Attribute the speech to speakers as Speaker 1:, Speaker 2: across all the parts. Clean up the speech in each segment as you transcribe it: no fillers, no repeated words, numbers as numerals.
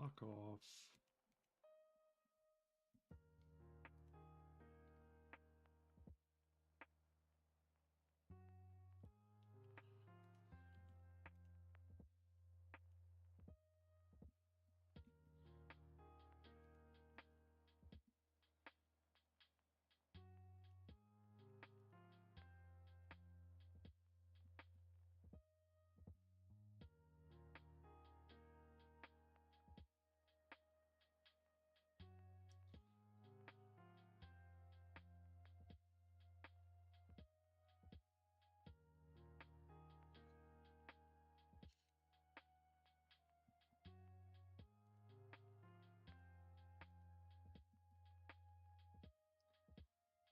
Speaker 1: Fuck off.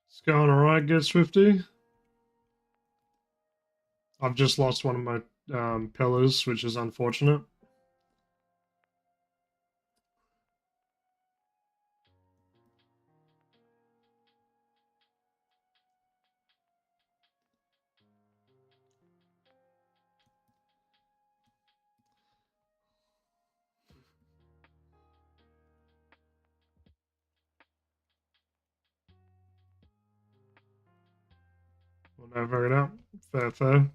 Speaker 1: It's going alright, Get Swifty. I've just lost one of my pillars, which is unfortunate. We'll never figure it out. Fair, fair.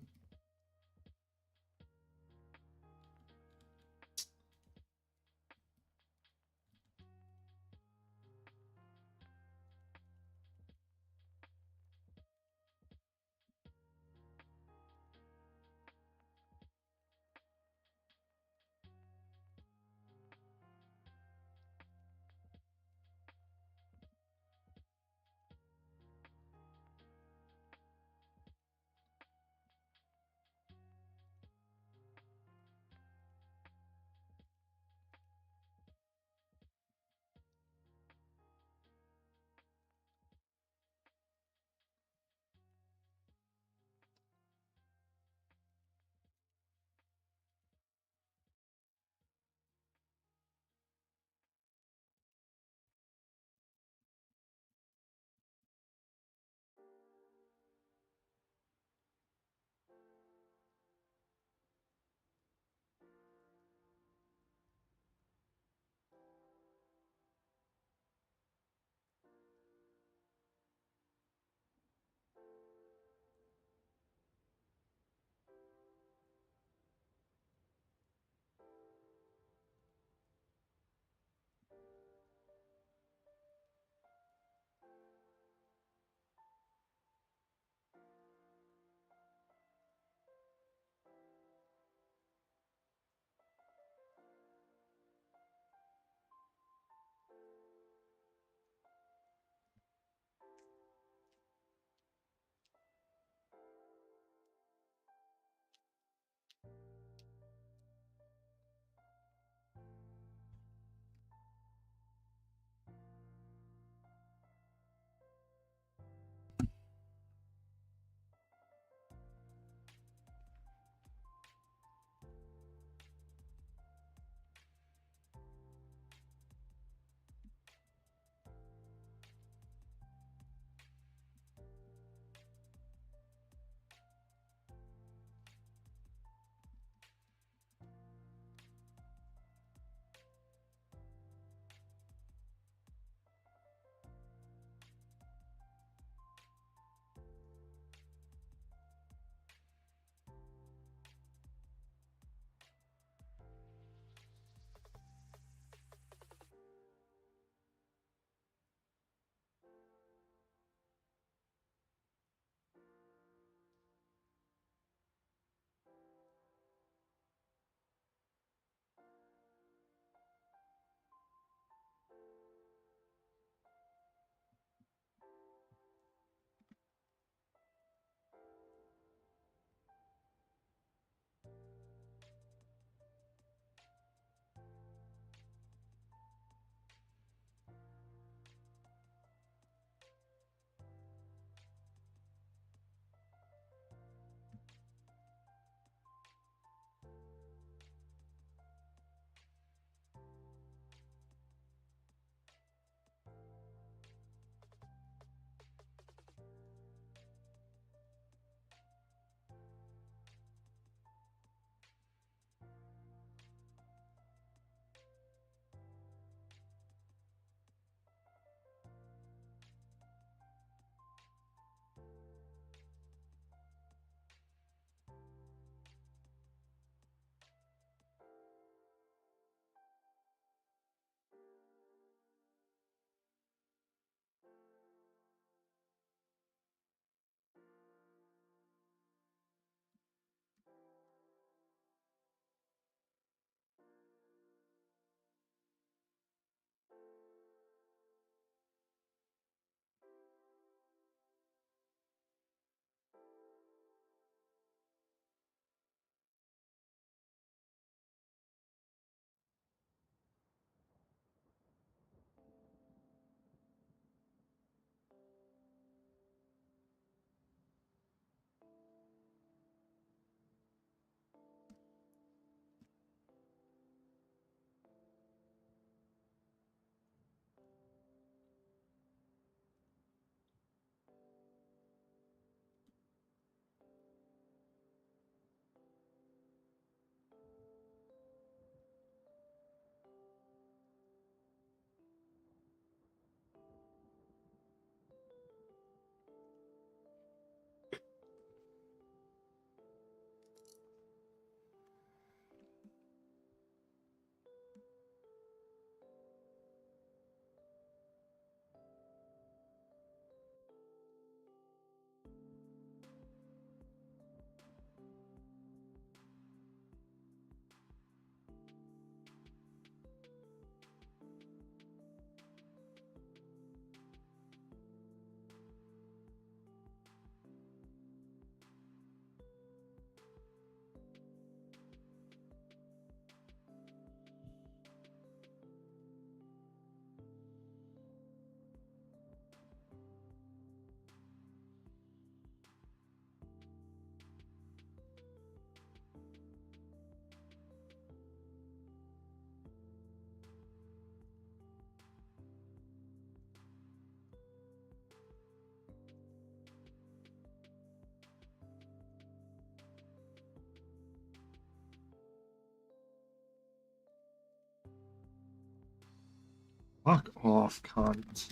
Speaker 1: Fuck off, cunt.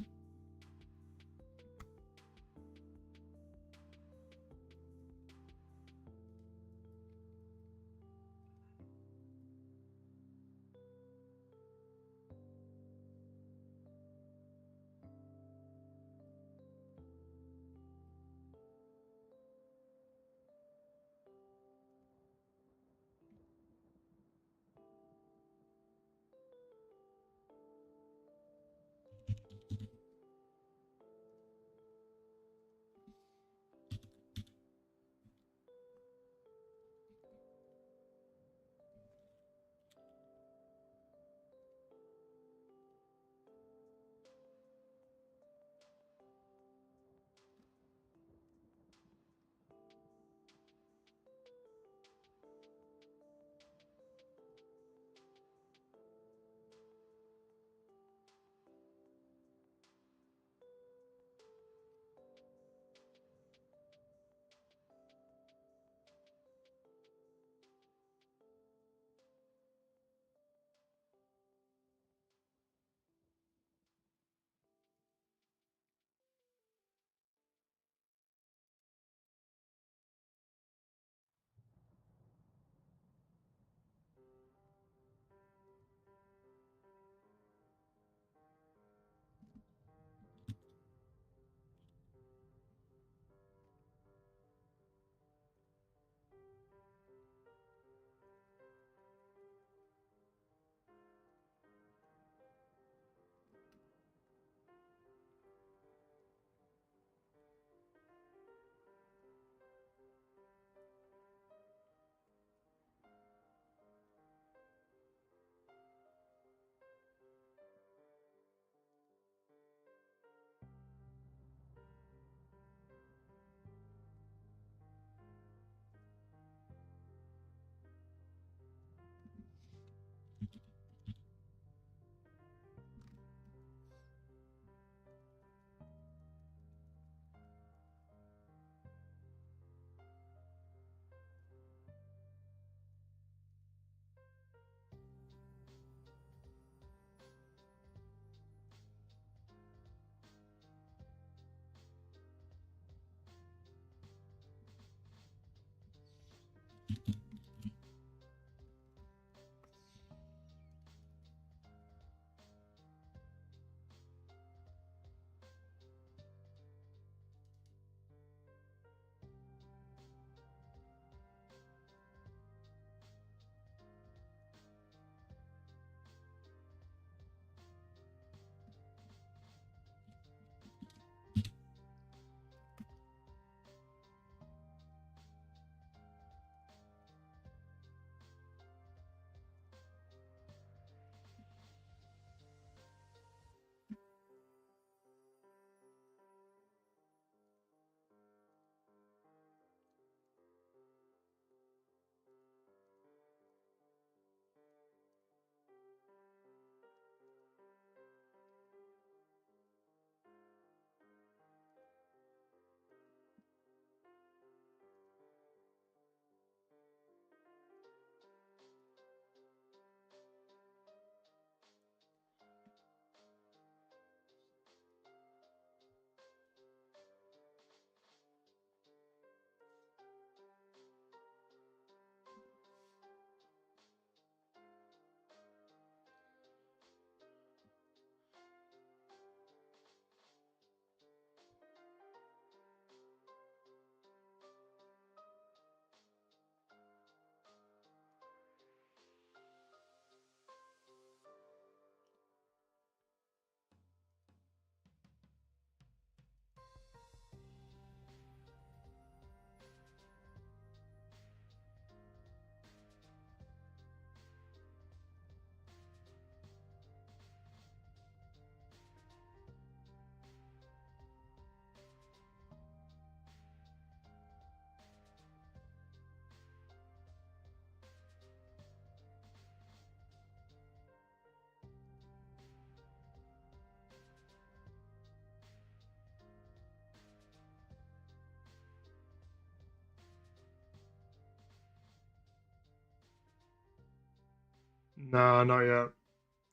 Speaker 1: Nah, not yet.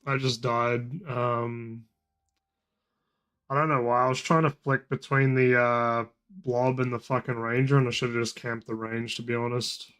Speaker 1: I just died. I don't know why. I was trying to flick between the blob and the fucking ranger, and I should have just camped the range, to be honest.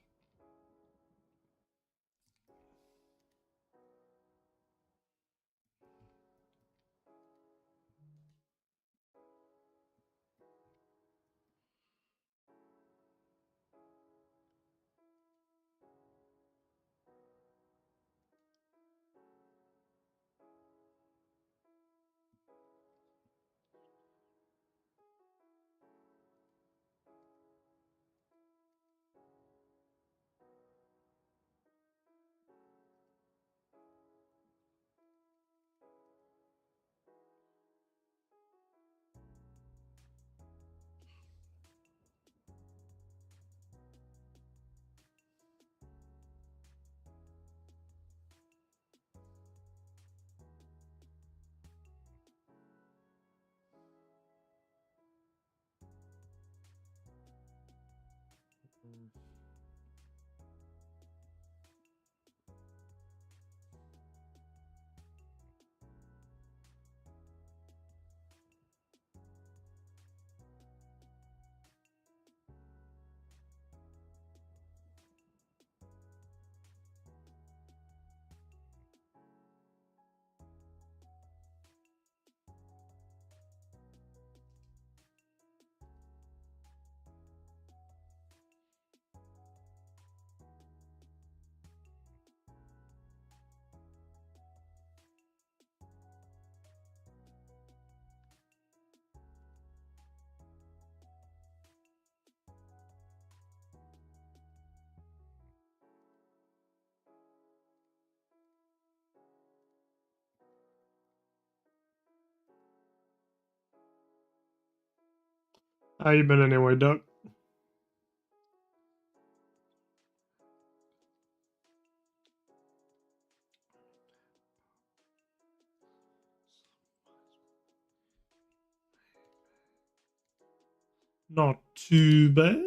Speaker 1: How you been anyway, Duck? Not too bad.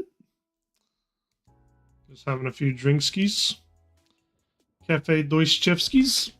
Speaker 1: Just having a few drinkskis. Cafe Dostoevskis.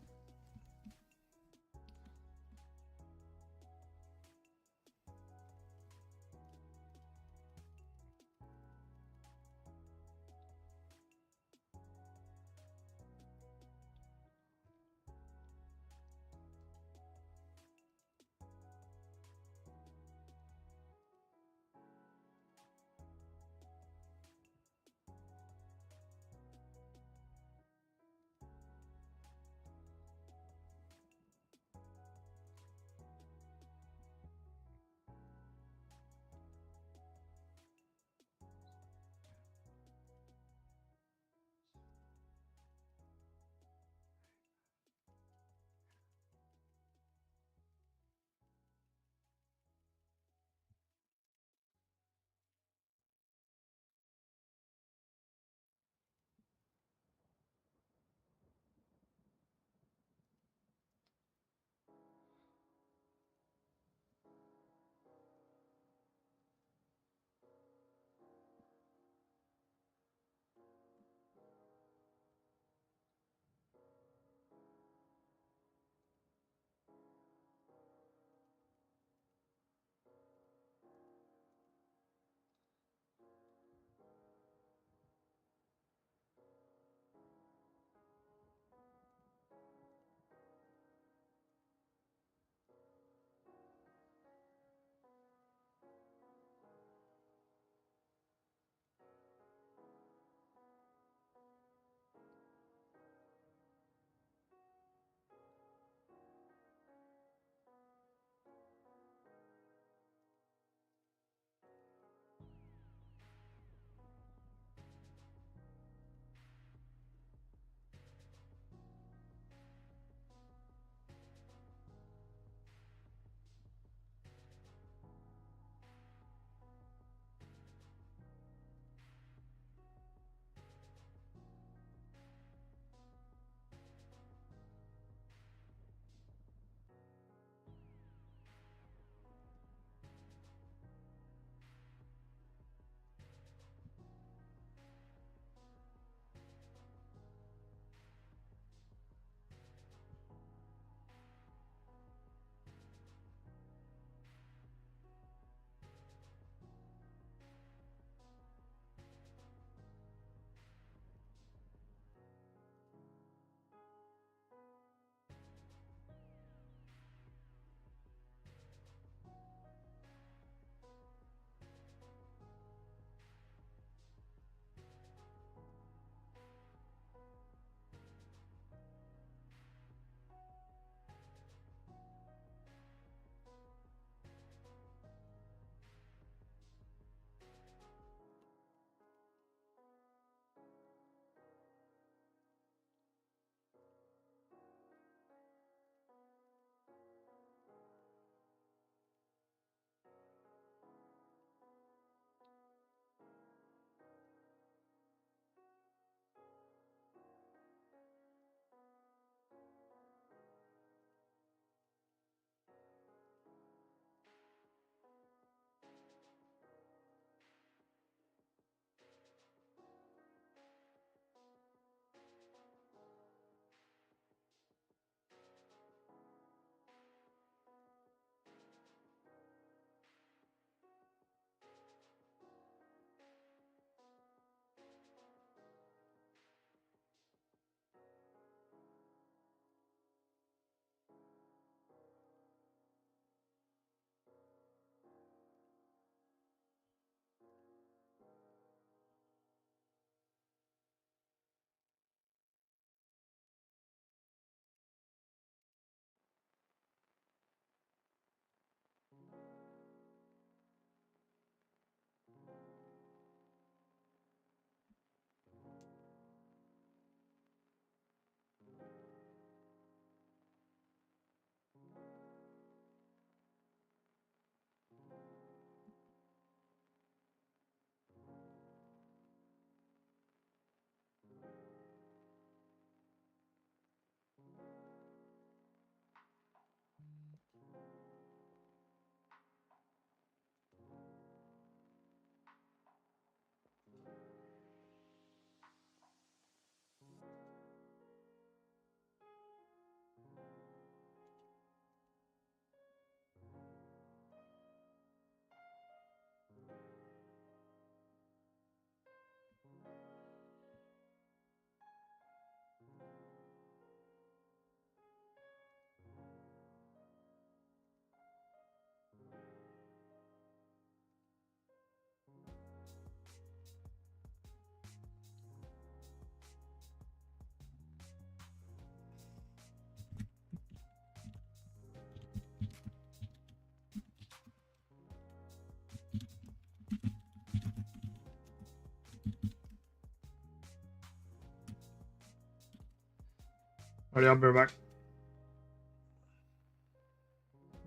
Speaker 1: Alright, I'll be right back.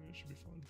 Speaker 1: It should be fun.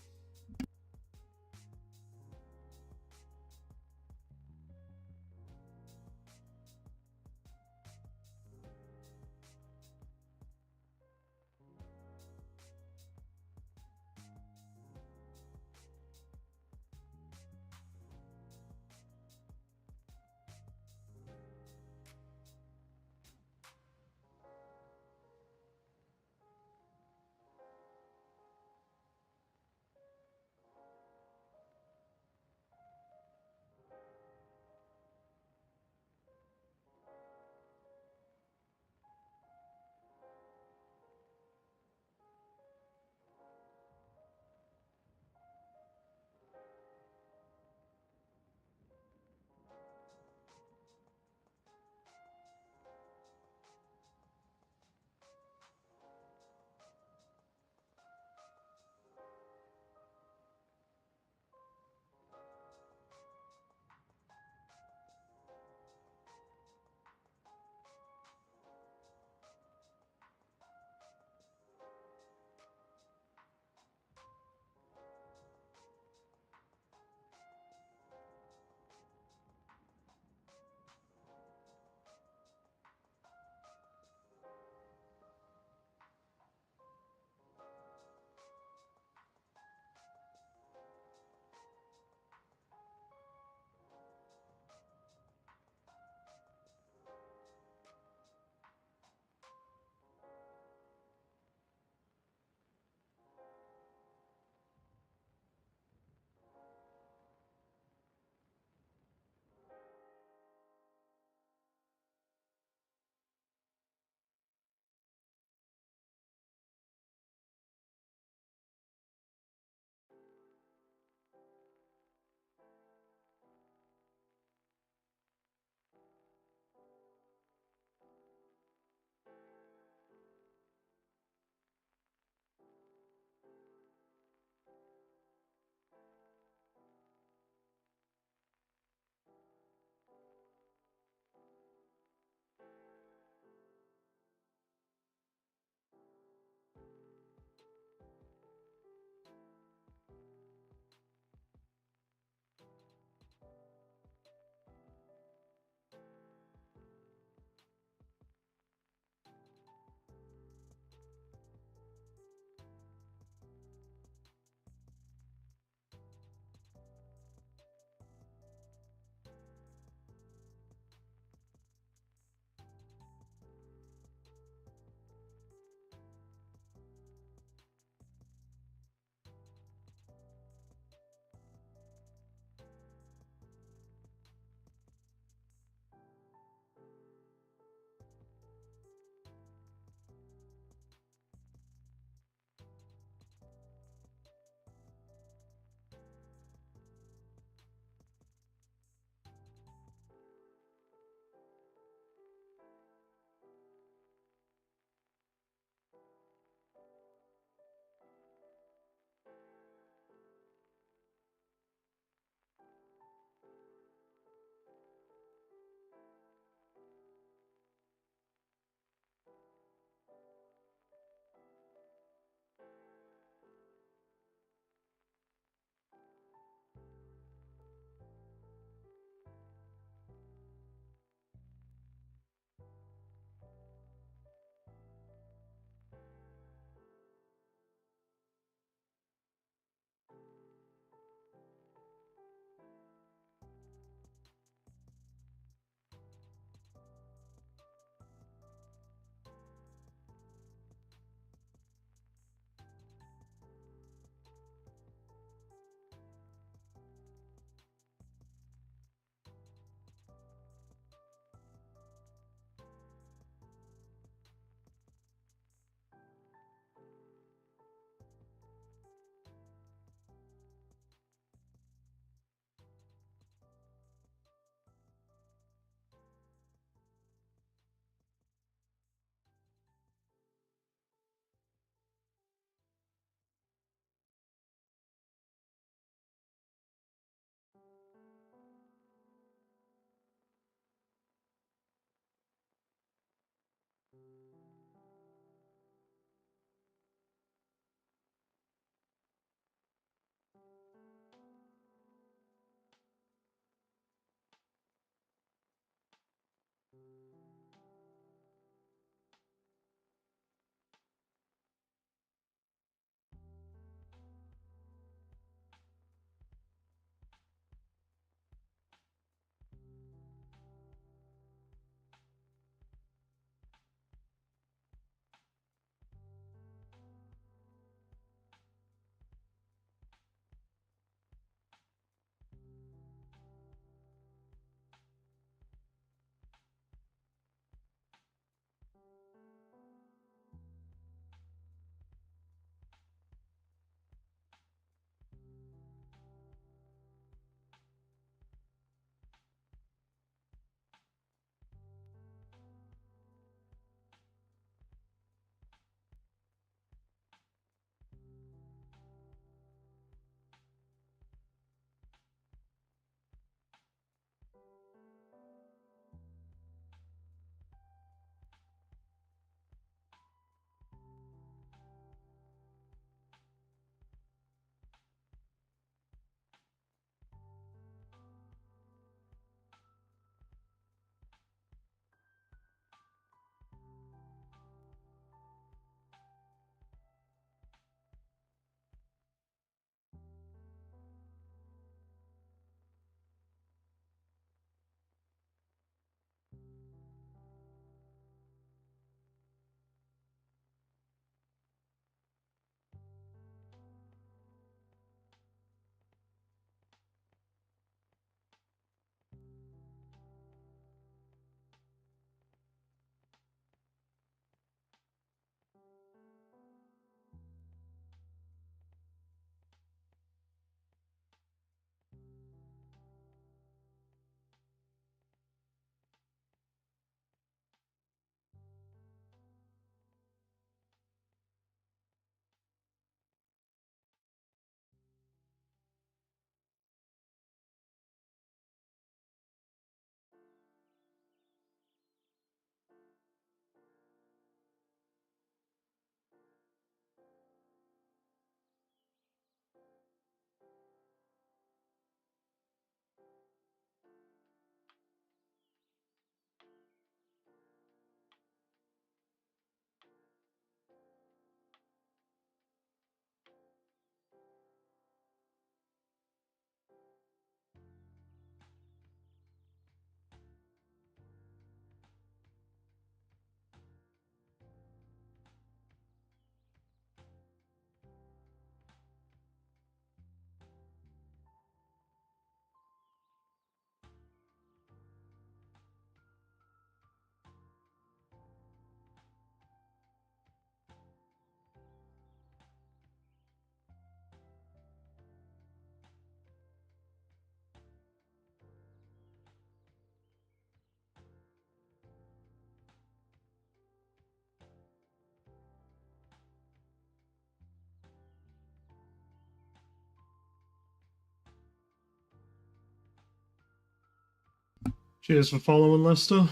Speaker 1: Cheers for following, Lester.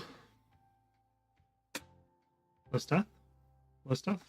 Speaker 1: Lester? Lester?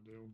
Speaker 1: ideal.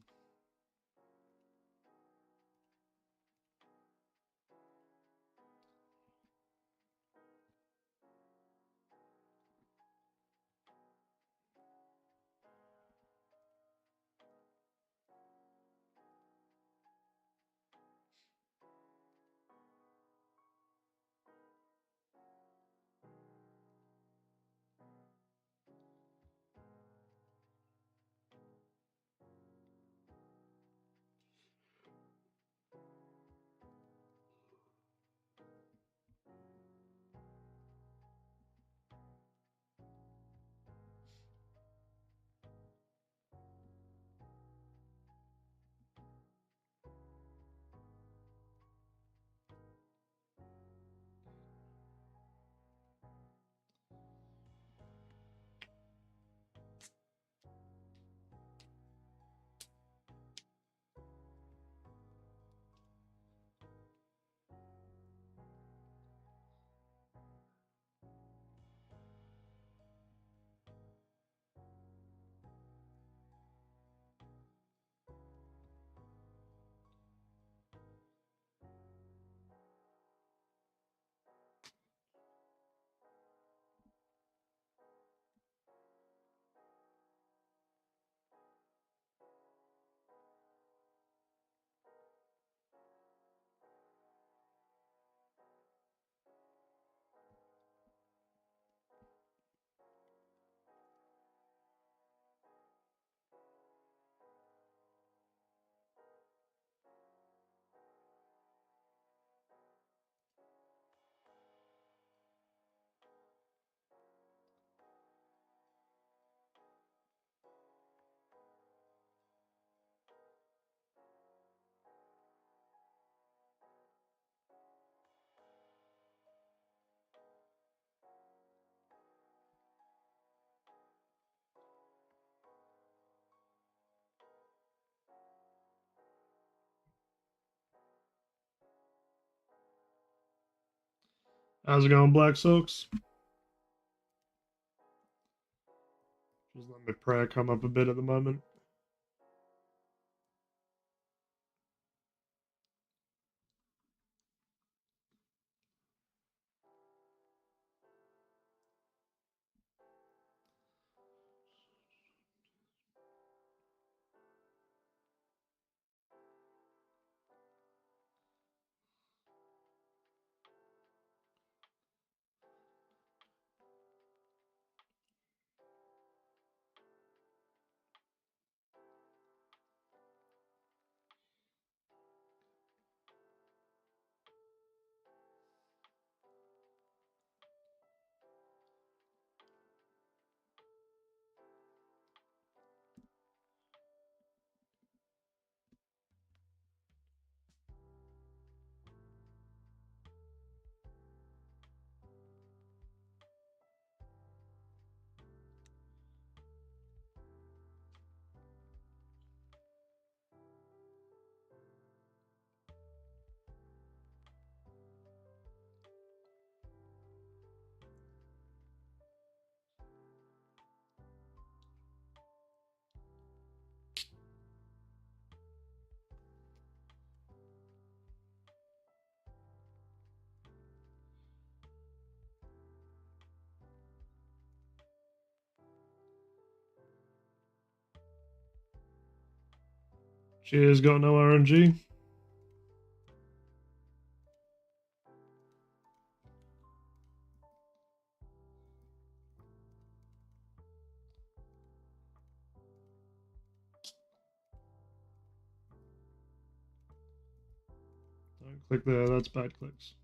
Speaker 1: How's it going, Black Soaks? Just let my prayer come up a bit at the moment. Cheers, got no RNG. Don't click there, that's bad clicks.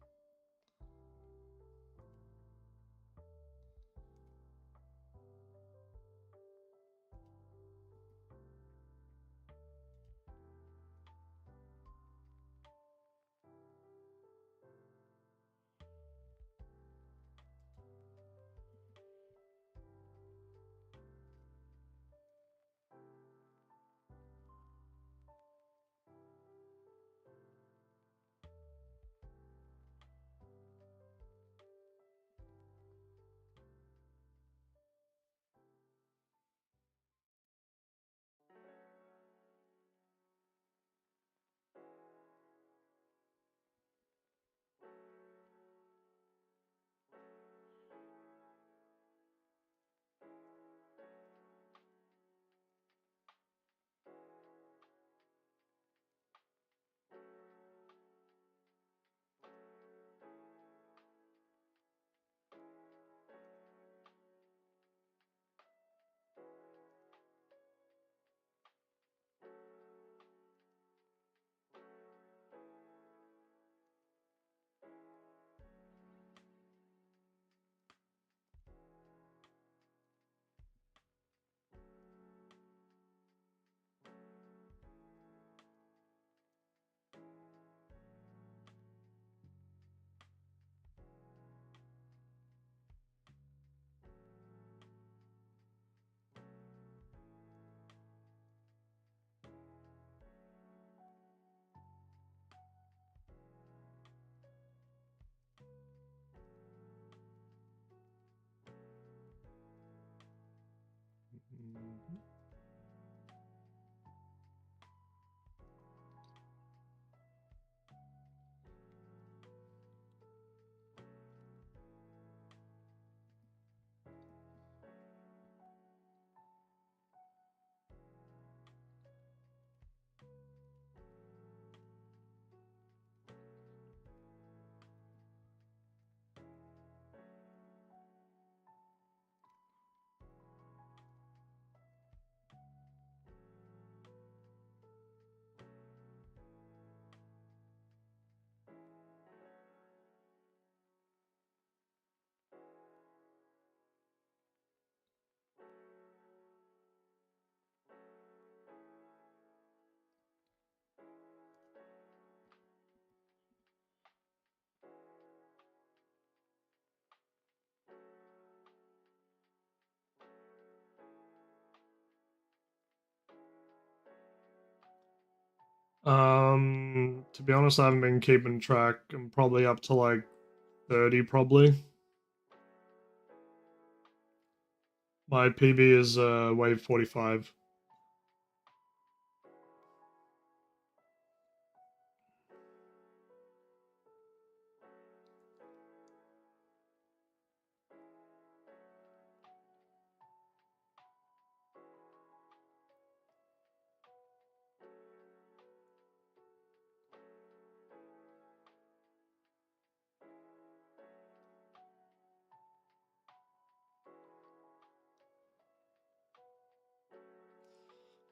Speaker 1: To be honest, I haven't been keeping track. I'm probably up to like 30, probably. My PB is wave 45.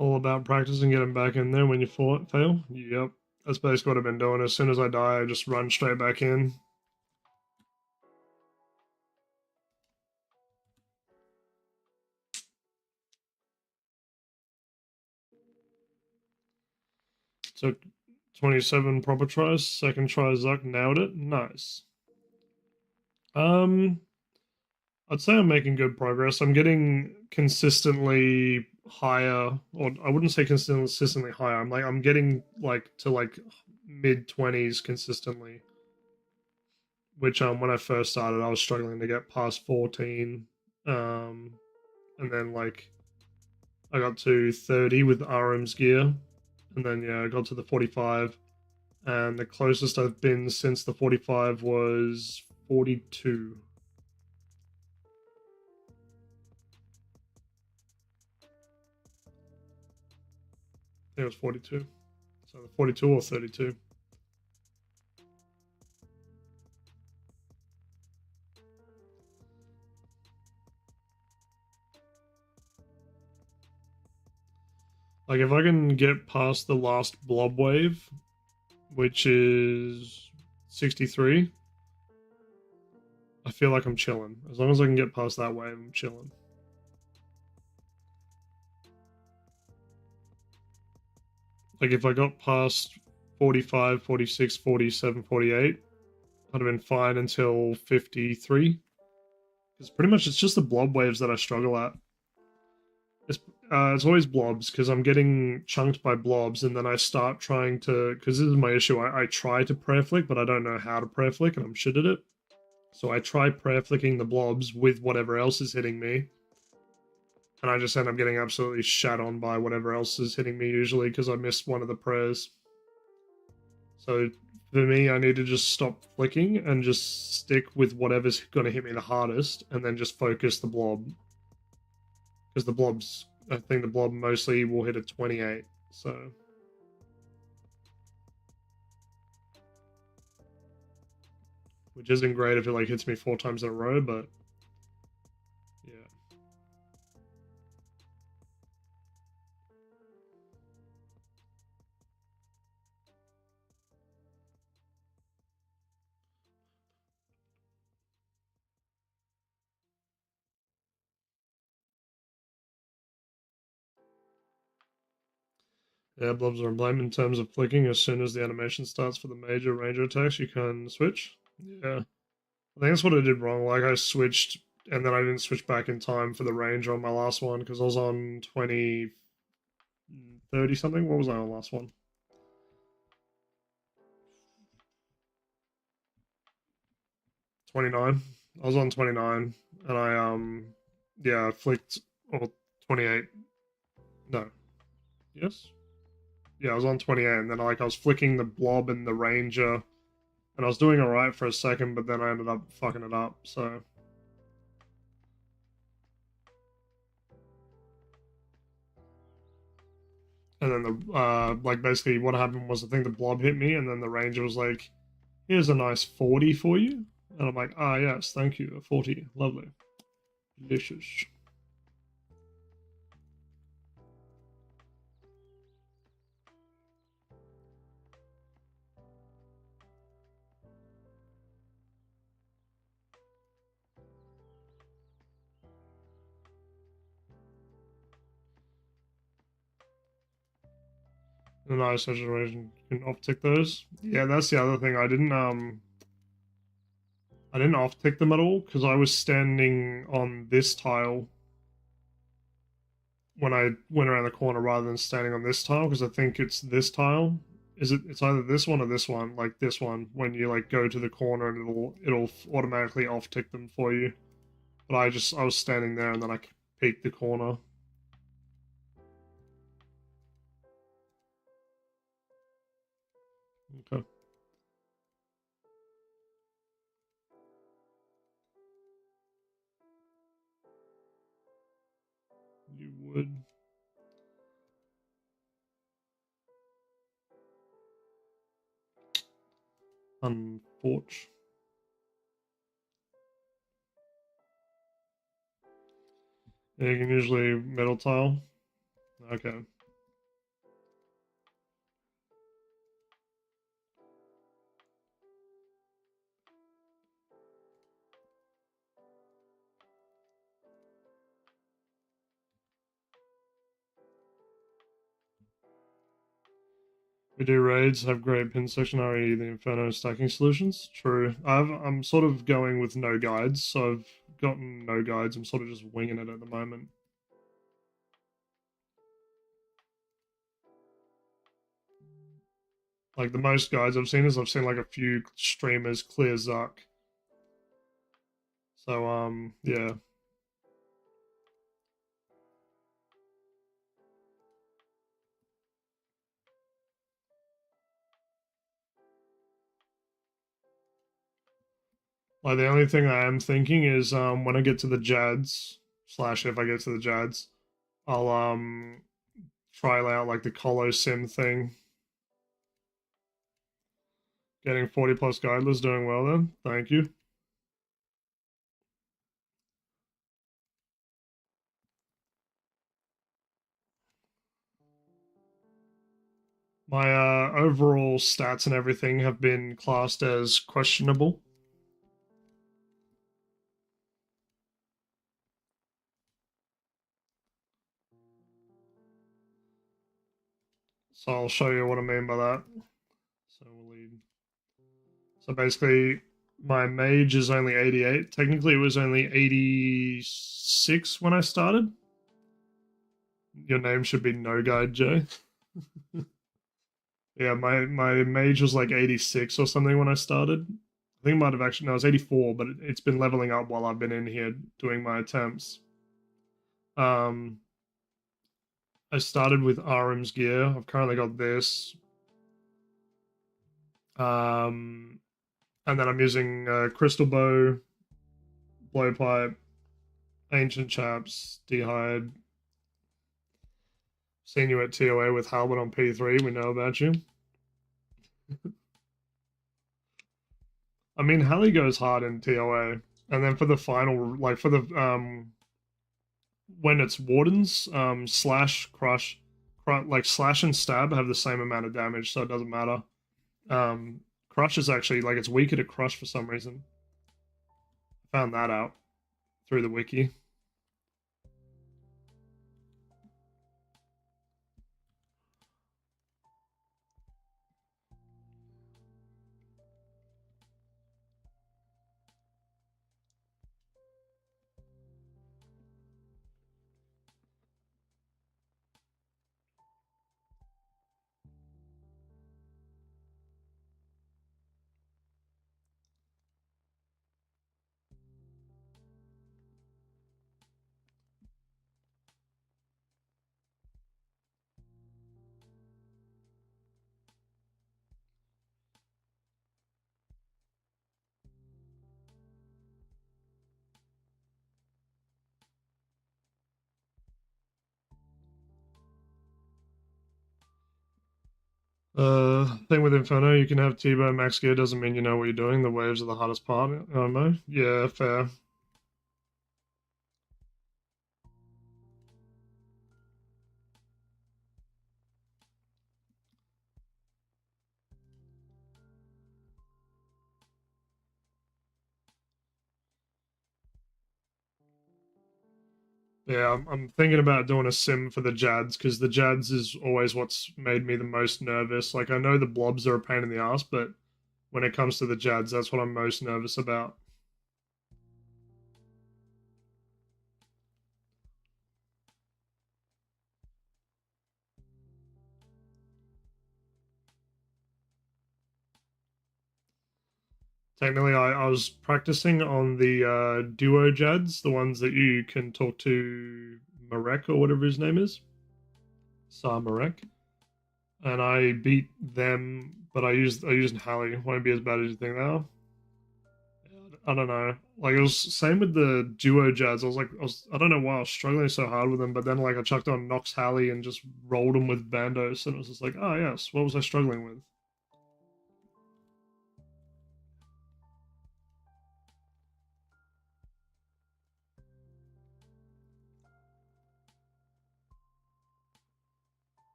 Speaker 1: All about practicing getting back in there when you fail. Yep, that's basically what I've been doing. As soon as I die, I just run straight back in. Took 27 proper tries. Second try, Zuck nailed it. Nice. I'd say I'm making good progress. I'm getting consistently higher, or I wouldn't say consistently higher. I'm getting like to like mid 20s consistently. Which when I first started, I was struggling to get past 14. And then like I got to 30 with RM's gear, and then yeah, I got to the 45, and the closest I've been since the 45 was 42. I think it was 42. So the 42 or 32. Like if I can get past the last blob wave, which is 63, I feel like I'm chilling. As long as I can get past that wave, I'm chilling. Like if I got past 45, 46, 47, 48, I'd have been fine until 53. Because pretty much it's just the blob waves that I struggle at. It's always blobs because I'm getting chunked by blobs, and then I start trying to. Because this is my issue. I try to prayer flick, but I don't know how to prayer flick, and I'm shit at it. So I try prayer flicking the blobs with whatever else is hitting me, and I just end up getting absolutely shat on by whatever else is hitting me usually because I missed one of the prayers. So for me, I need to just stop flicking and just stick with whatever's going to hit me the hardest, and then just focus the blob. Because the blobs, I think the blob mostly will hit a 28. So which isn't great if it like hits me 4 times in a row, but yeah. Yeah, blobs are a blame in terms of flicking. As soon as the animation starts for the major ranger attacks, you can switch. Yeah. I think that's what I did wrong. Like I switched and then I didn't switch back in time for the ranger on my last one because I was on 20, 30 something. What was I on last one? 29. I was on 29 and I yeah, flicked or 28. No. Yes? Yeah, I was on 28 and then like I was flicking the blob and the ranger and I was doing alright for a second, but then I ended up fucking it up, so and then the like basically what happened was I think the blob hit me and then the ranger was like, here's a nice 40 for you. And I'm like, ah yes, thank you, a 40. Lovely. Delicious. In a nice situation, you can off tick those. Yeah, that's the other thing. I didn't off tick them at all because I was standing on this tile when I went around the corner rather than standing on this tile because I think it's this tile it's either this one or this one, like this one, when you like go to the corner and it'll automatically off tick them for you. But I was standing there and then I peeked the corner. Okay. You would. Unfortunate. Yeah, you can usually metal tile. Okay. We do raids, have great pin section, i.e. the Inferno stacking solutions. True. I'm sort of going with no guides, so I've gotten no guides. I'm sort of just winging it at the moment. Like the most guides I've seen is I've seen like a few streamers clear Zuck. So yeah. Like the only thing I am thinking is when I get to the Jads, slash if I get to the Jads, I'll try out like the Colo Sim thing. Getting 40 plus guideless, doing well then. Thank you. My overall stats and everything have been classed as questionable. So I'll show you what I mean by that. So we'll lead. So basically, my mage is only 88. Technically, it was only 86 when I started. Your name should be No Guide Joe. Yeah, my mage was like 86 or something when I started. I think it might have actually, no, it was 84, but it's been leveling up while I've been in here doing my attempts. Um, I started with Arim's gear. I've currently got this. And then I'm using Crystal Bow, Blowpipe, Ancient Chaps, Dehyde. Seen you at TOA with Halbert on P3. We know about you. I mean, Hallie goes hard in TOA. And then for the final, like for the when it's Wardens, slash, crush, like slash and stab have the same amount of damage, so it doesn't matter. Crush is actually like it's weaker to crush for some reason. I found that out through the wiki. Thing with Inferno, you can have T-Bow max gear, doesn't mean you know what you're doing. The waves are the hardest part, Mo. Yeah, fair. Yeah, I'm thinking about doing a sim for the Jads because the Jads is always what's made me the most nervous. Like, I know the blobs are a pain in the ass, but when it comes to the Jads, that's what I'm most nervous about. Technically, I was practicing on the duo Jads, the ones that you can talk to Marek or whatever his name is, Sa Marek, and I beat them. But I used Halley. Won't be as bad as you think now. I don't know. Like it was same with the duo Jads. I don't know why I was struggling so hard with them, but then like I chucked on Nox Halley and just rolled them with Bandos, and it was just like, oh yes, what was I struggling with?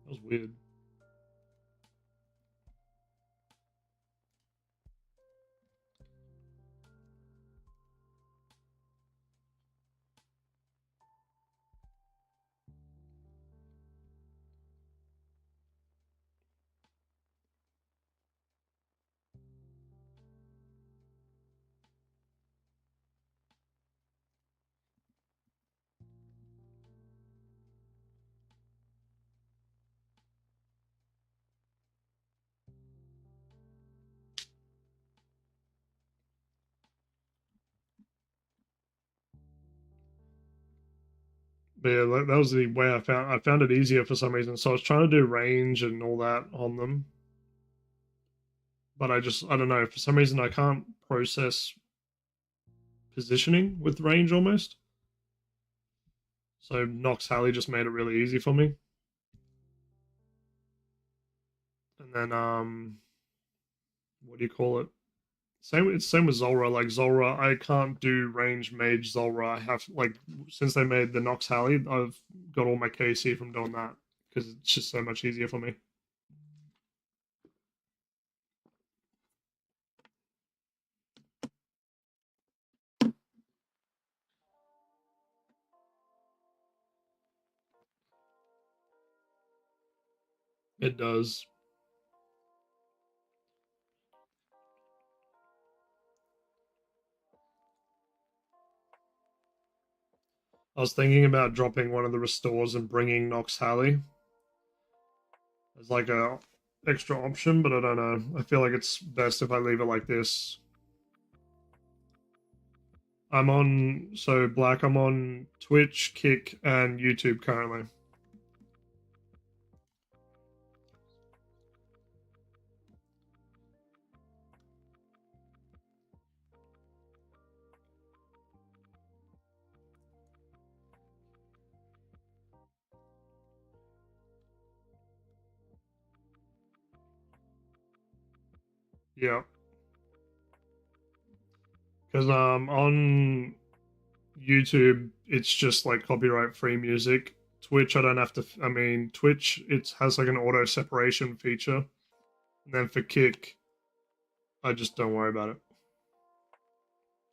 Speaker 1: That was weird. But yeah, that was the way I found it easier for some reason. So I was trying to do range and all that on them, but I don't know, for some reason I can't process positioning with range almost. So Nox Halley just made it really easy for me. And then what do you call it? Same with Zulrah. Like Zulrah, I can't do range mage Zulrah. I have like since they made the Nox Halley, I've got all my KC from doing that because it's just so much easier for me. It does. I was thinking about dropping one of the restores and bringing Nox Halley as like a extra option, but I don't know. I feel like it's best if I leave it like this. I'm on so Black. I'm on Twitch, Kick, and YouTube currently. Yeah, because on YouTube it's just like copyright free music. Twitch I don't have to. I mean Twitch it has like an auto separation feature. And then for Kick, I just don't worry about it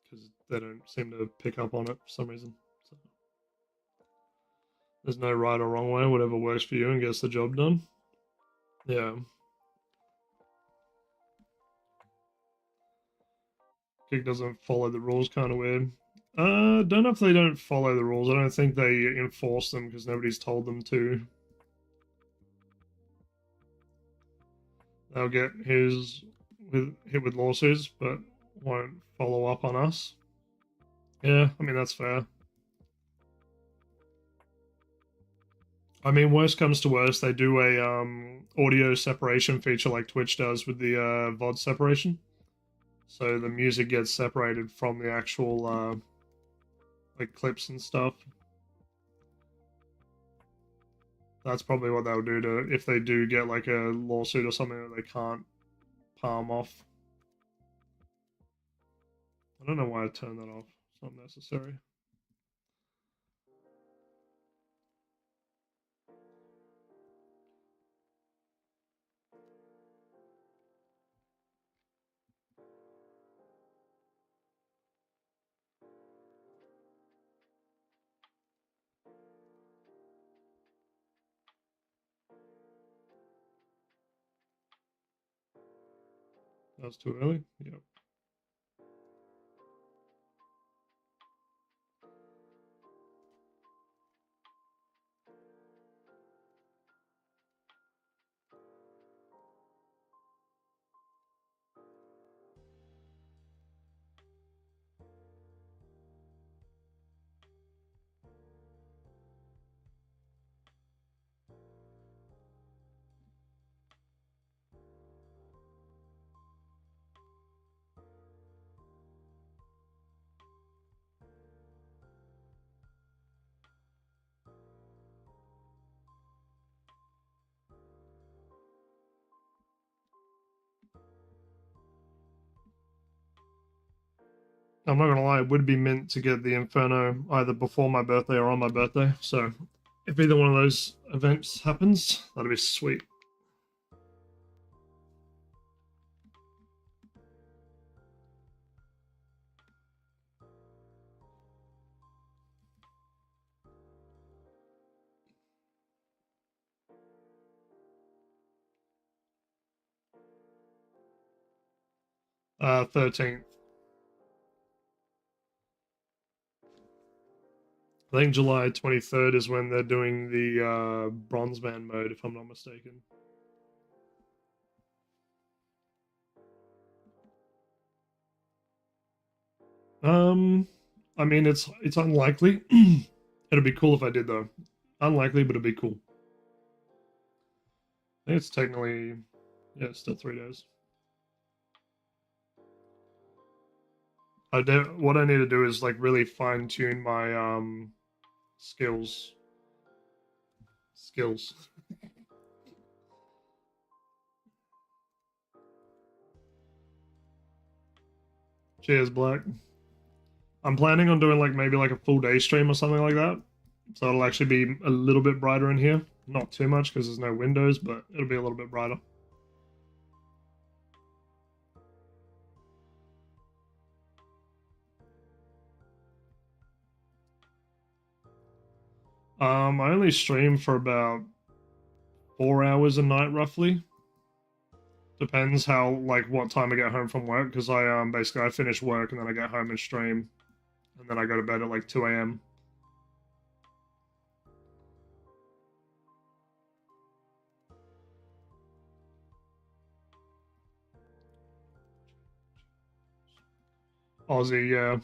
Speaker 1: because they don't seem to pick up on it for some reason. So there's no right or wrong way. Whatever works for you and gets the job done. Yeah. Kick doesn't follow the rules, kind of weird. Don't know if they don't follow the rules. I don't think they enforce them because nobody's told them to. They'll get hit with lawsuits, but won't follow up on us. Yeah, I mean that's fair. I mean, worst comes to worst, they do a audio separation feature like Twitch does with the VOD separation. So the music gets separated from the actual like clips and stuff. That's probably what they'll do to if they do get like a lawsuit or something that they can't palm off. I don't know why I turned that off. It's not necessary. That's too early. Yep. I'm not gonna lie, it would be mint to get the Inferno either before my birthday or on my birthday. So if either one of those events happens, that'd be sweet. Uh, 13th. I think July 23rd is when they're doing the Bronze Man mode, if I'm not mistaken. I mean, it's unlikely. It'd be cool if I did though. Unlikely, but it'd be cool. I think it's technically, yeah, it's still 3 days. What I need to do is like really fine tune my skills. Skills. Cheers, Black. I'm planning on doing like maybe like a full day stream or something like that. So it'll actually be a little bit brighter in here. Not too much because there's no windows, but it'll be a little bit brighter. I only stream for about 4 hours a night roughly. Depends how like what time I get home from work because I basically I finish work and then I get home and stream and then I go to bed at like 2 a.m. Aussie, yeah.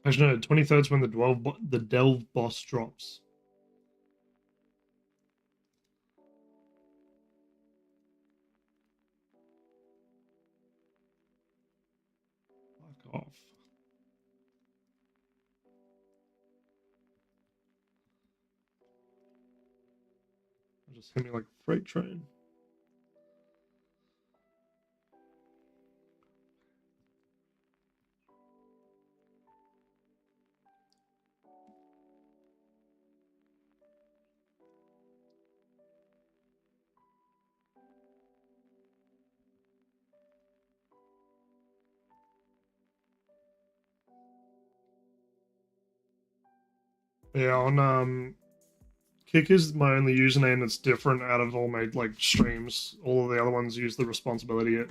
Speaker 1: Actually, no, 23rd is when the delve boss drops. Fuck off. Just hit me like a freight train. Yeah, on Kick is my only username that's different out of all my like streams. All of the other ones use the responsibility it.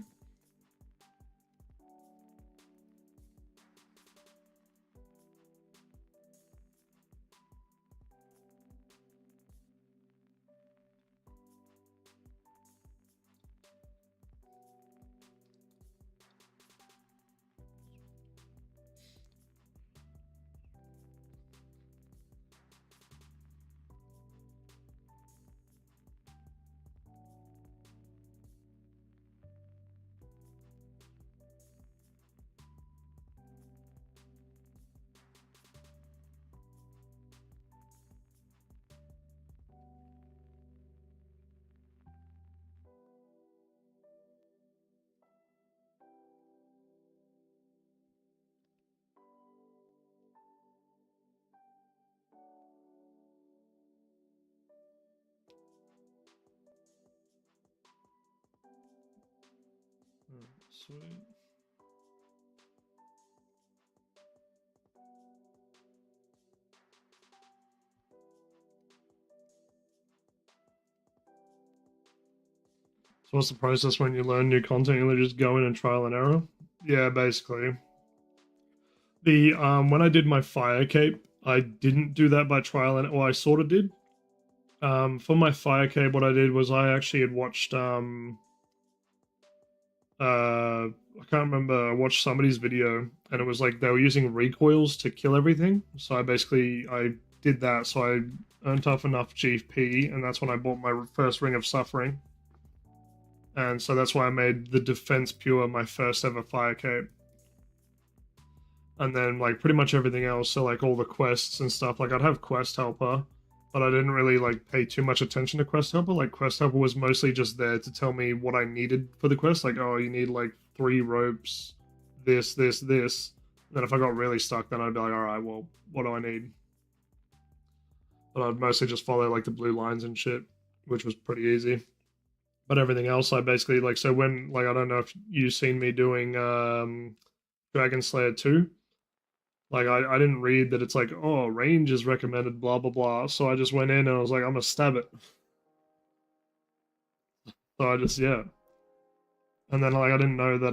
Speaker 1: Sweet. So what's the process when you learn new content? You just go in and trial and error? Yeah, basically. The when I did my fire cape, I didn't do that by trial, and I sort of did. For my fire cape, what I did was I actually had watched I can't remember. I watched somebody's video, and it was like they were using recoils to kill everything. So I did that. So I earned up enough GP, and that's when I bought my first Ring of Suffering. And so that's why I made the Defense Pure my first ever fire cape. And then like pretty much everything else, so like all the quests and stuff. Like I'd have Quest Helper, but I didn't really like pay too much attention to Quest Helper. Like Quest Helper was mostly just there to tell me what I needed for the quest. Like, oh, you need like 3 ropes, this. And then if I got really stuck, then I'd be like, all right, well, what do I need? But I'd mostly just follow like the blue lines and shit, which was pretty easy. But everything else, I basically like. So when like I don't know if you've seen me doing Dragon Slayer 2. Like I didn't read that it's like, oh, range is recommended, blah blah blah. So I just went in and I was like, I'm gonna stab it. So I just yeah. And then like I didn't know that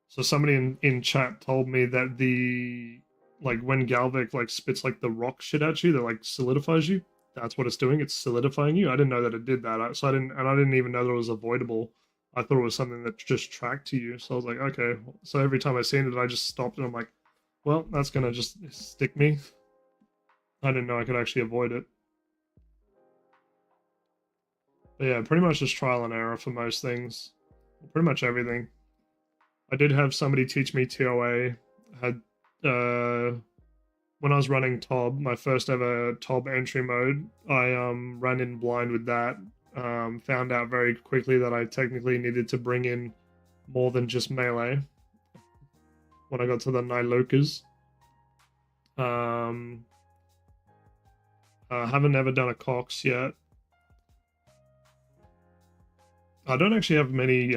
Speaker 1: so somebody in chat told me that the like when Galvik like spits like the rock shit at you that like solidifies you, that's what it's doing. It's solidifying you. I didn't know that it did that. So I didn't even know that it was avoidable. I thought it was something that just tracked to you. So I was like, okay. So every time I seen it, I just stopped and I'm like, well, that's gonna just stick me. I didn't know I could actually avoid it. But yeah, pretty much just trial and error for most things. Pretty much everything. I did have somebody teach me TOA. Had when I was running TOB, my first ever TOB entry mode, I ran in blind with that. Found out very quickly that I technically needed to bring in more than just melee when I got to the Nilokas. Haven't ever done a Cox yet. I don't actually have many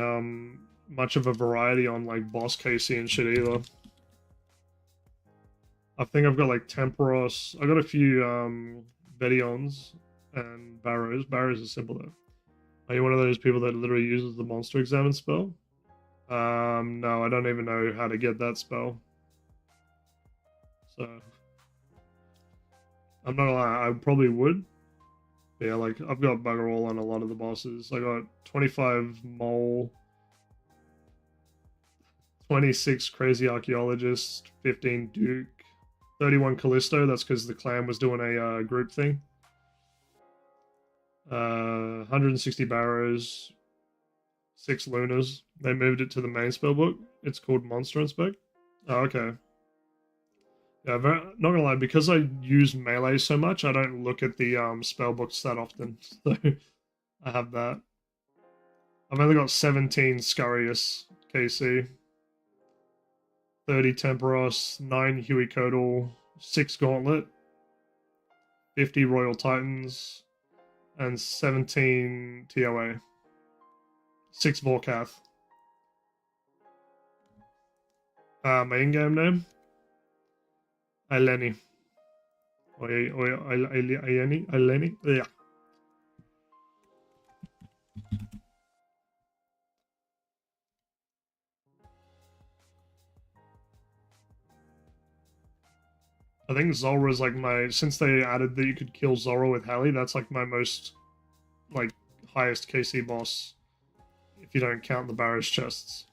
Speaker 1: much of a variety on like boss KC and shit either. I think I've got like Temporos. I got a few Vedions and Barrows. Barrows are simple though. Are you one of those people that literally uses the Monster Examine spell? No, I don't even know how to get that spell. So I'm not gonna lie, I probably would. Yeah, like I've got bugger all on a lot of the bosses. I got 25 Mole, 26 Crazy Archaeologist, 15 Duke, 31 Callisto. That's because the clan was doing a group thing. 160 Barrows, 6 Lunas. They moved it to the main spellbook. It's called Monster Inspect. Oh, okay. Yeah, not gonna lie, because I use melee so much, I don't look at the spellbooks that often. So I have that. I've only got 17 Scurious KC, 30 Temporos, 9 Huey Codal, 6 Gauntlet, 50 Royal Titans, and 17 TOA. 6 Vorkath. My in-game name? Ileni. Ileni? Yeah. I think Zora is like my, since they added that you could kill Zora with Hallie, that's like my most, like, highest KC boss, if you don't count the Barrows chests.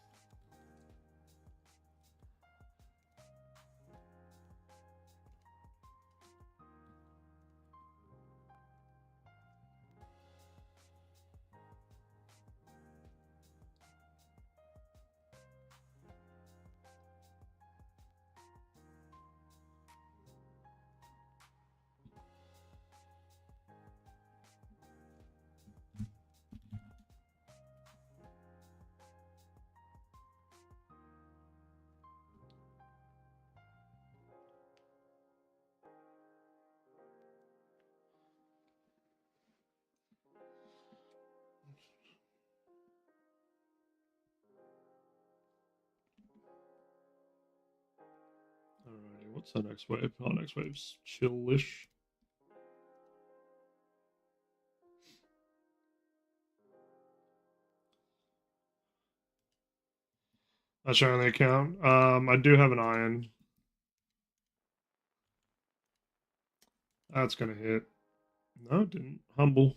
Speaker 1: Alrighty, what's our next wave? Our next wave's chillish. That's your only account. I do have an iron. That's gonna hit. No, it didn't. Humble.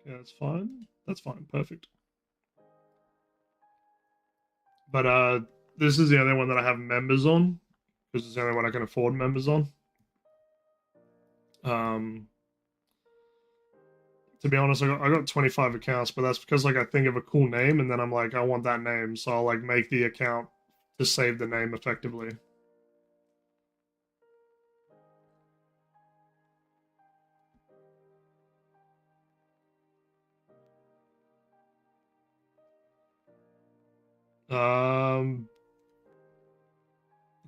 Speaker 1: Yeah, that's fine. That's fine. Perfect. But this is the only one that I have members on because it's the only one I can afford members on. Um, to be honest, I got 25 accounts, but that's because like I think of a cool name and then I'm like I want that name, so I'll like make the account to save the name effectively. Um,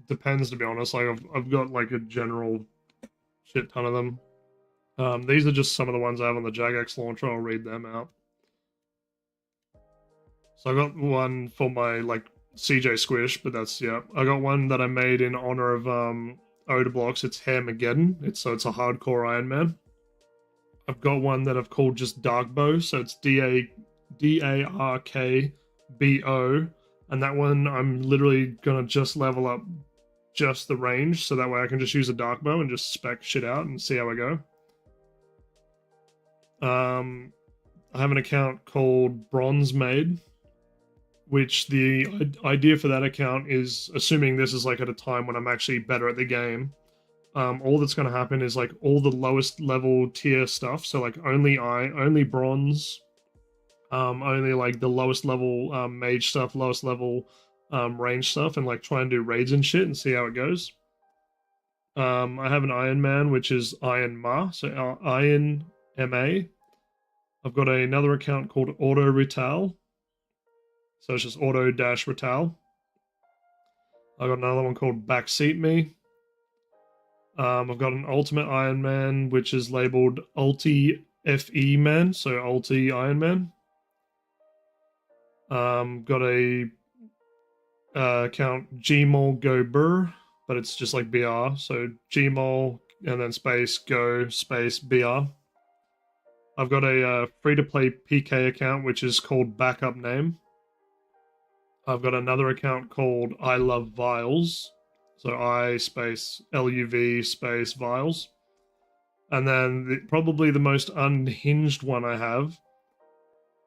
Speaker 1: depends to be honest. Like I've got like a general shit ton of them. These are just some of the ones I have on the Jagex launcher. I'll read them out. So I got one for my like CJ Squish, but that's yeah. I got one that I made in honor of Oda Blocks. It's Hairmageddon. It's a hardcore Iron Man. I've got one that I've called just Darkbo, so it's DARKBO, and that one I'm literally gonna just level up just the range, so that way I can just use a Darkbo and just spec shit out and see how I go. I have an account called Bronze Made, which the idea for that account is assuming this is like at a time when I'm actually better at the game. All that's going to happen is like all the lowest level tier stuff. So like only bronze, only like the lowest level mage stuff, lowest level range stuff, and like try and do raids and shit and see how it goes. I have an Iron Man, which is Iron Ma, so Iron MA. I've got another account called Auto Rital, so it's just Auto Dash Rital. I got another one called Backseat Me. I've got an Ultimate Iron Man, which is labeled Ulti FE Man, so Ulti Iron Man. Got a account Gmol Go Burr, but it's just like BR, so Gmol and then space Go space BR. I've got a free to play PK account, which is called Backup Name. I've got another account called I Love Vials. So I space LUV space Vials. And then probably the most unhinged one I have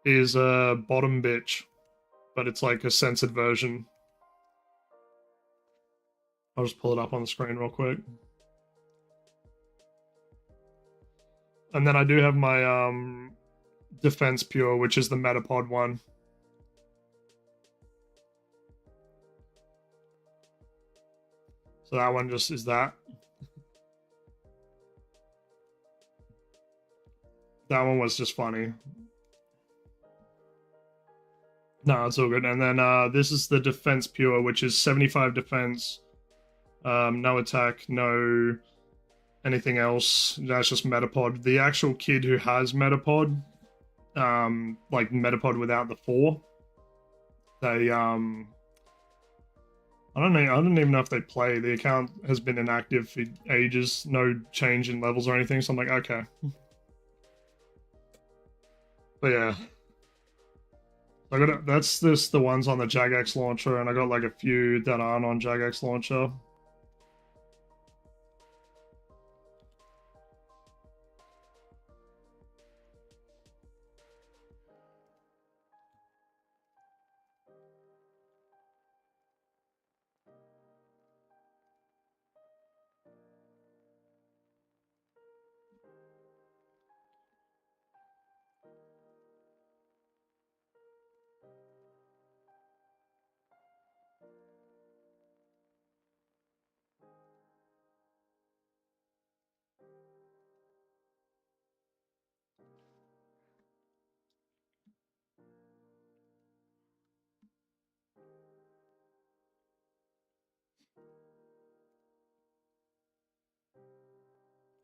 Speaker 1: is a Bottom Bitch, but it's like a censored version. I'll just pull it up on the screen real quick. And then I do have my Defense Pure, which is the Metapod one. So that one just is that. That one was just funny. No, it's all good. And then this is the Defense Pure, which is 75 defense, no attack, no anything else. That's just Metapod. The actual kid who has Metapod, like Metapod without the 4, they I don't know. I don't even know if they play. The account has been inactive for ages. No change in levels or anything. So I'm like, okay. But yeah, I got that's just the ones on the Jagex launcher, and I got like a few that aren't on Jagex launcher.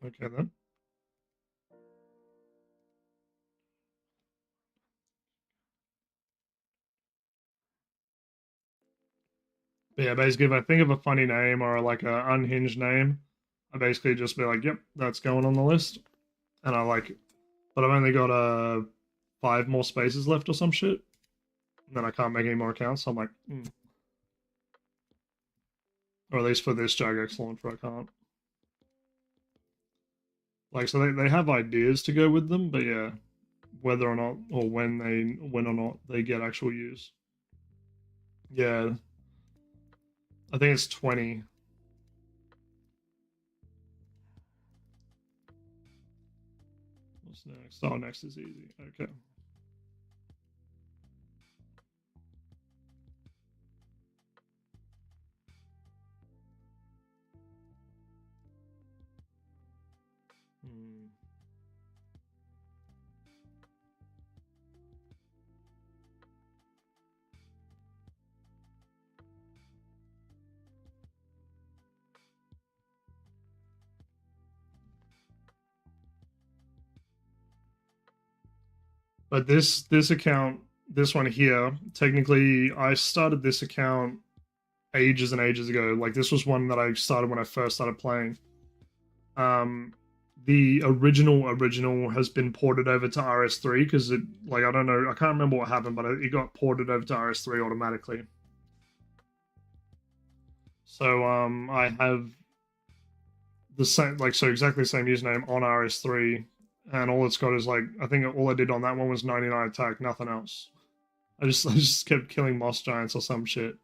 Speaker 1: Okay then. But yeah, basically, if I think of a funny name or like a unhinged name, I basically just be like, "Yep, that's going on the list," and I like it. But I've only got 5 more spaces left or some shit, and then I can't make any more accounts. So I'm like, or at least for this Jagex launcher, I can't. Like, so they have ideas to go with them, but yeah, whether or not or when or not they get actual use. Yeah, I think it's 20. What's next? Oh, next is easy. Okay. Hmm. But this account, this one here, technically, I started this account ages and ages ago. Like this was one that I started when I first started playing. Um, the original has been ported over to RS3 because it like I don't know, I can't remember what happened, but it got ported over to RS3 automatically. So I have the same like so exactly the same username on RS3, and all it's got is like I think all I did on that one was 99 attack, nothing else. I just kept killing moss giants or some shit.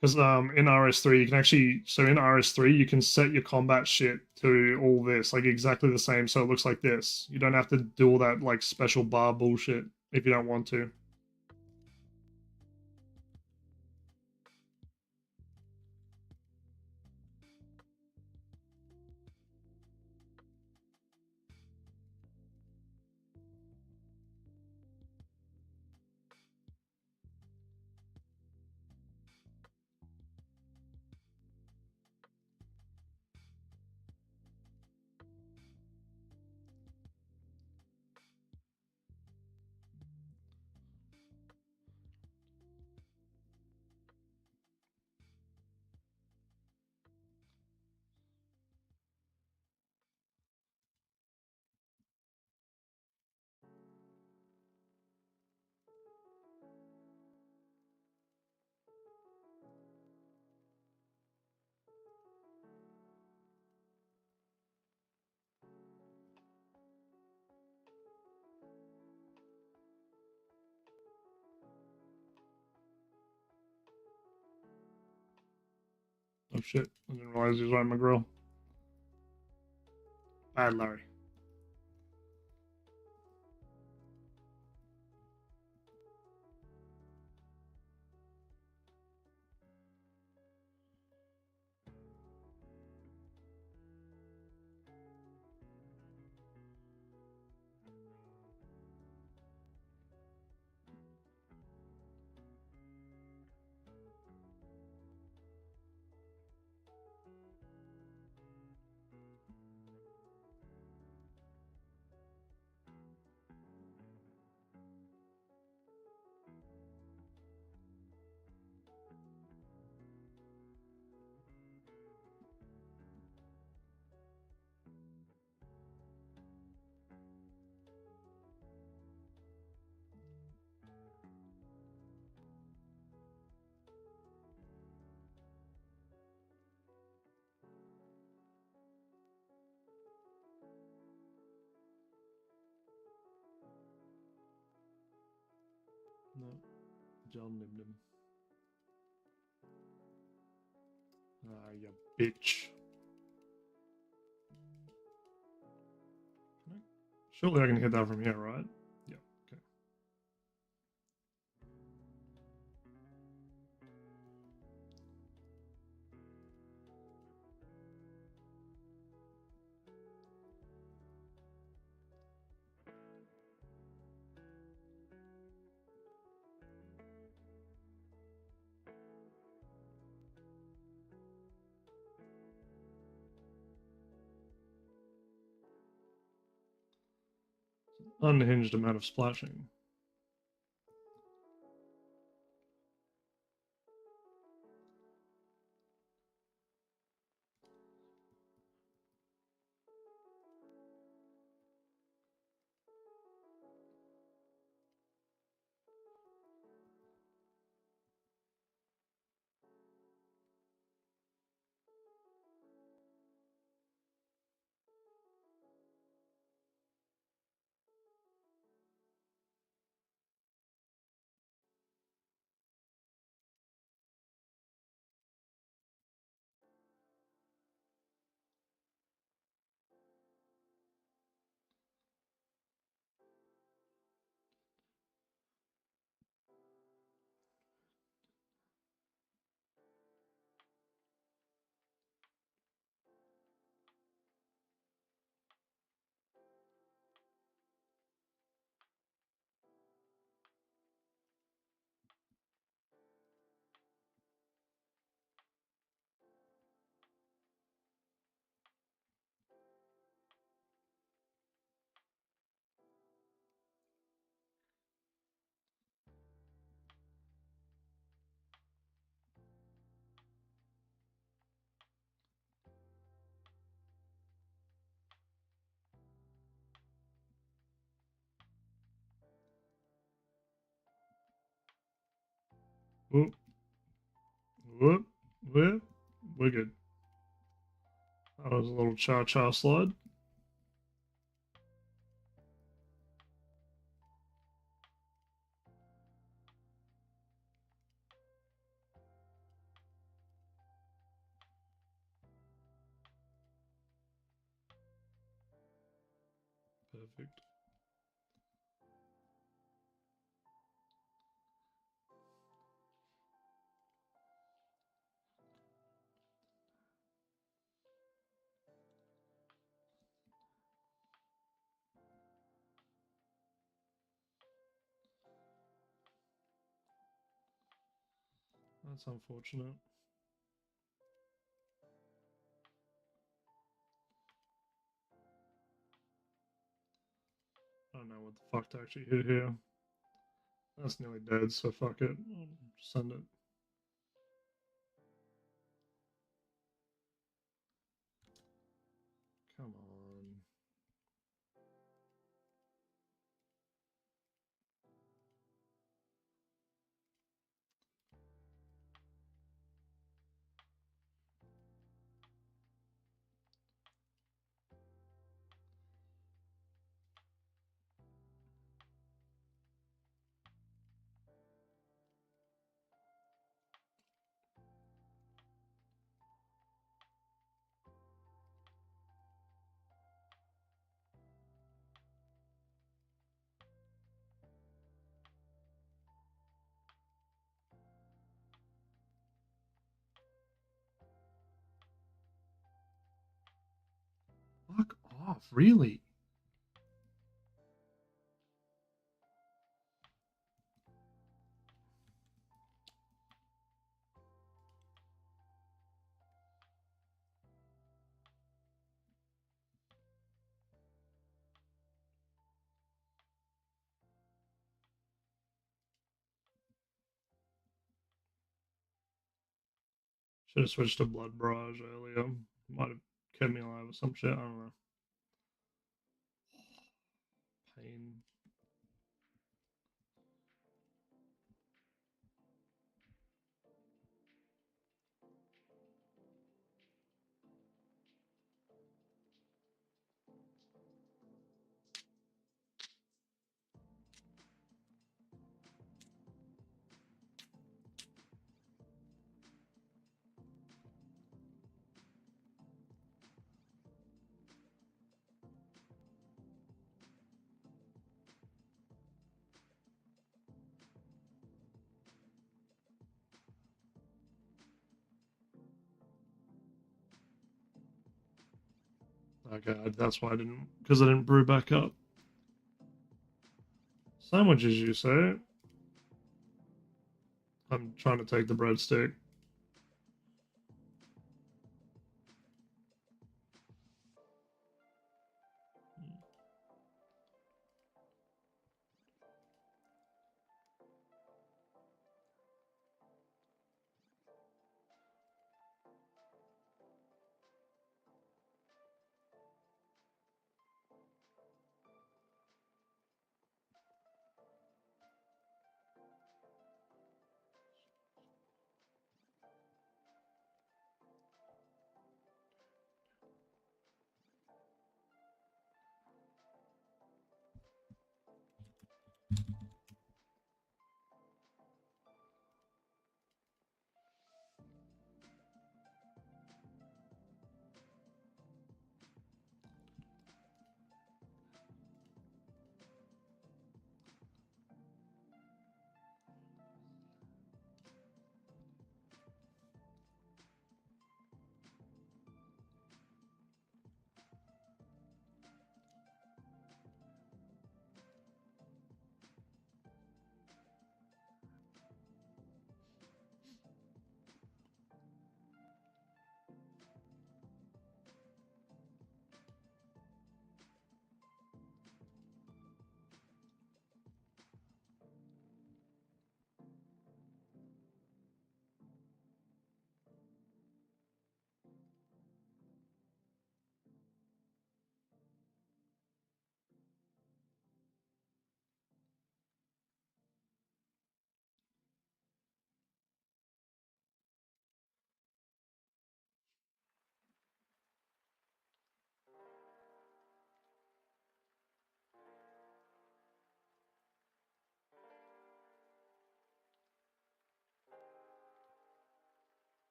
Speaker 1: Because in RS3 you can actually in RS3 you can set your combat shit to all this like exactly the same, so it looks like this. You don't have to do all that like special bar bullshit if you don't want to. Oh shit! I didn't realize he was right my grill. Bad Larry. No, John Nimnim. Ah, you bitch. Surely I can hit that from here, right? Yeah. Okay. Unhinged amount of splashing. Whoop, whoop. We're good. That was a little cha-cha slide. Perfect. That's unfortunate. I don't know what the fuck to actually hit here. That's nearly dead, so fuck it. I'll send it. Come on. Fuck off, really? Should have switched to blood barrage earlier. Might have kept me alive or some shit. I don't know. Pain. Okay, that's why I didn't, because I didn't brew back up. Sandwiches, you say? I'm trying to take the breadstick.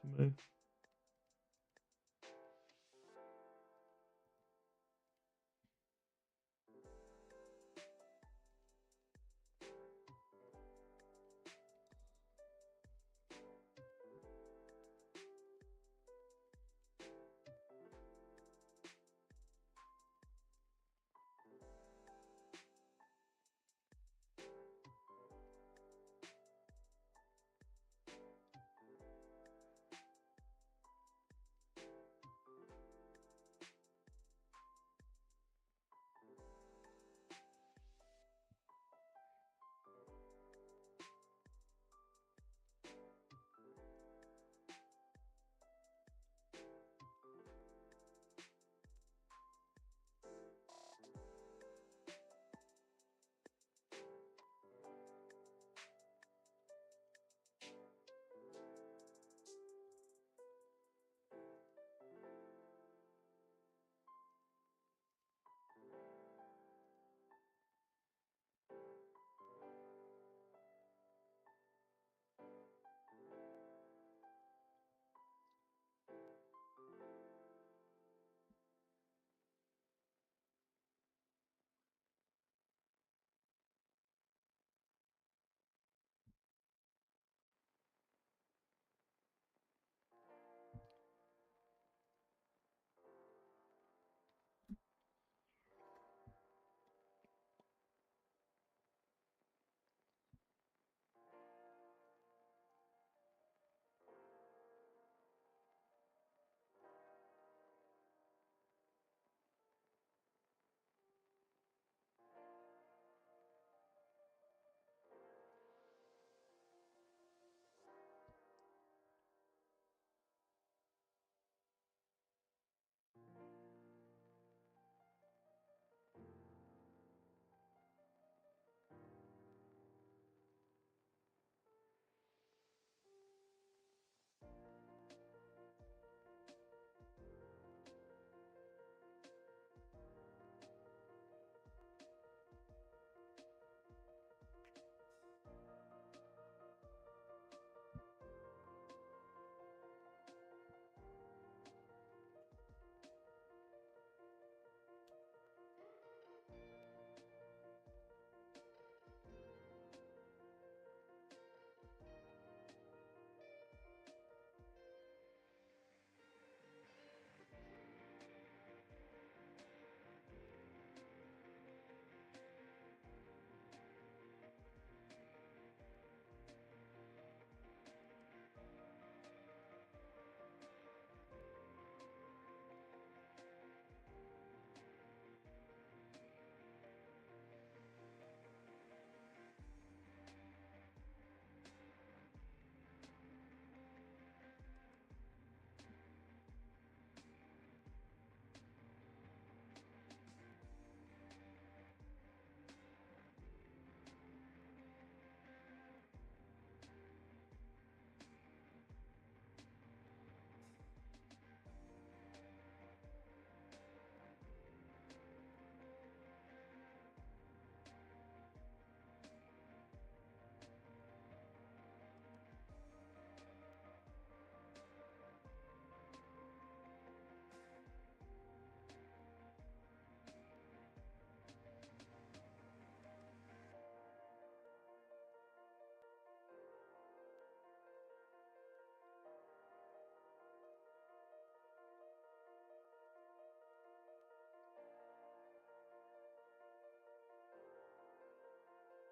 Speaker 1: for me.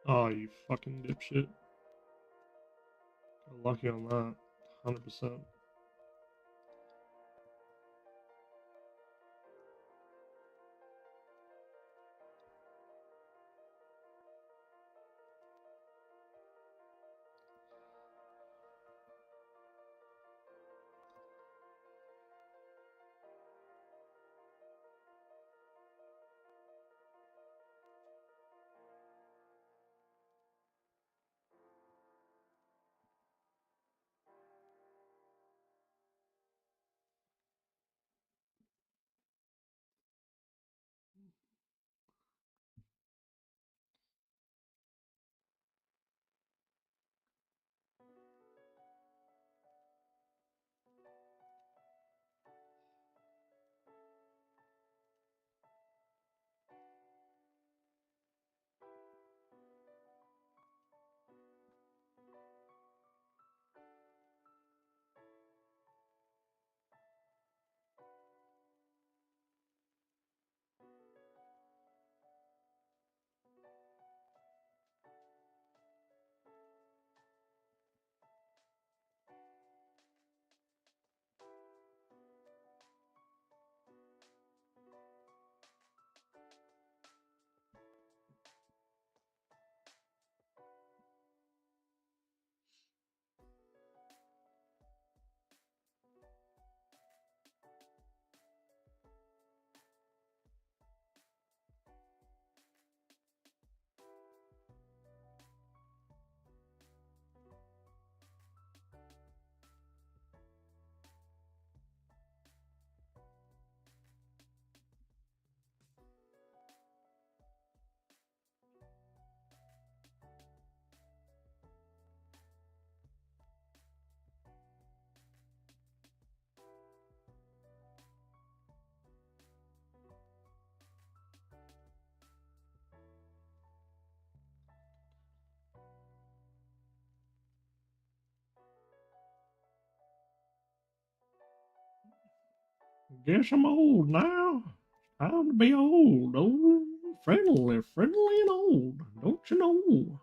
Speaker 1: Oh, you fucking dipshit. Got lucky on that. 100%. Guess I'm old now. Time to be old, friendly, friendly and old. Don't you know?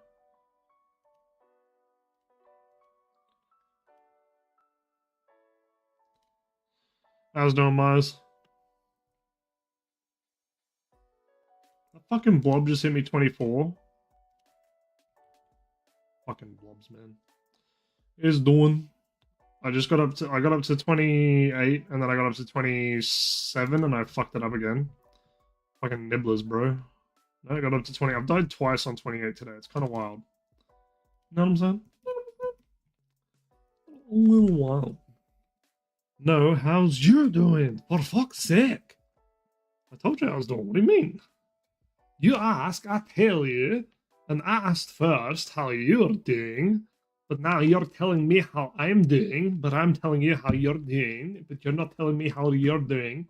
Speaker 1: How's it doing, Miles? The fucking blob just hit me 24. Fucking blobs, man. It's doing. I got up to 28 and then I got up to 27 and I fucked it up again. Fucking nibblers, bro. No, I got up to 20. I've died twice on 28 today. It's kind of wild. You know what I'm saying? A little wild. No, how's you doing? For fuck's sake. I told you I was doing. What do you mean? You ask, I tell you. And I asked first how you're doing. But now you're telling me how I'm doing. But I'm telling you how you're doing. But you're not telling me how you're doing.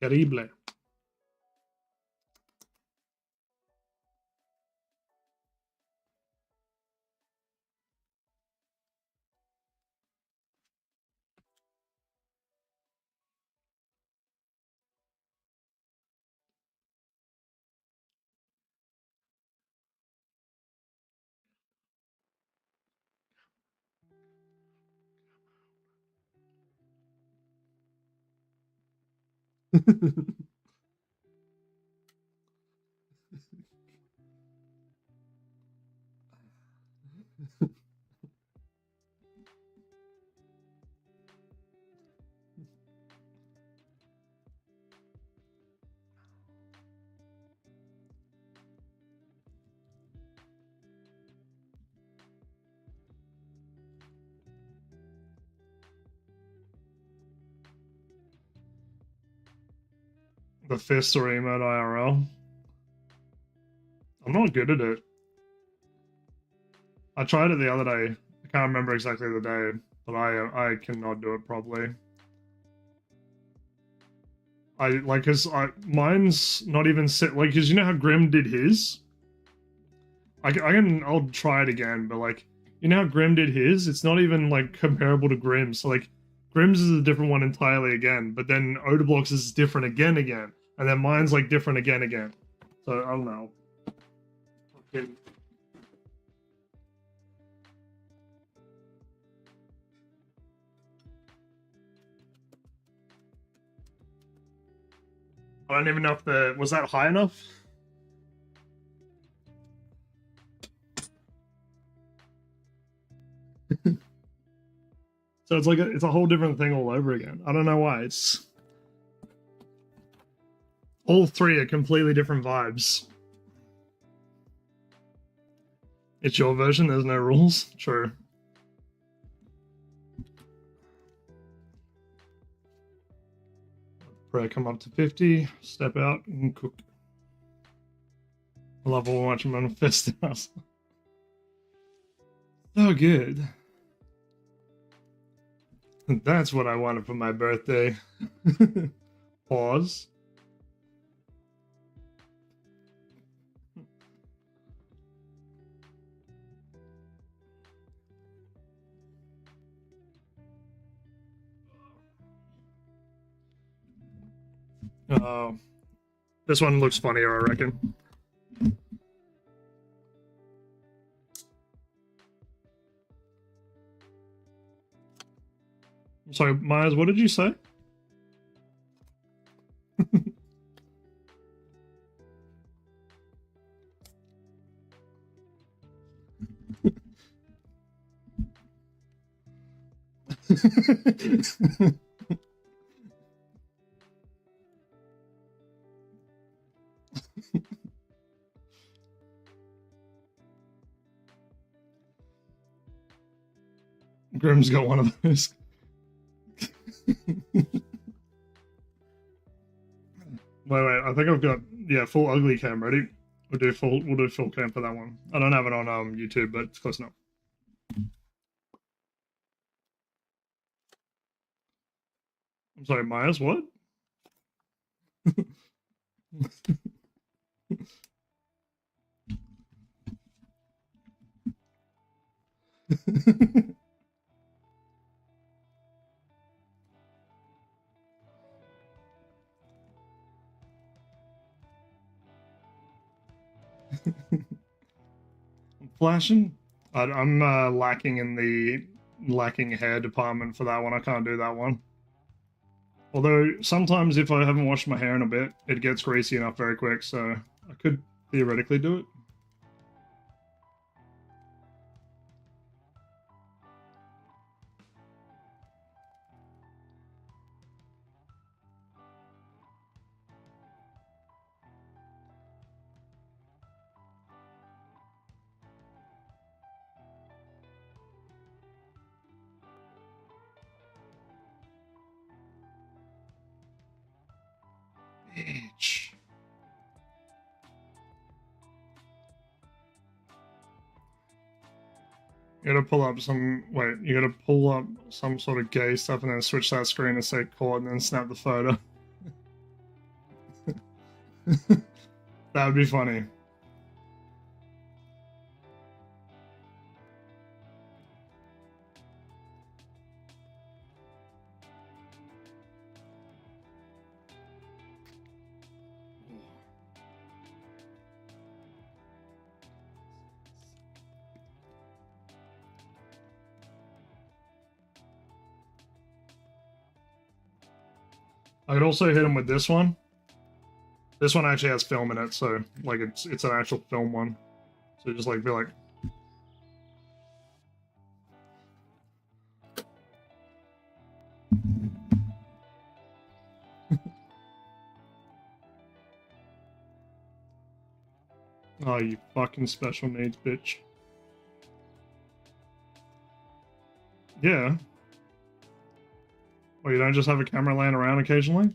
Speaker 1: Terrible. The fist or emote IRL. I'm not good at it. I tried it the other day. I can't remember exactly the day, but I cannot do it properly. Mine's not even set, like, cause you know how Grim did his? I'll try it again, but like, you know how Grim did his? It's not even like comparable to Grim's. So like, Grim's is a different one entirely again, but then Odablock's is different again, and then mine's like different again. So I don't know. Okay. I don't even know if was that high enough? So it's like it's a whole different thing all over again. I don't know why. It's all three are completely different vibes. It's your version, there's no rules. True. Prayer come up to 50, step out and cook. I love all watching Manifest House. So good. That's what I wanted for my birthday. Pause. This one looks funnier, I reckon. Sorry, Myers, what did you say? Grim's got one of those. Wait, I think I've got full ugly cam ready. We'll do full cam for that one. I don't have it on YouTube, but it's close enough. I'm sorry, Myers, what? flashing. I'm lacking in the lacking hair department for that one. I can't do that one. Although sometimes if I haven't washed my hair in a bit, it gets greasy enough very quick, so I could theoretically do it. Bitch. You gotta pull up some, wait, you gotta pull up some sort of gay stuff and then switch that screen and say court and then snap the photo. That would be funny. I could also hit him with this one. This one actually has film in it, so like it's an actual film one. So just like be like, oh, you fucking special needs bitch. Yeah. Well, you don't just have a camera laying around occasionally?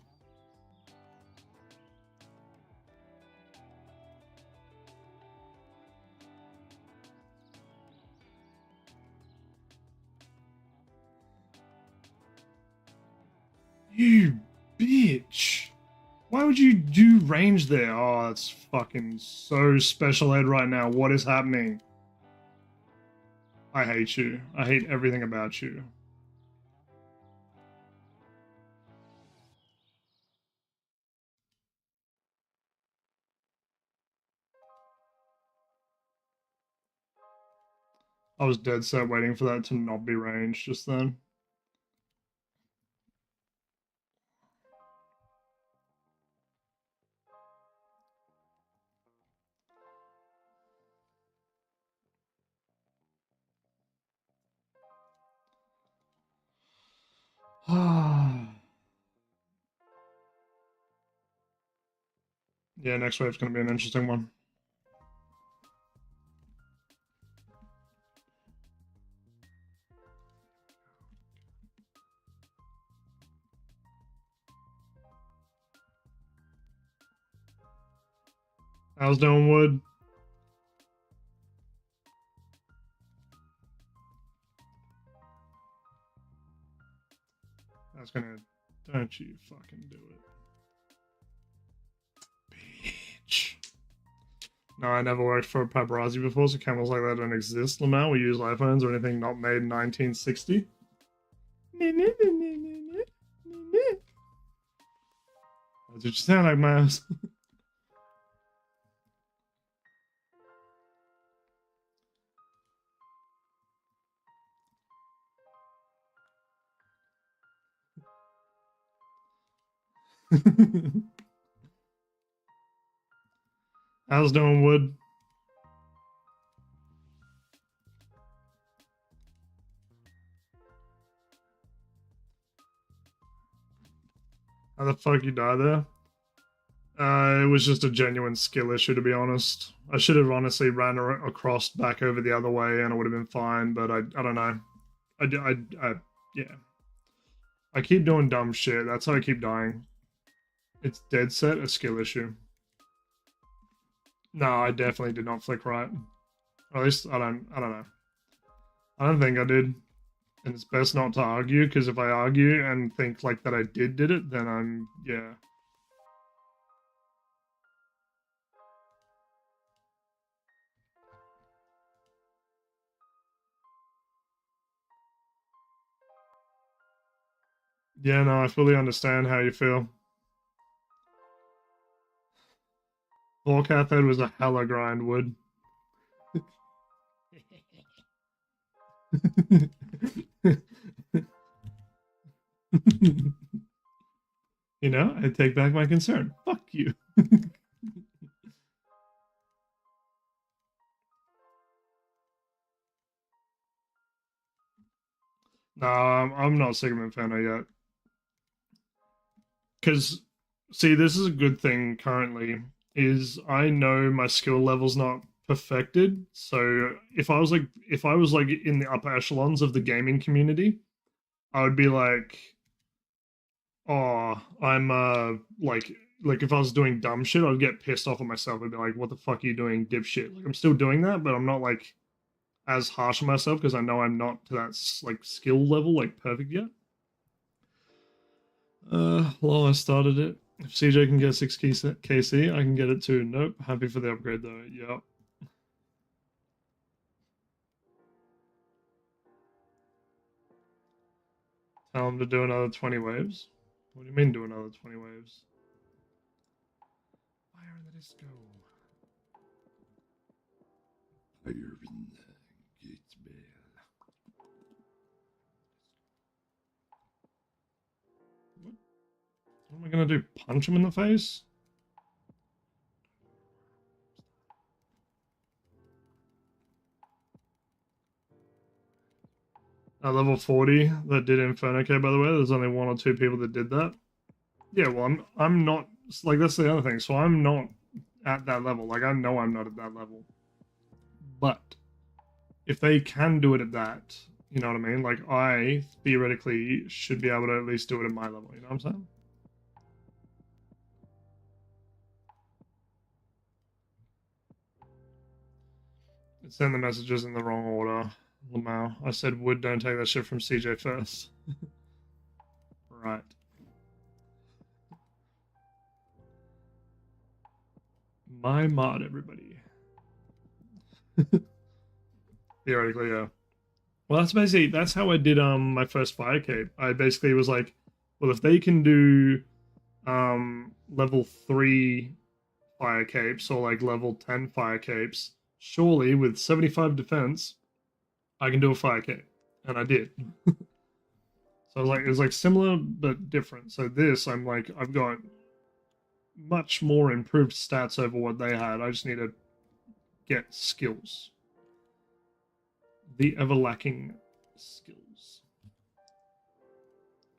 Speaker 1: You bitch. Why would you do range there? Oh, that's fucking so special ed right now. What is happening? I hate you. I hate everything about you. I was dead set waiting for that to not be ranged just then. Yeah, next wave's gonna be an interesting one. How's doing, Wood? That's gonna... Don't you fucking do it. Bitch. No, I never worked for a paparazzi before, so cameras like that don't exist. Lamau, we use iPhones or anything not made in 1960. That's what you sound like, Miles. How's doing, Wood? How the fuck you die there? It was just a genuine skill issue, to be honest. I should have honestly ran across back over the other way and it would have been fine, but I don't know. Yeah. I keep doing dumb shit. That's how I keep dying. It's dead set a skill issue. No, I definitely did not flick right. Or at least I don't know. I don't think I did. And it's best not to argue, because if I argue and think like that I did it, then I'm yeah. Yeah, no, I fully understand how you feel. Poor Cathode was a hella grind, Wood. You know, I take back my concern. Fuck you. No, I'm not sick of Inferno yet. Because, see, this is a good thing currently, is I know my skill level's not perfected. So if I was like in the upper echelons of the gaming community, I would be like, oh, I'm like if I was doing dumb shit, I'd get pissed off at myself. I'd be like, what the fuck are you doing, dipshit? Like I'm still doing that, but I'm not like as harsh on myself because I know I'm not to that like skill level like perfect yet. Well, I started it. If CJ can get 6 KC, I can get it too. Nope. Happy for the upgrade though. Yep. Tell him to do another 20 waves. What do you mean do another 20 waves? Fire in the disco. Fire in the gates bell. What am I gonna do? Punch him in the face? At level 40 that did Inferno K, by the way, there's only 1 or 2 people that did that. Yeah, well, I'm not like that's the other thing. So I'm not at that level. Like I know I'm not at that level. But if they can do it at that, you know what I mean? Like I theoretically should be able to at least do it at my level. You know what I'm saying? Send the messages in the wrong order, Lamau. I said wood, don't take that shit from CJ first. Right. My mod, everybody. Theoretically, yeah. Well, that's how I did my first fire cape. I basically was like, well, if they can do level 3 fire capes or like level 10 fire capes, surely with 75 defense, I can do a fire cape. And I did. So like it's like similar but different. So this I'm like I've got much more improved stats over what they had. I just need to get skills. The ever lacking skills.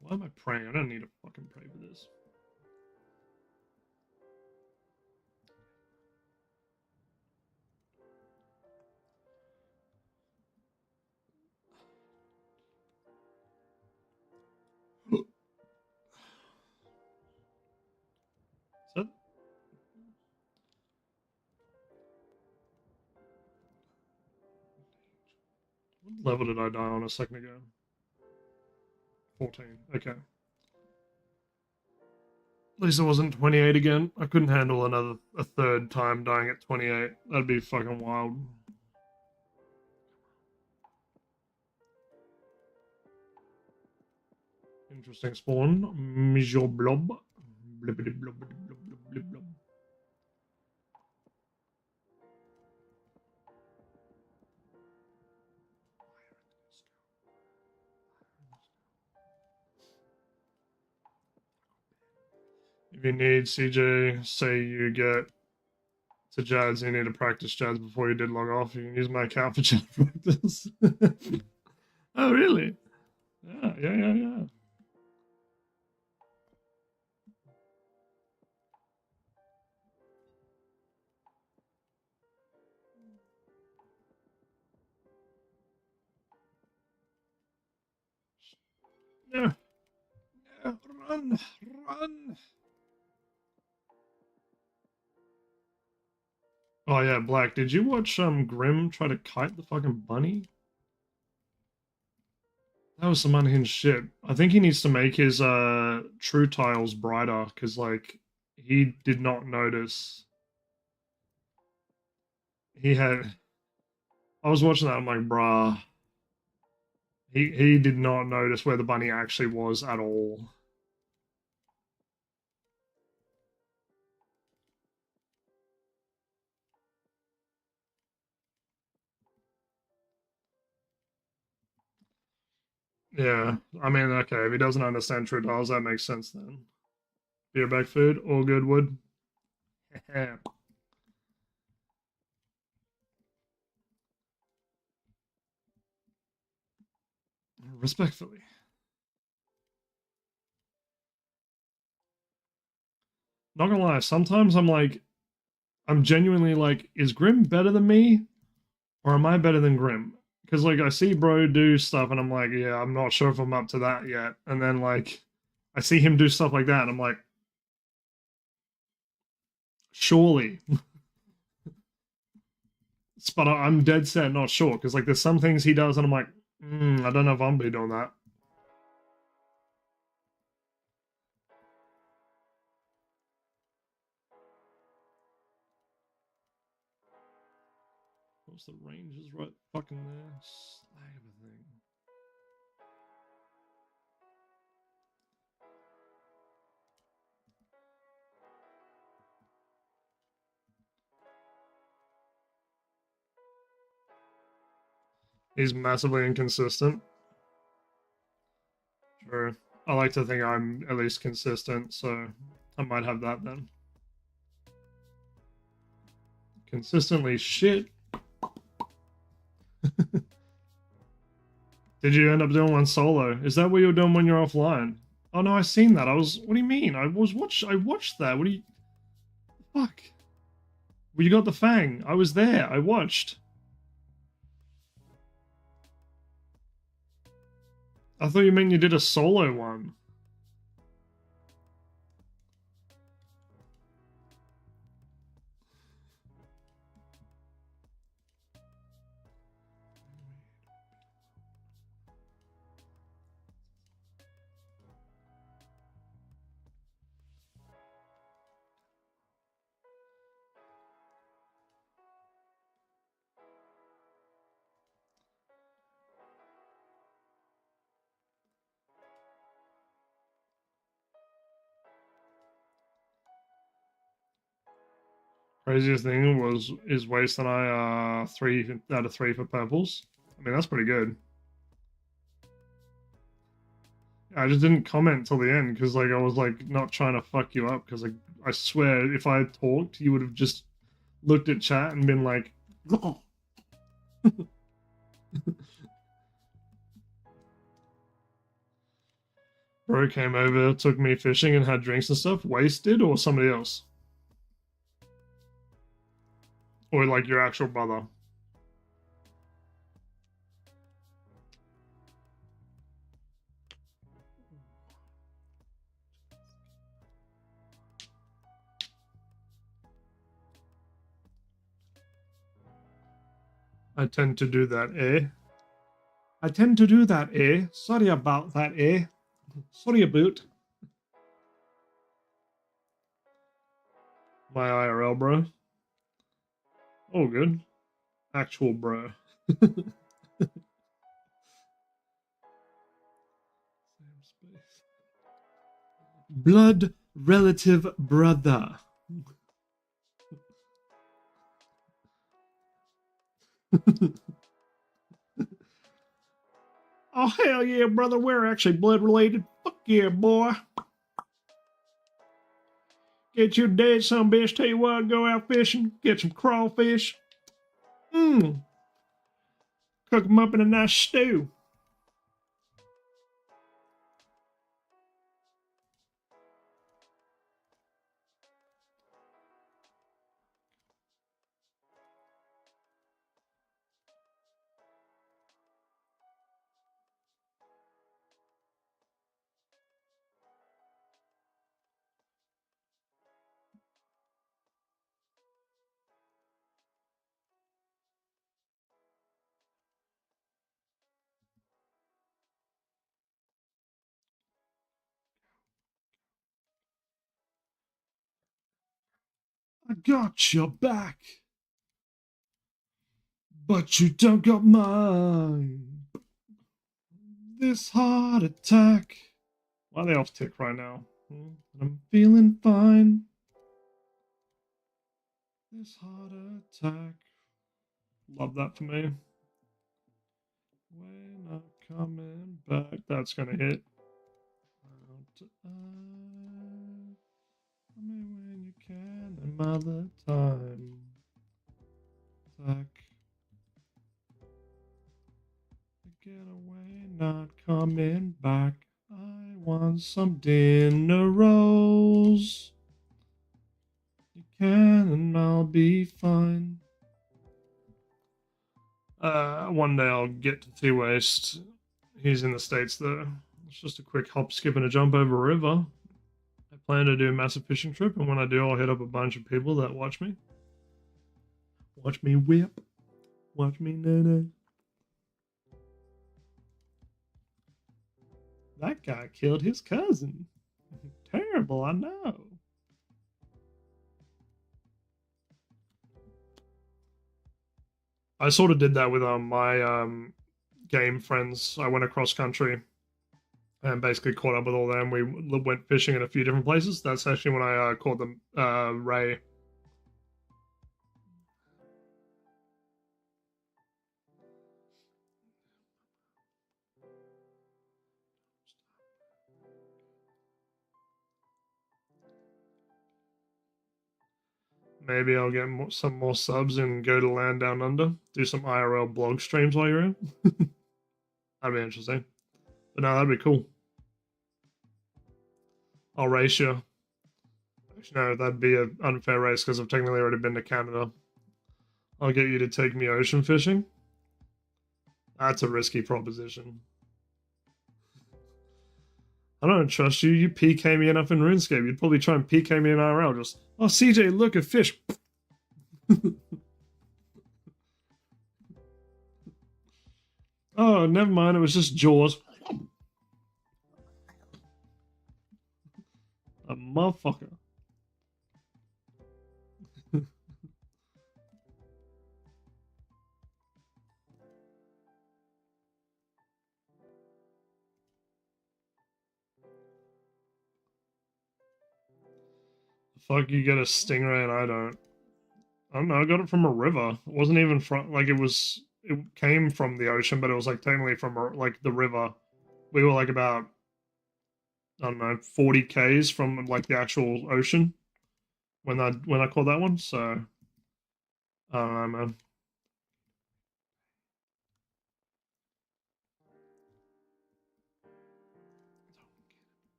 Speaker 1: Why am I praying? I don't need to fucking pray for this. So, what level did I die on a second ago? 14. Okay. At least it wasn't 28 again. I couldn't handle a third time dying at 28. That'd be fucking wild. Interesting spawn. Mijo blob. Blibbidi blob, blob, blob, blob. If you need CJ, say you get to Jads, you need to practice Jads before you did log off. You can use my account for Jad practice. Oh, really? Yeah, yeah, yeah, yeah. No, no, run, run. Oh yeah, Black. Did you watch Grim try to kite the fucking bunny? That was some unhinged shit. I think he needs to make his true tiles brighter because like he did not notice. He had. I was watching that. I'm like, bruh. He did not notice where the bunny actually was at all. Yeah, I mean, okay, if he doesn't understand true tiles, that makes sense then. Beer back food, all good wood. Respectfully. Not gonna lie, sometimes I'm genuinely like, is Grim better than me? Or am I better than Grim? Because like I see bro do stuff and I'm like, yeah, I'm not sure if I'm up to that yet. And then like I see him do stuff like that and I'm like, surely. But I'm dead set not sure because like there's some things he does and I'm like, I don't know if I'm be doing that. What's the range is right fucking there? Slag of a thing. He's massively inconsistent. Sure. I like to think I'm at least consistent, so I might have that then. Consistently shit. Did you end up doing one solo? Is that what you're doing when you're offline? Oh no, I seen that. What do you mean? I watched that. What do you fuck? Well, you got the Fang. I was there. I watched. I thought you meant you did a solo one. Craziest thing is Waste and I 3 out of 3 for purples. I mean that's pretty good. I just didn't comment till the end because like I was like not trying to fuck you up because like I swear if I had talked you would have just looked at chat and been like, oh. Bro came over, took me fishing and had drinks and stuff. Wasted or somebody else? Or like your actual brother? I tend to do that, eh? I tend to do that, eh? Sorry about that, eh? Sorry about my IRL, bro. Oh, good. Actual bro. Blood relative brother. Oh, hell yeah, brother. We're actually blood related. Fuck yeah, boy. Get your dead son bitch. Tell you what, go out fishing. Get some crawfish. Cook them up in a nice stew. I got your back, but you don't got mine. This heart attack. Why are they off tick right now? I'm feeling fine. This heart attack. Love that for me. When I coming back. That's gonna hit. Tell me when you can, another time. Like, get away, not coming back. I want some dinner rolls. You can and I'll be fine. One day I'll get to T-Waste. He's in the States though. It's just a quick hop, skip, and a jump over a river. I plan to do a massive fishing trip, and when I do, I'll hit up a bunch of people that watch me. Watch me whip. Watch me no. That guy killed his cousin. Terrible, I know. I sort of did that with my game friends. I went across country and basically caught up with all them. We went fishing in a few different places. That's actually when I caught them Ray. Maybe I'll get some more subs and go to Land Down Under. Do some IRL blog streams while you're in. That'd be interesting. But no, that'd be cool. I'll race you. Actually, no, that'd be an unfair race because I've technically already been to Canada. I'll get you to take me ocean fishing. That's a risky proposition. I don't trust you. You PK me enough in RuneScape. You'd probably try and PK me in IRL. Just, oh, CJ, look, a fish. Oh, never mind. It was just Jaws. A motherfucker. Fuck, you get a stingray and I don't. I don't know. I got it from a river. It wasn't even from like it was. It came from the ocean, but it was like technically from like the river. We were like about I don't know 40 k's from like the actual ocean when I caught that one. So I don't know, man.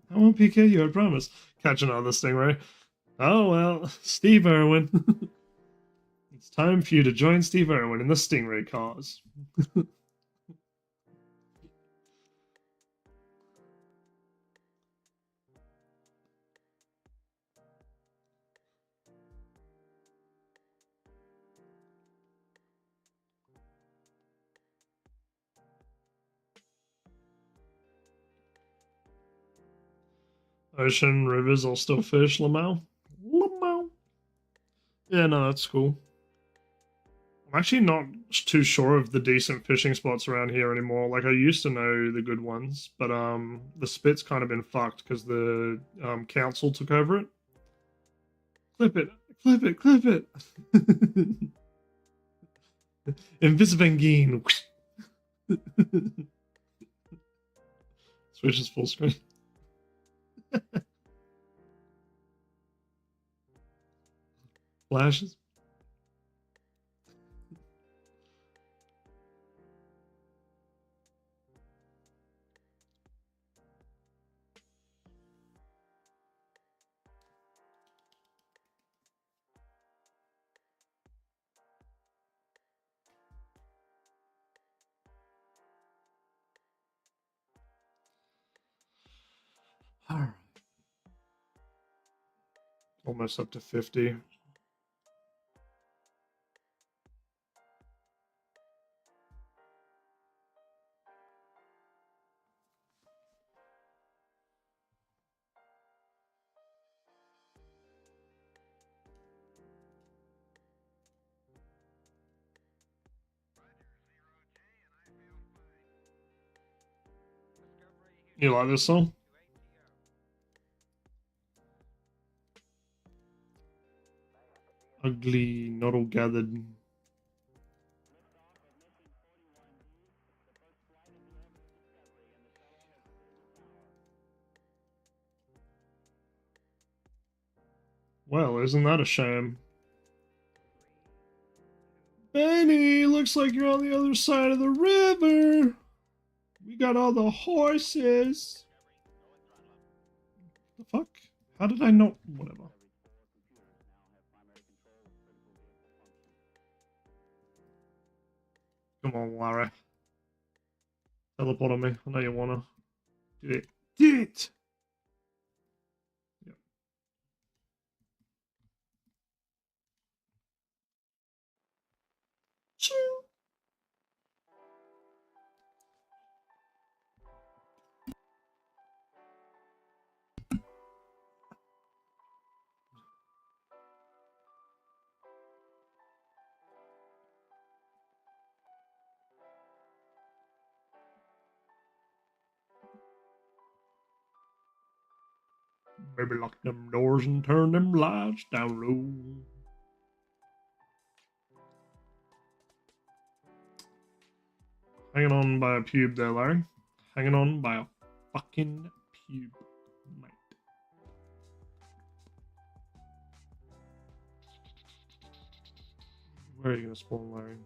Speaker 1: I won't PK you, I promise. Catch another stingray. Oh well, Steve Irwin. It's time for you to join Steve Irwin in the stingray cause. Ocean, rivers, I'll still fish, Lamau. Lamau. Yeah, no, that's cool. I'm actually not too sure of the decent fishing spots around here anymore. Like I used to know the good ones, but the spit's kind of been fucked because the council took over it. Clip it, clip it, clip it. Invisivengine. Switches full screen. Flashes. All right. Almost up to 50. You like this song? Ugly, not all gathered. Well, isn't that a shame? Benny, looks like you're on the other side of the river. We got all the horses. The fuck? How did I not? Whatever. Come on, Larry. Teleport on me. I know you wanna. Do it. Do it! Yep. Choo! Maybe lock them doors and turn them lights down low. Hanging on by a pube there, Larry. Hanging on by a fucking pube, mate. Where are you gonna spawn, Larry?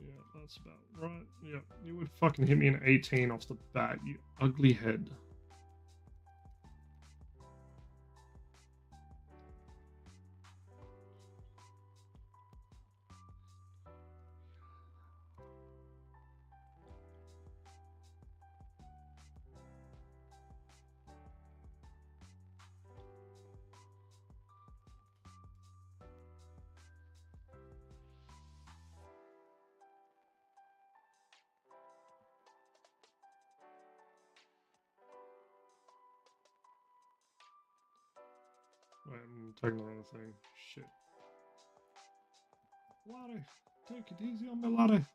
Speaker 1: Yeah, that's about right. Yeah, you would fucking hit me an 18 off the bat, you ugly head. Wait, I'm taking the wrong thing. Shit. Larry, take it easy on me, Larry.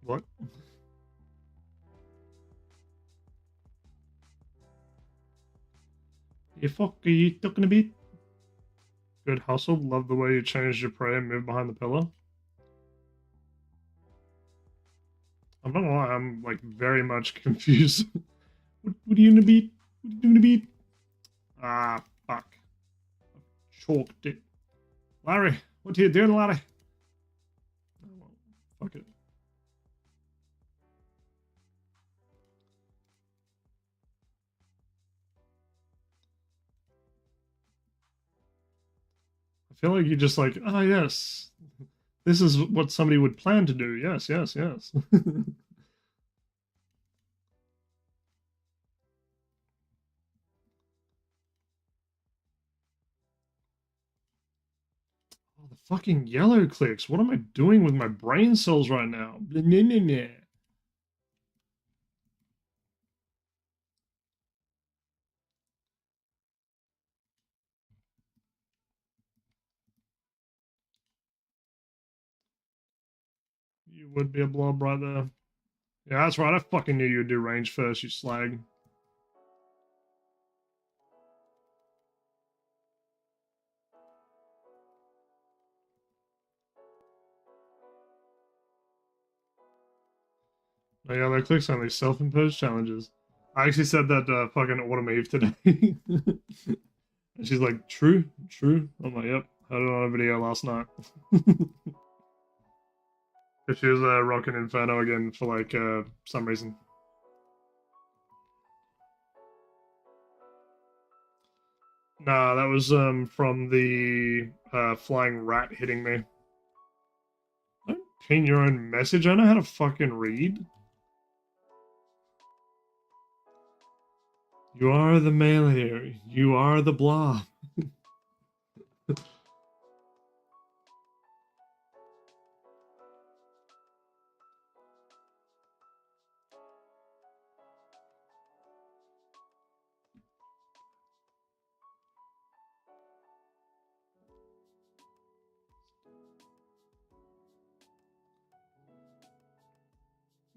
Speaker 1: What? The fuck are you talking about? Good hustle. Love the way you changed your prey and moved behind the pillar. I'm not gonna lie, I'm like very much confused. What are you gonna be? What are you gonna be? Ah, fuck. Chalked it. Larry, what are you doing, Larry? Oh, well, fuck it. I feel like you just like, oh yes, this is what somebody would plan to do. Yes, yes, yes. Oh, the fucking yellow clicks. What am I doing with my brain cells right now? Blah, blah, blah, blah. You would be a blob right there. Yeah, that's right. I fucking knew you'd do range first, you slag. Oh, yeah, that clicks only self-imposed challenges. I actually said that fucking Autumn Eve today. And she's like, true, true. I'm like, yep, heard it on a video last night. Because she was rocking Inferno again for like some reason. Nah, that was from the flying rat hitting me. Don't pin your own message. I know how to fucking read. You are the male here. You are the blob.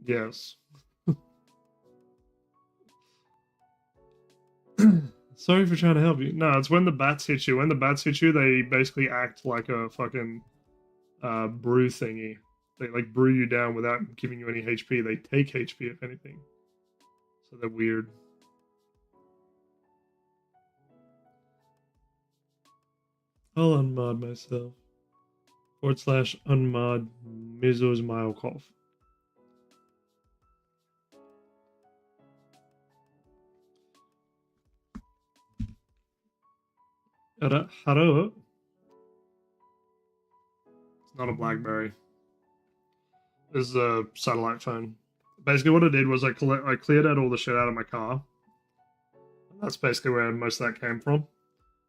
Speaker 1: Yes. Sorry for trying to help you. No, it's when the bats hit you. When the bats hit you, they basically act like a fucking brew thingy. They like brew you down without giving you any HP. They take HP if anything. So they're weird. I'll unmod myself. / unmod Mizo's Myokov. Hello. It's not a BlackBerry. This is a satellite phone. Basically, what I did was I cleared out all the shit out of my car. That's basically where most of that came from.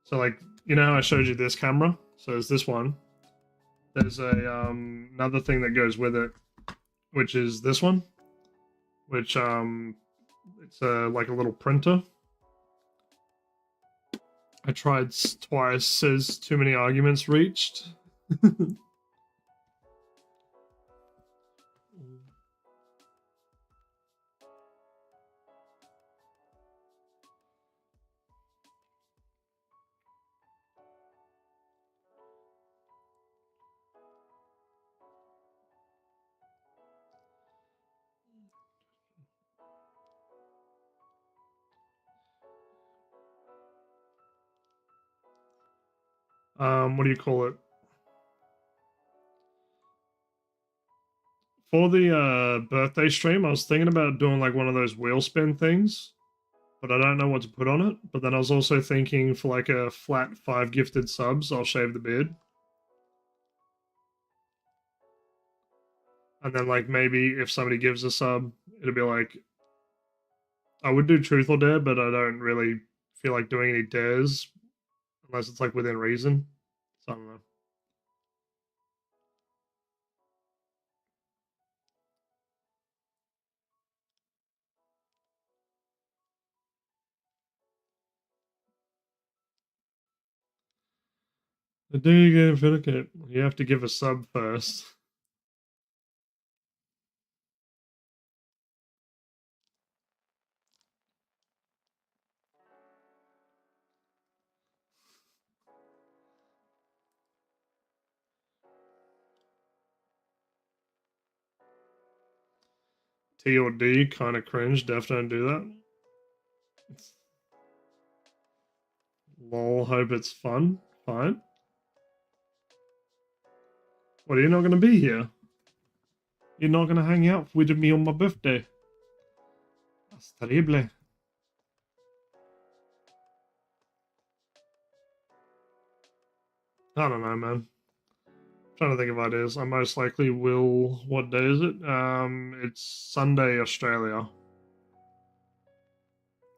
Speaker 1: So, like, you know how I showed you this camera? So there's this one. There's a another thing that goes with it, which is this one, which it's like a little printer. I tried twice. Says too many arguments reached. What do you call it? For the birthday stream, I was thinking about doing like one of those wheel spin things, but I don't know what to put on it. But then I was also thinking for like a flat 5 gifted subs, I'll shave the beard. And then like maybe if somebody gives a sub, it'll be like, I would do truth or dare, but I don't really feel like doing any dares unless it's like within reason. So I don't know. The day you get Infinite, you have to give a sub first. T or D, kind of cringe. Def don't do that. Lol, hope it's fun. Fine. What, are you not going to be here? You're not going to hang out with me on my birthday? That's terrible. I don't know, man. I'm trying to think of ideas. I most likely will. What day is it? It's Sunday, Australia.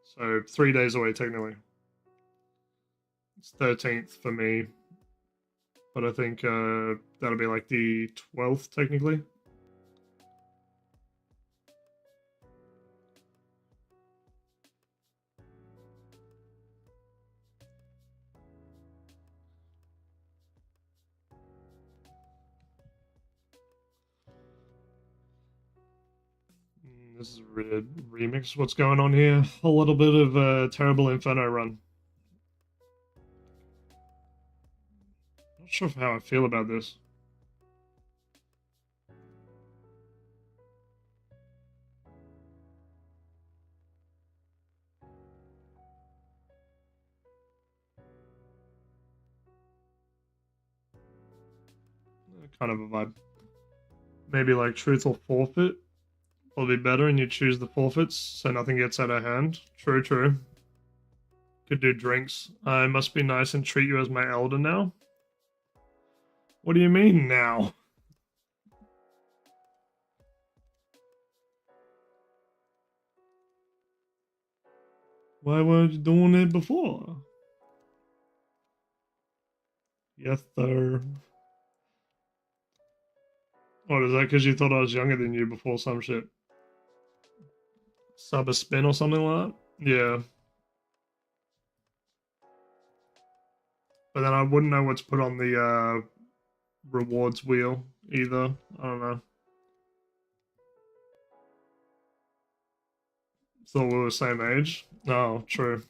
Speaker 1: So 3 days away, technically. It's 13th for me. But I think that'll be like the 12th, technically. This is a remix. What's going on here? A little bit of a terrible Inferno run. Not sure how I feel about this. Kind of a vibe. Maybe like truth or forfeit will be better, and you choose the forfeits so nothing gets out of hand. True, true. Could do drinks. I must be nice and treat you as my elder now. What do you mean now? Why weren't you doing it before? Yes, sir. What, is that because you thought I was younger than you before some shit? Sub a spin or something like that? Yeah. But then I wouldn't know what to put on the rewards wheel either. I don't know. Thought we were the same age. Oh, true.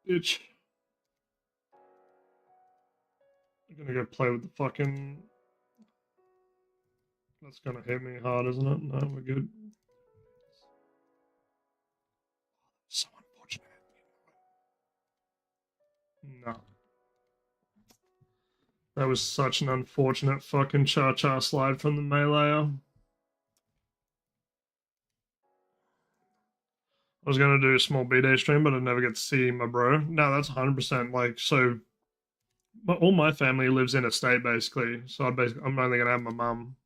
Speaker 1: Bitch. I'm gonna go play with the fucking... That's gonna hit me hard, isn't it? No, we're good. So unfortunate. No. That was such an unfortunate fucking cha-cha slide from the melee. I was gonna do a small B-Day stream, but I never get to see my bro. No, that's 100% like, so all my family lives in a state basically, so I'm only gonna have my mum.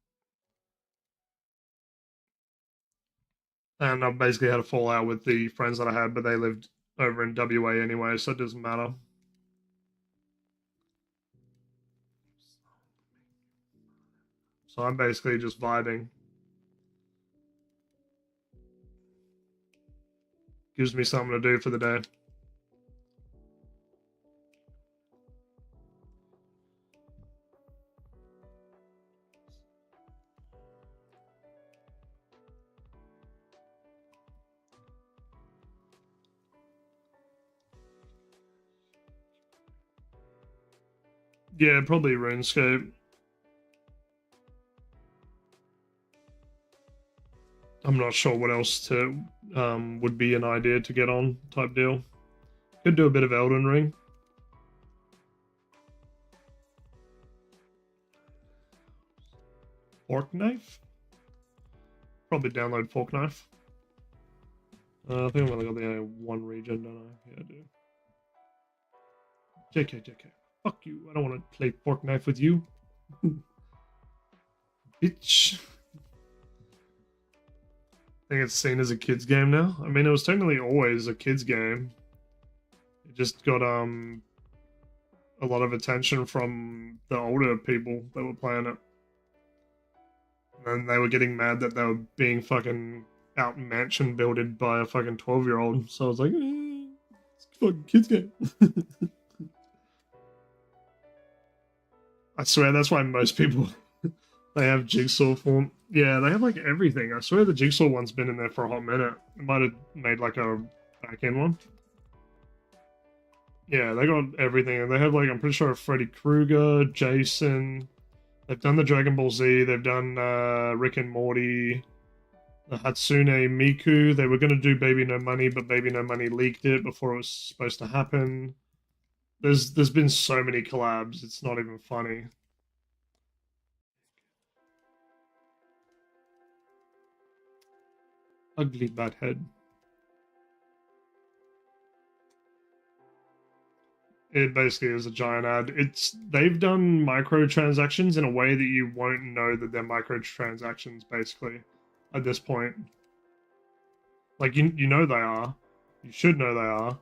Speaker 1: And I've basically had a fallout with the friends that I had, but they lived over in WA anyway, so it doesn't matter. So I'm basically just vibing. Gives me something to do for the day. Yeah, probably RuneScape. I'm not sure what else to would be an idea to get on type deal. Could do a bit of Elden Ring. Fork Knife? Probably download Fork Knife. I think I've only got the one region, don't I? Yeah, I do. JK. Fuck you. I don't want to play Fork Knife with you. Bitch. I think it's seen as a kid's game now. I mean, it was technically always a kid's game. It just got a lot of attention from the older people that were playing it. And they were getting mad that they were being fucking out mansion builded by a fucking 12-year-old. So I was like, it's a fucking kid's game. I swear that's why most people they have Jigsaw form. Yeah, they have like everything. I swear the Jigsaw one's been in there for a hot minute. It might have made like a back end one. Yeah, they got everything. And they have like, I'm pretty sure Freddy Krueger, Jason. They've done the Dragon Ball Z. They've done Rick and Morty. The Hatsune Miku. They were going to do Baby No Money, but Baby No Money leaked it before it was supposed to happen. There's been so many collabs. It's not even funny. Ugly bad head. It basically is a giant ad. They've done microtransactions in a way that you won't know that they're microtransactions basically at this point. Like you know they are. You should know they are,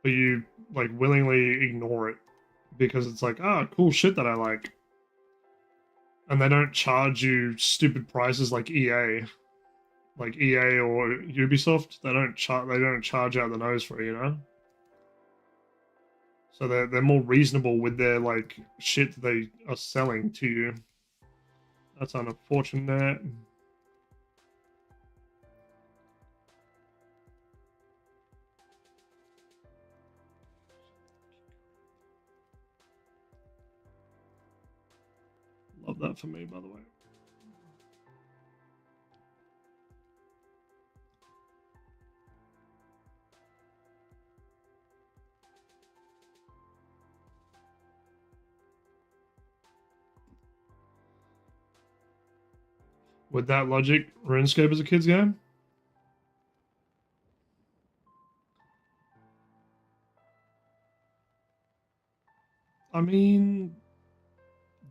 Speaker 1: but you like willingly ignore it because it's like, ah, cool shit that I like. And they don't charge you stupid prices like EA. Like EA or Ubisoft, they don't charge out the nose for it, you know? So they're more reasonable with their like shit that they are selling to you. That's unfortunate. Love that for me, by the way. With that logic, RuneScape is a kid's game? I mean,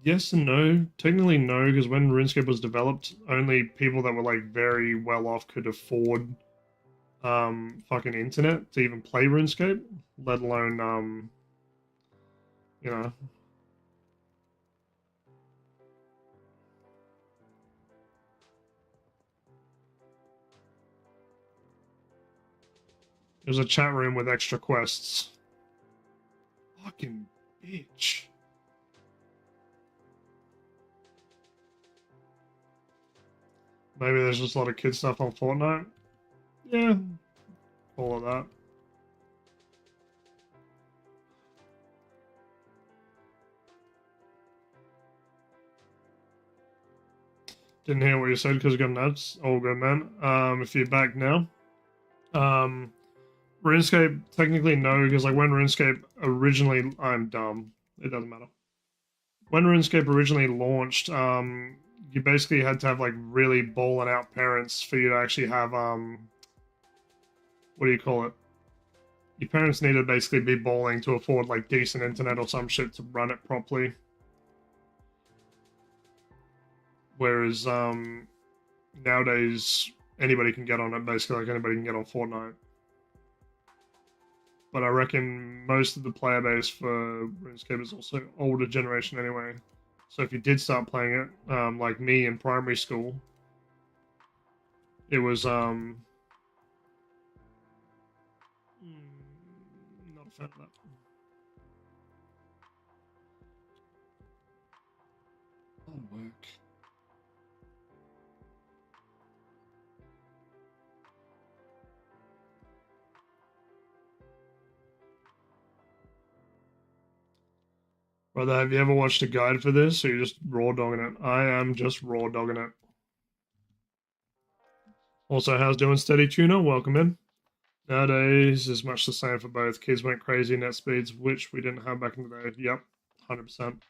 Speaker 1: yes and no. Technically, no, because when RuneScape was developed, only people that were like very well off could afford fucking internet to even play RuneScape, let alone you know. There's a chat room with extra quests. Fucking bitch. Maybe there's just a lot of kid stuff on Fortnite. Yeah, all of that. Didn't hear what you said because you got nuts. All good, man. If you're back now, RuneScape technically no, because like when RuneScape originally, I'm dumb. It doesn't matter. When RuneScape originally launched, you basically had to have like really balling out parents for you to actually have what do you call it? Your parents needed to basically be balling to afford like decent internet or some shit to run it properly. Whereas nowadays anybody can get on it, basically like anybody can get on Fortnite. But I reckon most of the player base for RuneScape is also older generation anyway. So if you did start playing it, like me in primary school, it was not a fan of that. That'll work. Brother, have you ever watched a guide for this, or you're just raw dogging it? I am just raw dogging it. Also, how's doing, Steady Tuner? Welcome in. Nowadays is much the same for both. Kids went crazy net speeds, which we didn't have back in the day. Yep, 100%.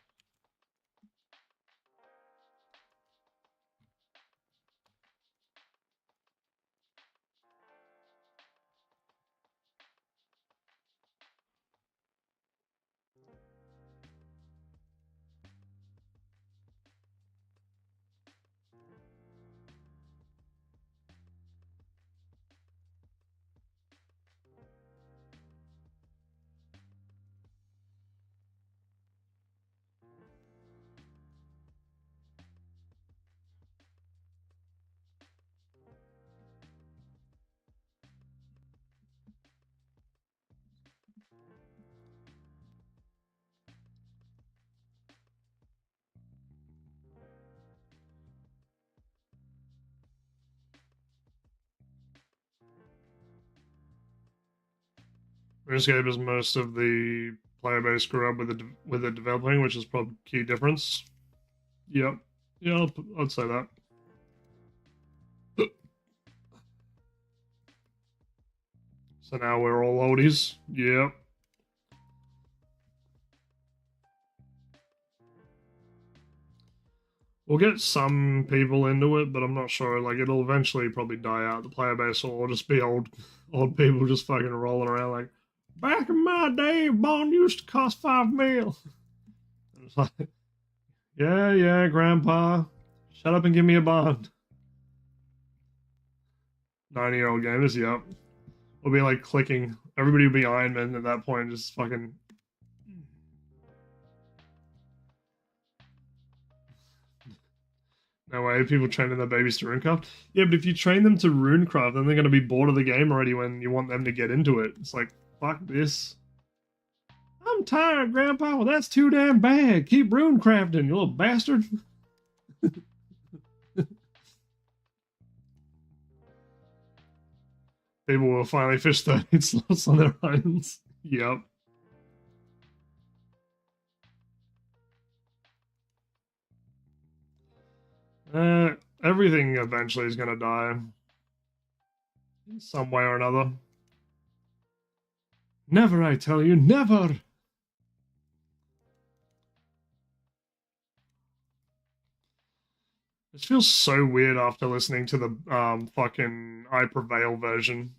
Speaker 1: RuneScape is most of the player base grew up with it developing, which is probably key difference. Yep. Yeah, I'd say that. So now we're all oldies. Yep. We'll get some people into it, but I'm not sure. Like, it'll eventually probably die out. The player base will all just be old people just fucking rolling around like, back in my day, a bond used to cost $5 million. It's like, yeah, Grandpa, shut up and give me a bond. 90-year-old gamers, yep. We'll be like clicking. Everybody will be Iron Man at that point, just fucking. No way, people training their babies to runecraft. Yeah, but if you train them to runecraft, then they're going to be bored of the game already when you want them to get into it. It's like, fuck this. I'm tired, Grandpa. Well, that's too damn bad. Keep runecrafting, you little bastard. People will finally fish 30 slots on their islands. Yep. Everything eventually is going to die. In some way or another. Never, I tell you, never! This feels so weird after listening to the fucking I Prevail version.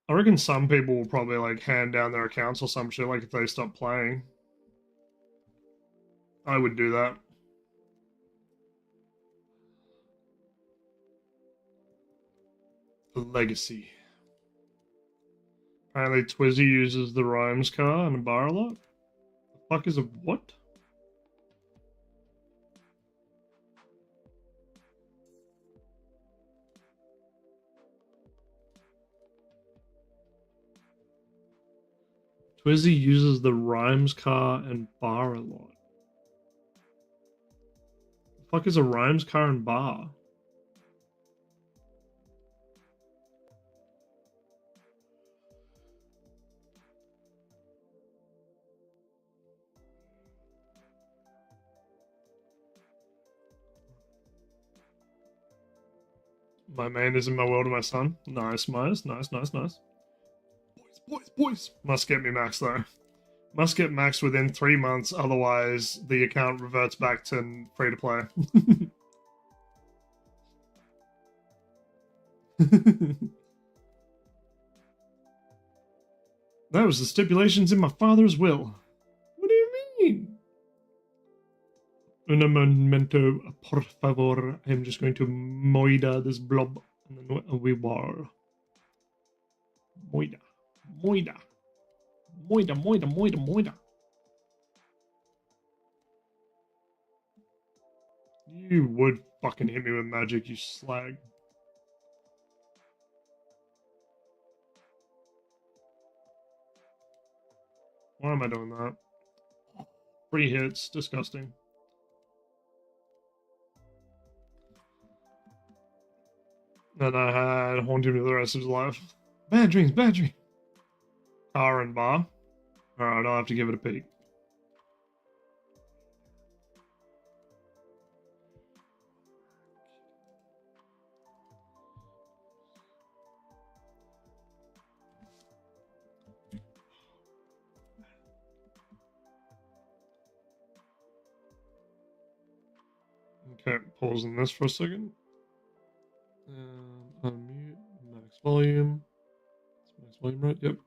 Speaker 1: I reckon some people will probably like hand down their accounts or some shit, like if they stop playing. I would do that. The Legacy. Apparently Twizzy uses the Rhymes car in a bar a lot. The fuck is a what? Twizzy uses the Rhymes car and bar a lot. The fuck is a Rhymes car and bar? My man is in my world of my son. Nice, Myers. Nice, nice, nice. Boys. Must get me max though. Must get max within 3 months, otherwise the account reverts back to free to play. That was the stipulations in my father's will. What do you mean? Un momento, por favor. I'm just going to moida this blob, and then we war. Moida. You would fucking hit me with magic, you slag. Why am I doing that? 3 hits, disgusting. And I had haunted me the rest of his life. Bad dreams. Car and bar. Alright, I'll have to give it a peek. Okay, pausing this for a second. Unmute, max volume. Is max volume right? Yep.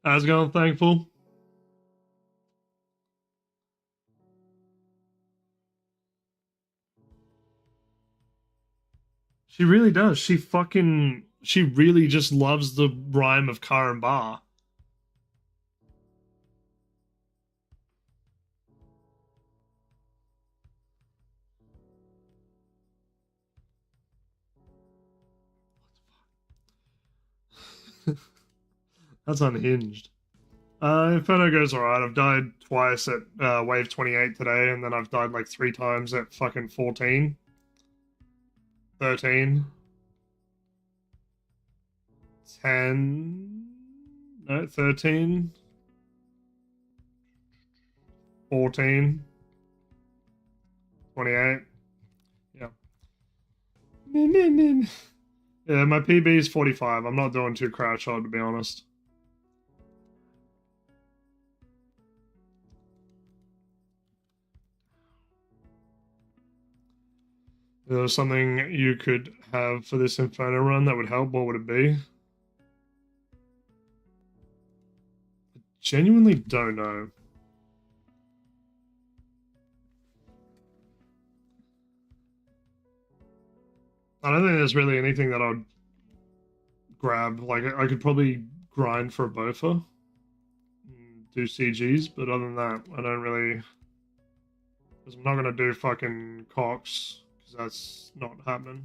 Speaker 1: How's it going, Thankful? She really does. She really just loves the rhyme of car and bar. That's unhinged. Inferno goes alright. I've died twice at wave 28 today, and then I've died like 3 times at fucking 14. 13. 10. No, 13. 14. 28. Yeah. Yeah, my PB is 45. I'm not doing too crouch hard, to be honest. If there was something you could have for this Inferno run that would help, what would it be? I genuinely don't know. I don't think there's really anything that I'd grab. Like, I could probably grind for a Bofa, do CGs, but other than that, I don't really. Because I'm not gonna do fucking Cox, because that's not happening.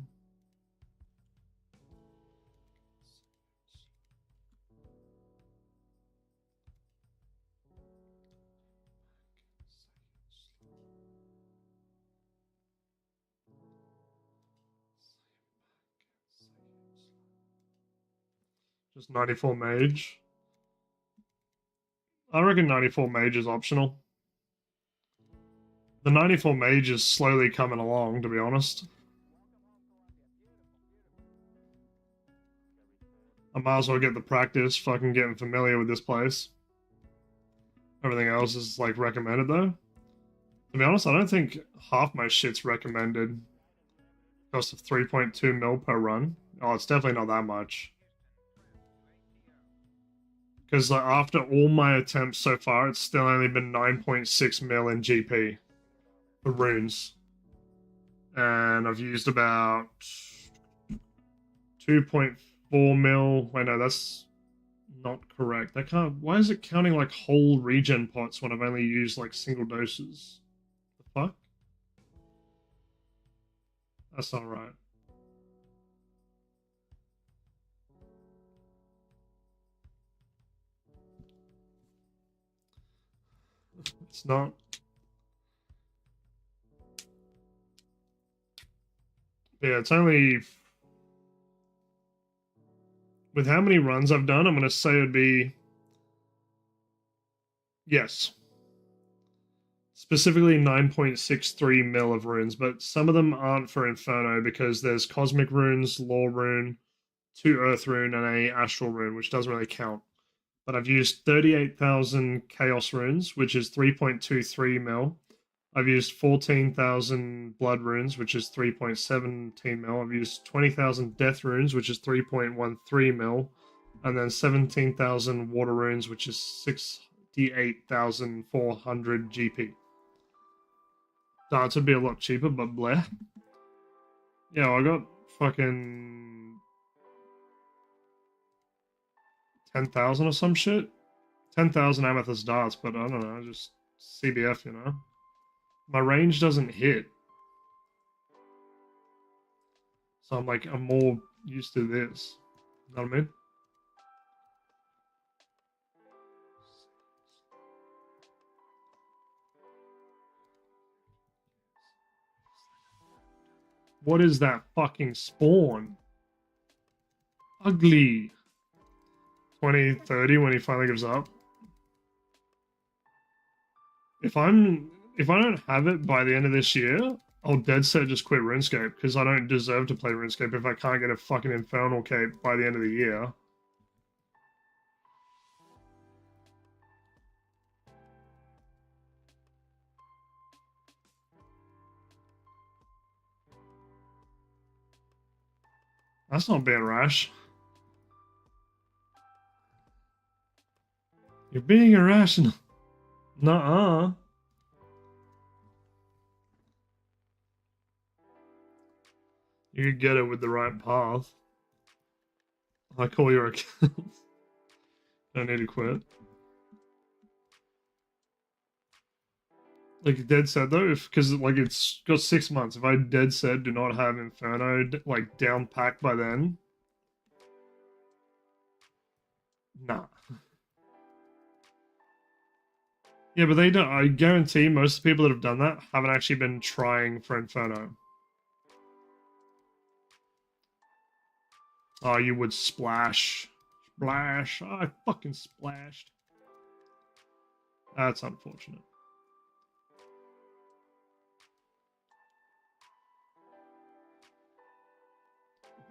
Speaker 1: Just 94 mage. I reckon 94 mage is optional. The 94 mage is slowly coming along, to be honest. I might as well get the practice fucking getting familiar with this place. Everything else is like recommended though. To be honest, I don't think half my shit's recommended. Cost of 3.2 mil per run. Oh, it's definitely not that much. Because like, after all my attempts so far, it's still only been 9.6 mil in GP for runes. And I've used about 2.4 mil. Wait, no, that's not correct. I can't. Why is it counting like whole regen pots when I've only used like single doses? The fuck? That's not right. It's not. Yeah, it's only. With how many runs I've done, I'm going to say it'd be. Yes. Specifically 9.63 mil of runes, but some of them aren't for Inferno because there's Cosmic runes, Law rune, 2 Earth rune, and a Astral rune, which doesn't really count. But I've used 38,000 Chaos runes, which is 3.23 mil. I've used 14,000 Blood runes, which is 3.17 mil. I've used 20,000 Death runes, which is 3.13 mil. And then 17,000 Water runes, which is 68,400 GP. Darts would be a lot cheaper, but bleh. Yeah, well, I got fucking 10,000 or some shit. 10,000 amethyst darts, but I don't know, just CBF, you know? My range doesn't hit. So I'm more used to this. You know what I mean? What is that fucking spawn? Ugly. 2030 when he finally gives up. If I don't have it by the end of this year, I'll dead set just quit RuneScape because I don't deserve to play RuneScape if I can't get a fucking Infernal Cape by the end of the year. That's not being rash. You're being irrational. Nuh-uh. You could get it with the right path. I call your account. Don't need to quit. Like dead set though, because like it's got 6 months. If I dead set do not have Inferno like down packed by then, nah. Yeah, but they don't. I guarantee most of the people that have done that haven't actually been trying for Inferno. Oh, you would splash. Splash. Oh, I fucking splashed. That's unfortunate.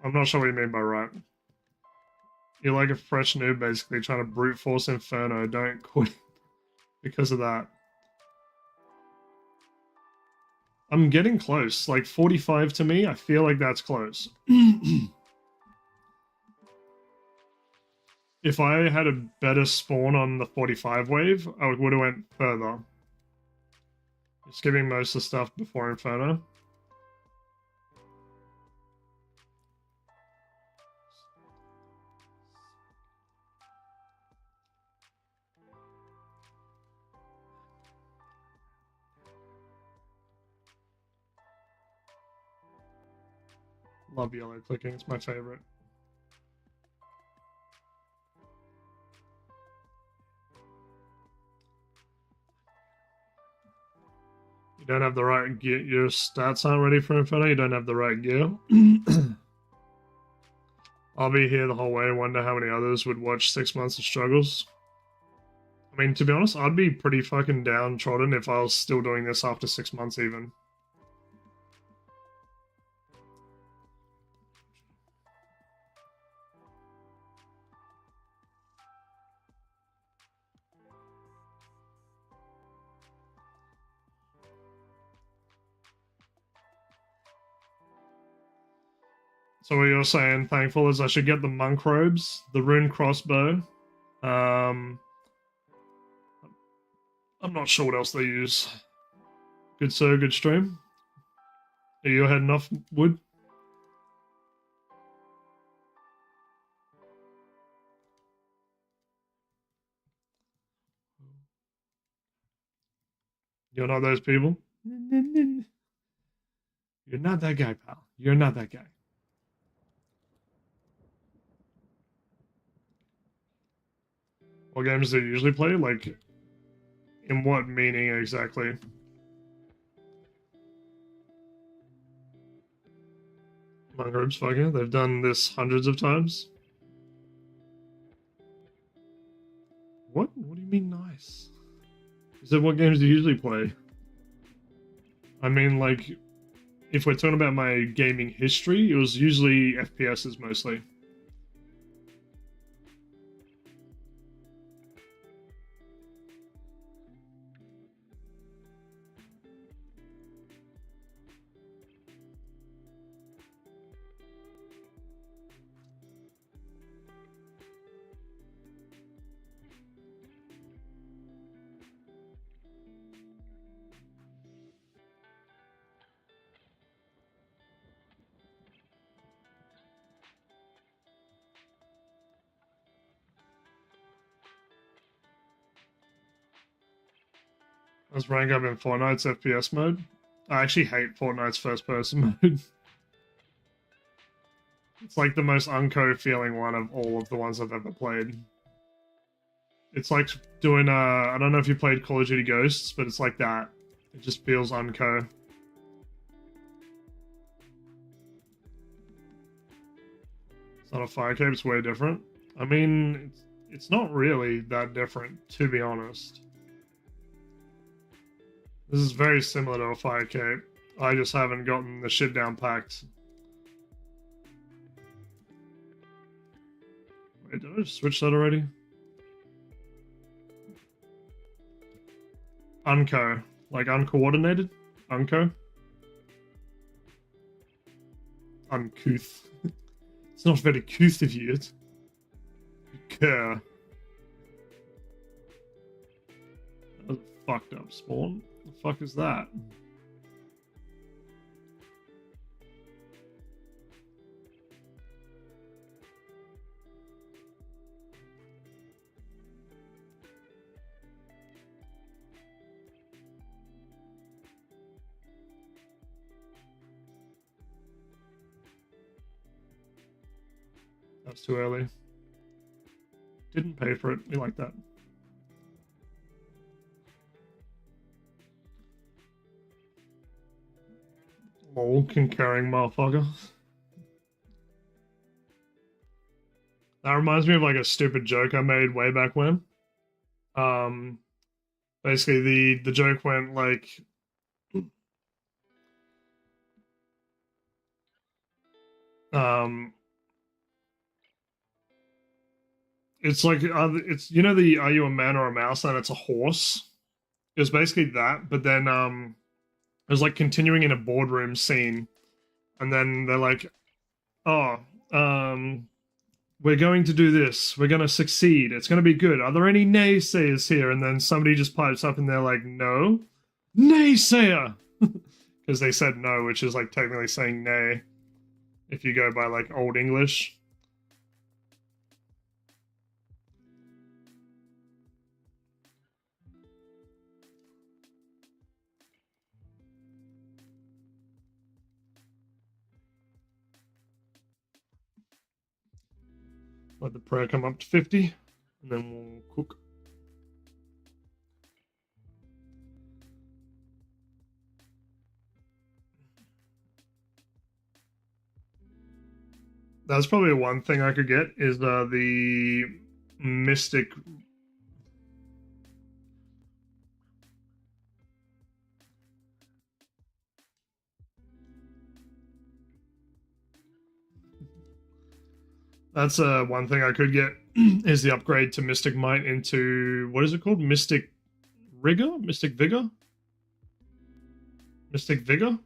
Speaker 1: I'm not sure what you mean by right. You're like a fresh noob, basically, trying to brute force Inferno. Don't quit because of that. I'm getting close. Like 45 to me, I feel like that's close. If I had a better spawn on the 45 wave, I would have went further. Skipping most of the stuff before Inferno. Love yellow clicking, it's my favorite. You don't have the right gear. Your stats aren't ready for Inferno. You don't have the right gear. I'll be here the whole way and wonder how many others would watch 6 months of struggles. I mean, to be honest, I'd be pretty fucking downtrodden if I was still doing this after 6 months even. So what you're saying, thankful, is I should get the monk robes, the rune crossbow, I'm not sure what else they use. Good sir, good stream. Are you heading off, Wood? You're not those people? You're not that guy, pal. You're not that guy. What games do you usually play? Like, in what meaning exactly? My groups, fuck yeah. They've done this hundreds of times. What? What do you mean nice? You said what games do you usually play? I mean, like, if we're talking about my gaming history, it was usually FPSs mostly. Let's rank up in Fortnite's FPS mode. I actually hate Fortnite's first person mode. It's like the most unco feeling one of all of the ones I've ever played. It's like doing I don't know if you played Call of Duty Ghosts, but it's like that. It just feels unco. It's not a fire cape, it's way different. I mean, it's not really that different, to be honest. This is very similar to a fire cape. I just haven't gotten the shit down packed. Wait, did I just switch that already? Unco. Like uncoordinated? Unco? Uncouth. It's not very couth of you. Cur. That was a fucked up spawn. The fuck is that? That's too early. Didn't pay for it. We like that. Lol, concurring motherfucker. That reminds me of like a stupid joke I made way back when. Basically the joke went like it's like it's, you know, the are you a man or a mouse, and it's a horse. It was basically that, but then it was like continuing in a boardroom scene, and then they're like, oh, we're going to do this, we're going to succeed, it's going to be good, are there any naysayers here? And then somebody just pipes up and they're like, no, naysayer. Because they said no, which is like technically saying nay if you go by like old English. Let the prayer come up to 50, and then we'll cook. That's probably one thing I could get, is the Mystic. That's one thing I could get, is the upgrade to Mystic Might into, what is it called? Mystic Rigor? Mystic Vigor? Mystic Vigor?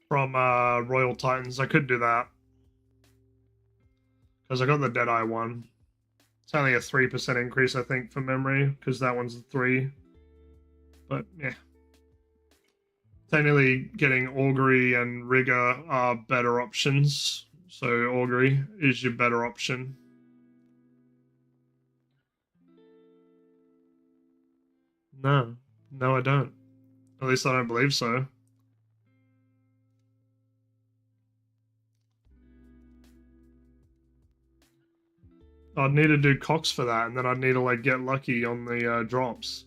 Speaker 1: From Royal Titans. I could do that. Because I got the Deadeye one. It's only a 3% increase, I think, for memory, because that one's a 3. But, yeah. Technically, getting Augury and Rigor are better options. So, Augury is your better option. No. No, I don't. At least I don't believe so. I'd need to do Cox for that, and then I'd need to, like, get lucky on the drops.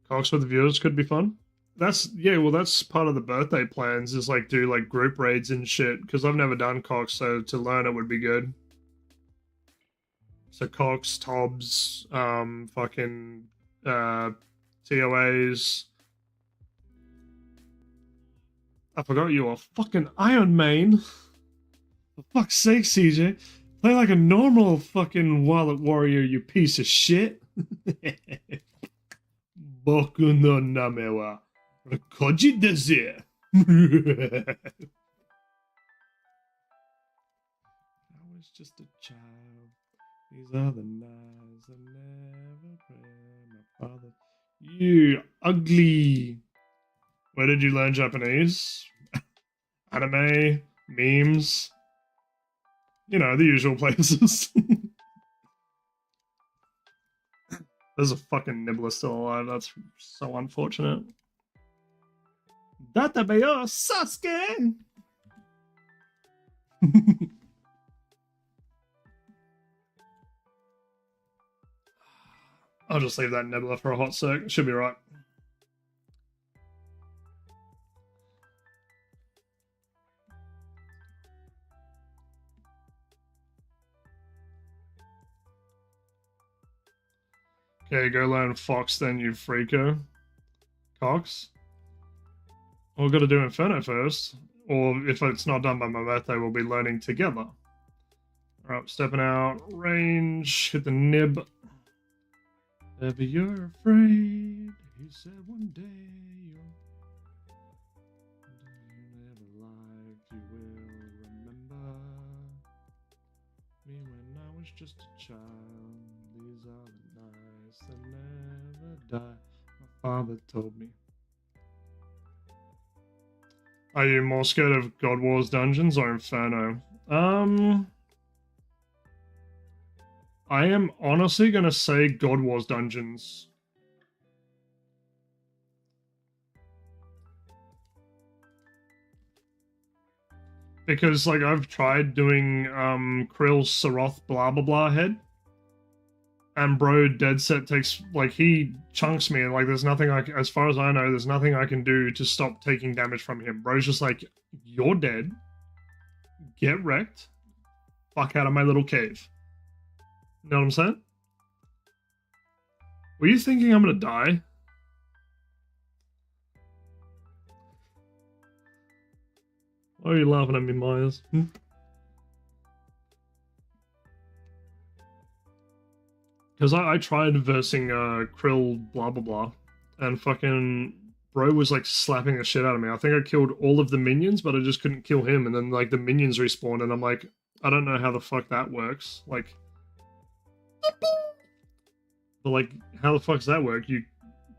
Speaker 1: Cox with the viewers could be fun. Well, that's part of the birthday plans, is like do like group raids and shit, because I've never done Cox, so to learn it would be good. So Cox, Tobbs, fucking TOAs. I forgot you are fucking Iron Man. For fuck's sake, CJ. Play like a normal fucking wallet warrior, you piece of shit. Boku no name wa Koji desu. I was just a child. These are the nights I never pray my father. You ugly. Where did you learn Japanese? Anime, memes. You know, the usual places. There's a fucking nibbler still alive. That's so unfortunate. Databayo Sasuke! I'll just leave that nibbler for a hot sec. Should be right. Okay, go learn Fox, then you freako. Cox. Well, we've got to do Inferno first. Or if it's not done by my birthday, we'll be learning together. Alright, stepping out. Range. Hit the nib. Ever you're afraid, he said one day you'll never life you will remember me when I was just a child. These are the nights that never die. My father told me. Are you more scared of God Wars dungeons or Inferno? I am honestly going to say God Wars dungeons. Because, like, I've tried doing Krill's Saroth blah blah blah head. And bro, dead set takes, like, he chunks me, and, like, there's nothing as far as I know, there's nothing I can do to stop taking damage from him. Bro's just like, you're dead. Get wrecked. Fuck out of my little cave. You know what I'm saying? Were you thinking I'm gonna die? Why are you laughing at me, Myers? Because I tried versing Krill blah blah blah, and fucking bro was like slapping the shit out of me. I think I killed all of the minions, but I just couldn't kill him, and then like the minions respawned, and I'm like, I don't know how the fuck that works. Like, but like, how the fuck does that work? Do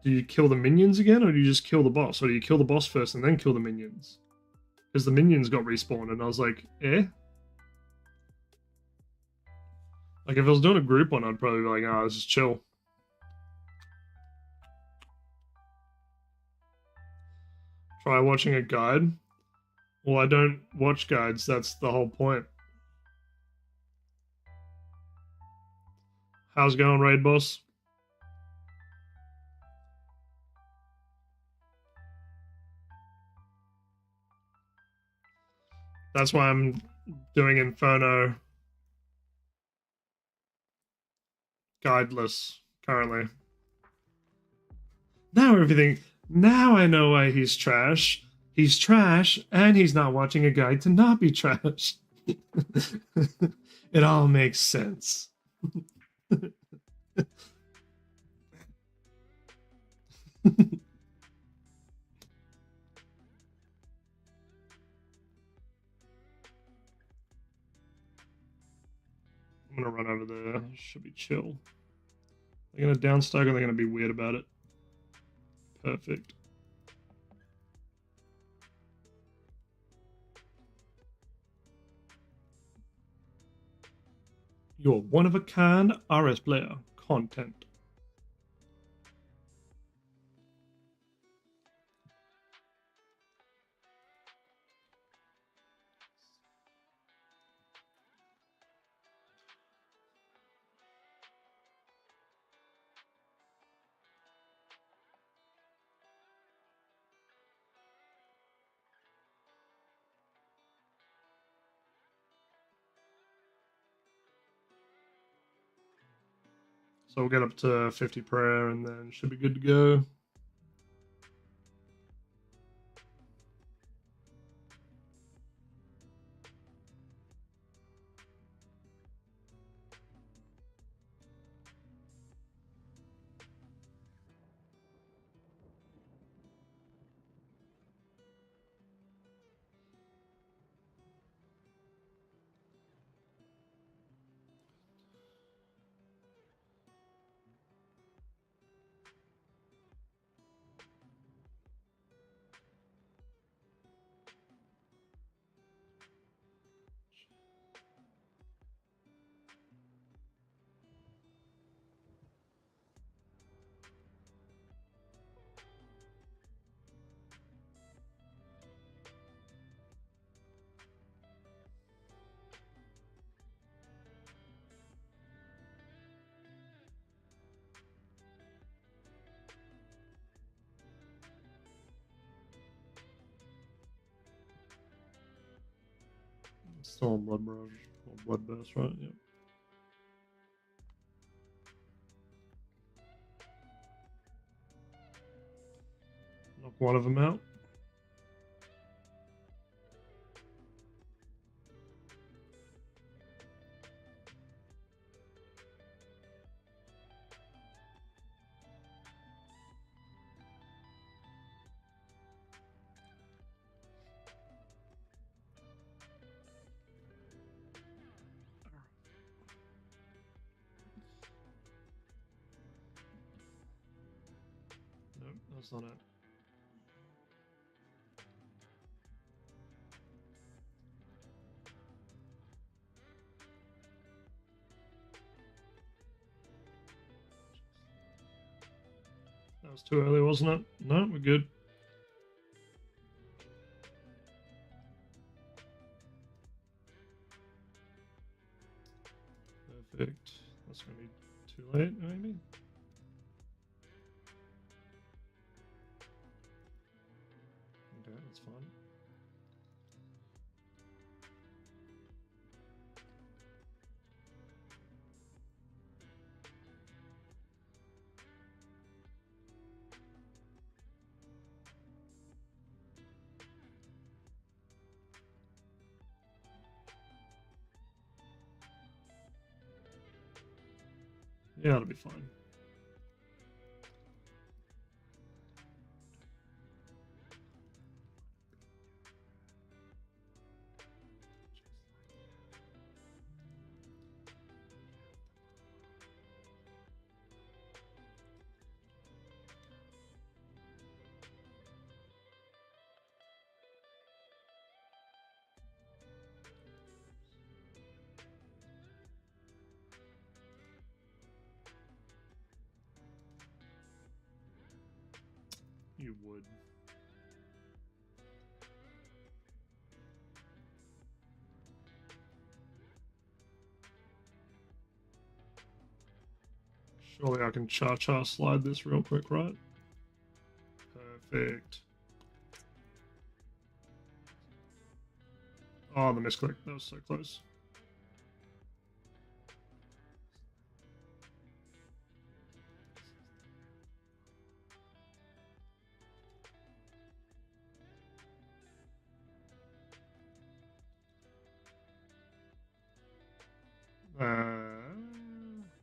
Speaker 1: you kill the minions again, or do you just kill the boss? Or do you kill the boss first and then kill the minions? Because the minions got respawned, and I was like, eh? Like, if I was doing a group one, I'd probably be like, ah, this is chill. Try watching a guide? Well, I don't watch guides, that's the whole point. How's it going, raid boss? That's why I'm doing Inferno guideless currently. Now I know why he's trash. He's trash, and he's not watching a guide to not be trash. It all makes sense. I'm gonna run over there. Should be chill. They're gonna downstack or they're gonna be weird about it. Perfect. You're one of a kind RS player content. So we'll get up to 50 prayer and then should be good to go. Still on blood brush or blood burst, right? Yep. Knock one of them out. Nope, that's not it. That was too early, wasn't it? No, we're good. Perfect. That's going to be too late, maybe? Okay, that's fine. Yeah, that'll be fine. You would. Surely I can cha-cha slide this real quick, right? Perfect. Oh, the misclick. That was so close.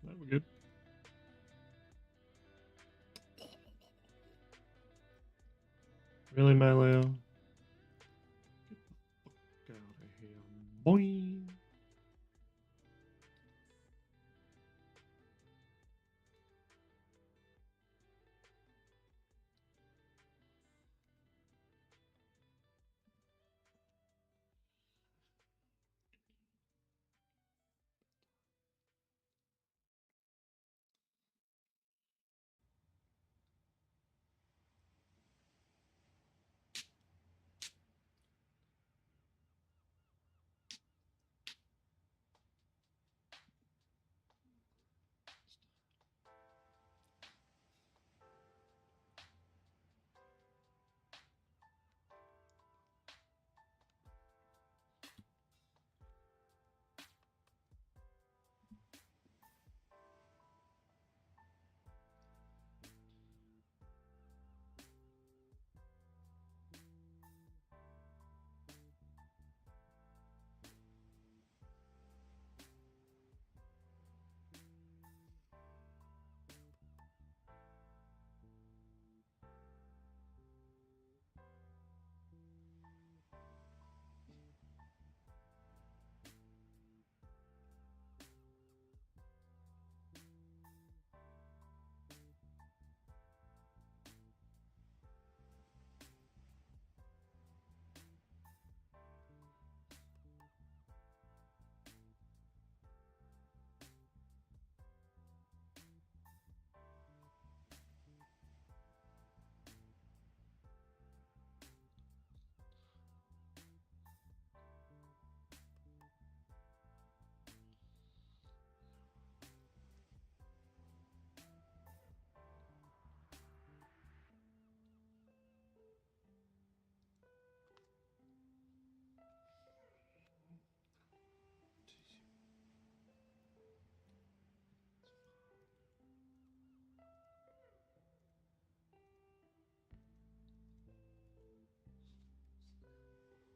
Speaker 1: No, we're good. Really, Maleo? Get the fuck out of here, boy.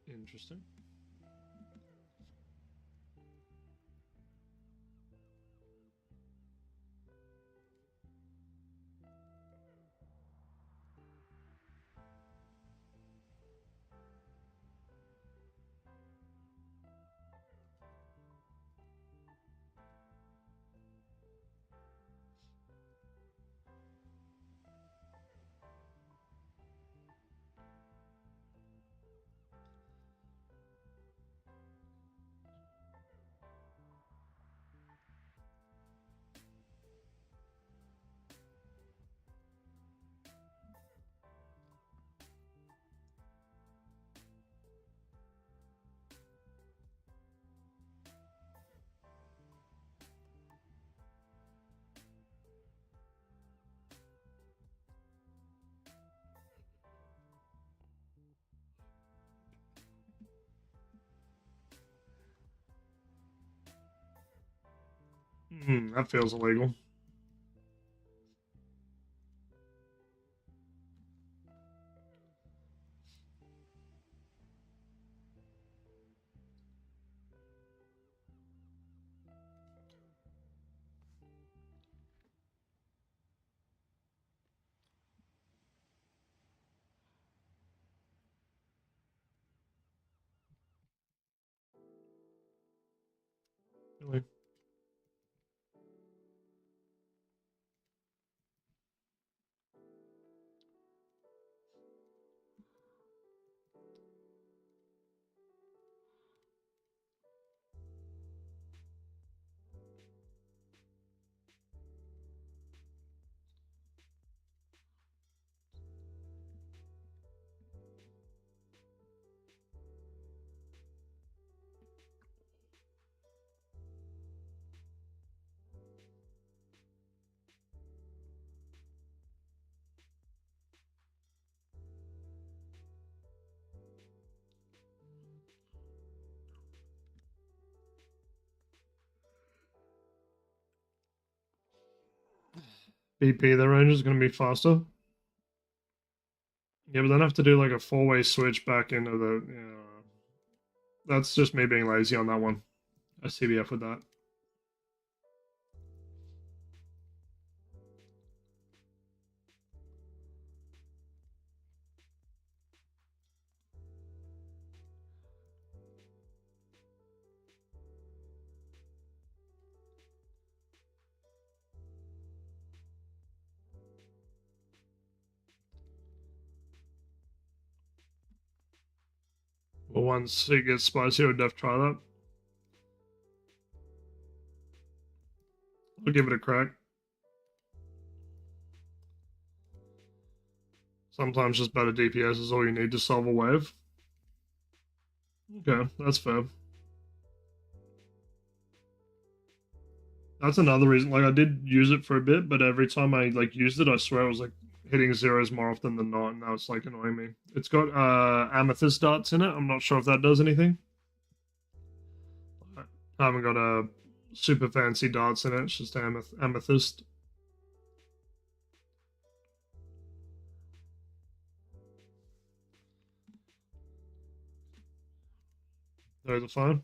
Speaker 1: Interesting. That feels illegal. Really. BP, the range is going to be faster. Yeah, but then I have to do like a four-way switch back into the. Yeah, that's just me being lazy on that one. A CBF with that. Well, once it gets spicy, I would def try that. I'll give it a crack. Sometimes just better DPS is all you need to solve a wave. Okay, that's fair. That's another reason. Like I did use it for a bit, but every time I like used it, I swear I was like hitting zeros more often than not, and now it's like annoying me. It's got amethyst darts in it. I'm not sure if that does anything. I haven't got a super fancy darts in it. It's just amethyst. Those are fine.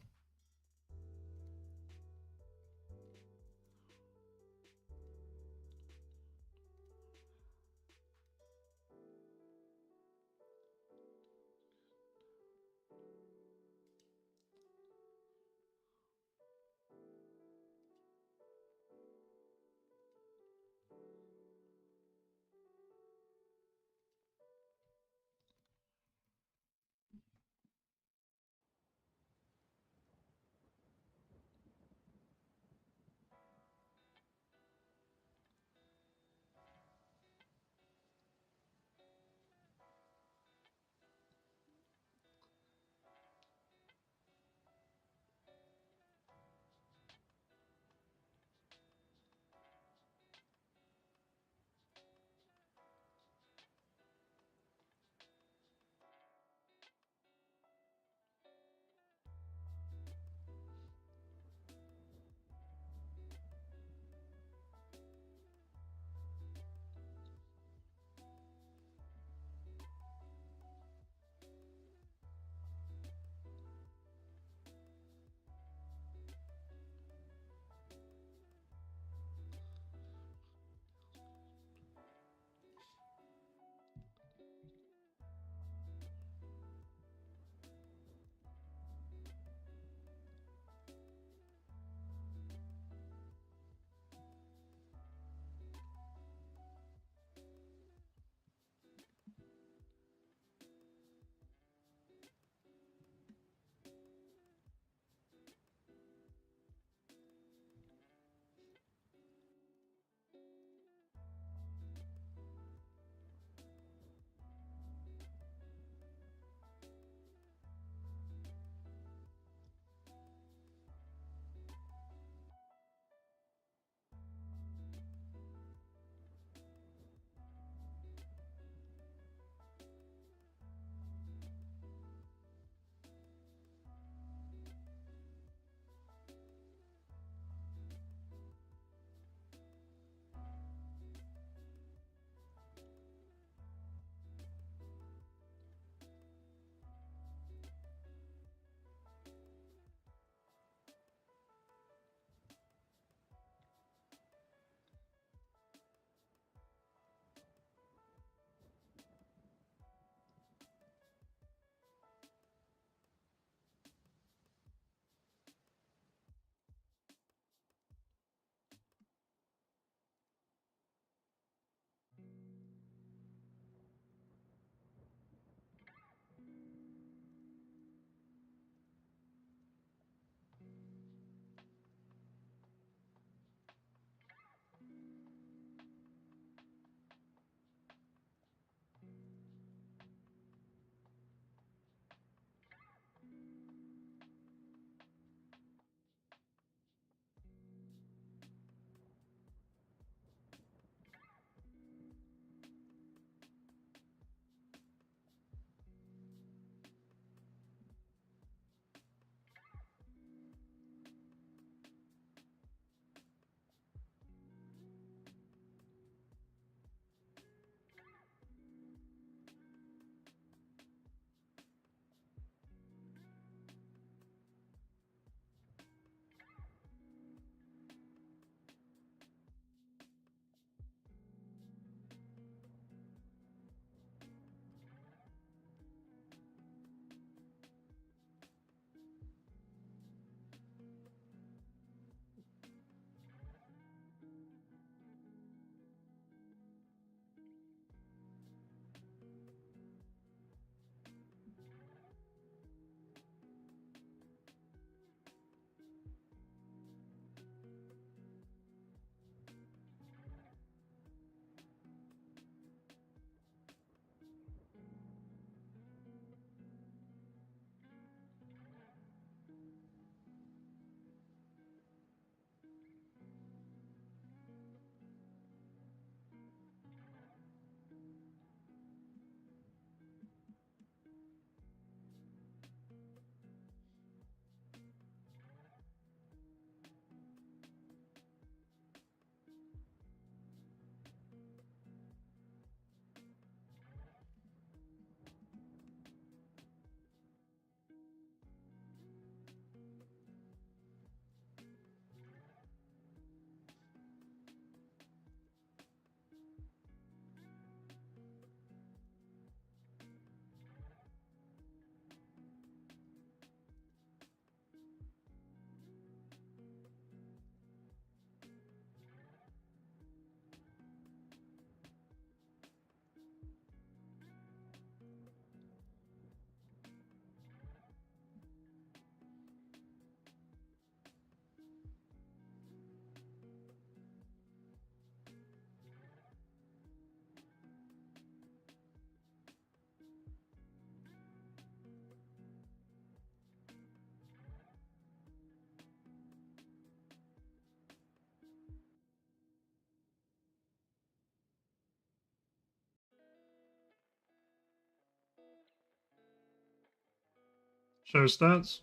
Speaker 1: Show stats.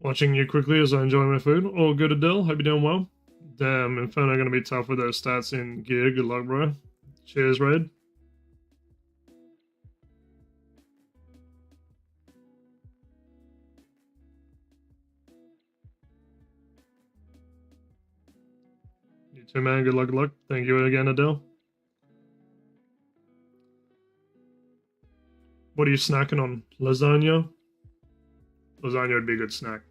Speaker 1: Watching you quickly as I enjoy my food. All good, Adele. Hope you're doing well. Damn, Inferno gonna be tough with those stats in gear. Good luck, bro. Cheers, Red. You too, man. Good luck, good luck. Thank you again, Adele. What are you snacking on? Lasagna? Lasagna would be a good snack.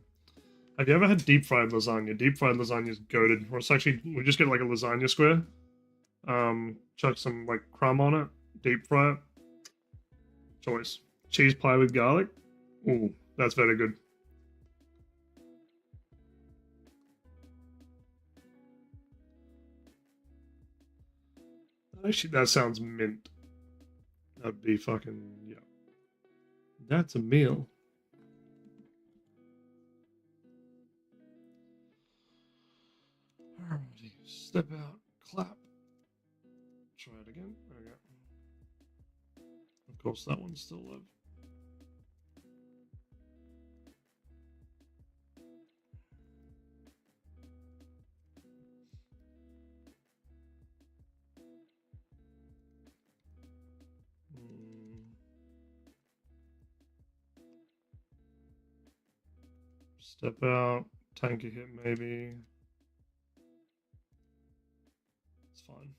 Speaker 1: Have you ever had deep fried lasagna? Deep fried lasagna is goated. Or it's actually, we just get like a lasagna square. Chuck some like crumb on it. Deep fry it. Choice. Cheese pie with garlic. Ooh, that's very good. Actually, that sounds mint. That'd be fucking, yeah. That's a meal. Alrighty, step out, clap. Try it again. Okay. Of course, that one's still live. Step out, tank a hit maybe. It's fine.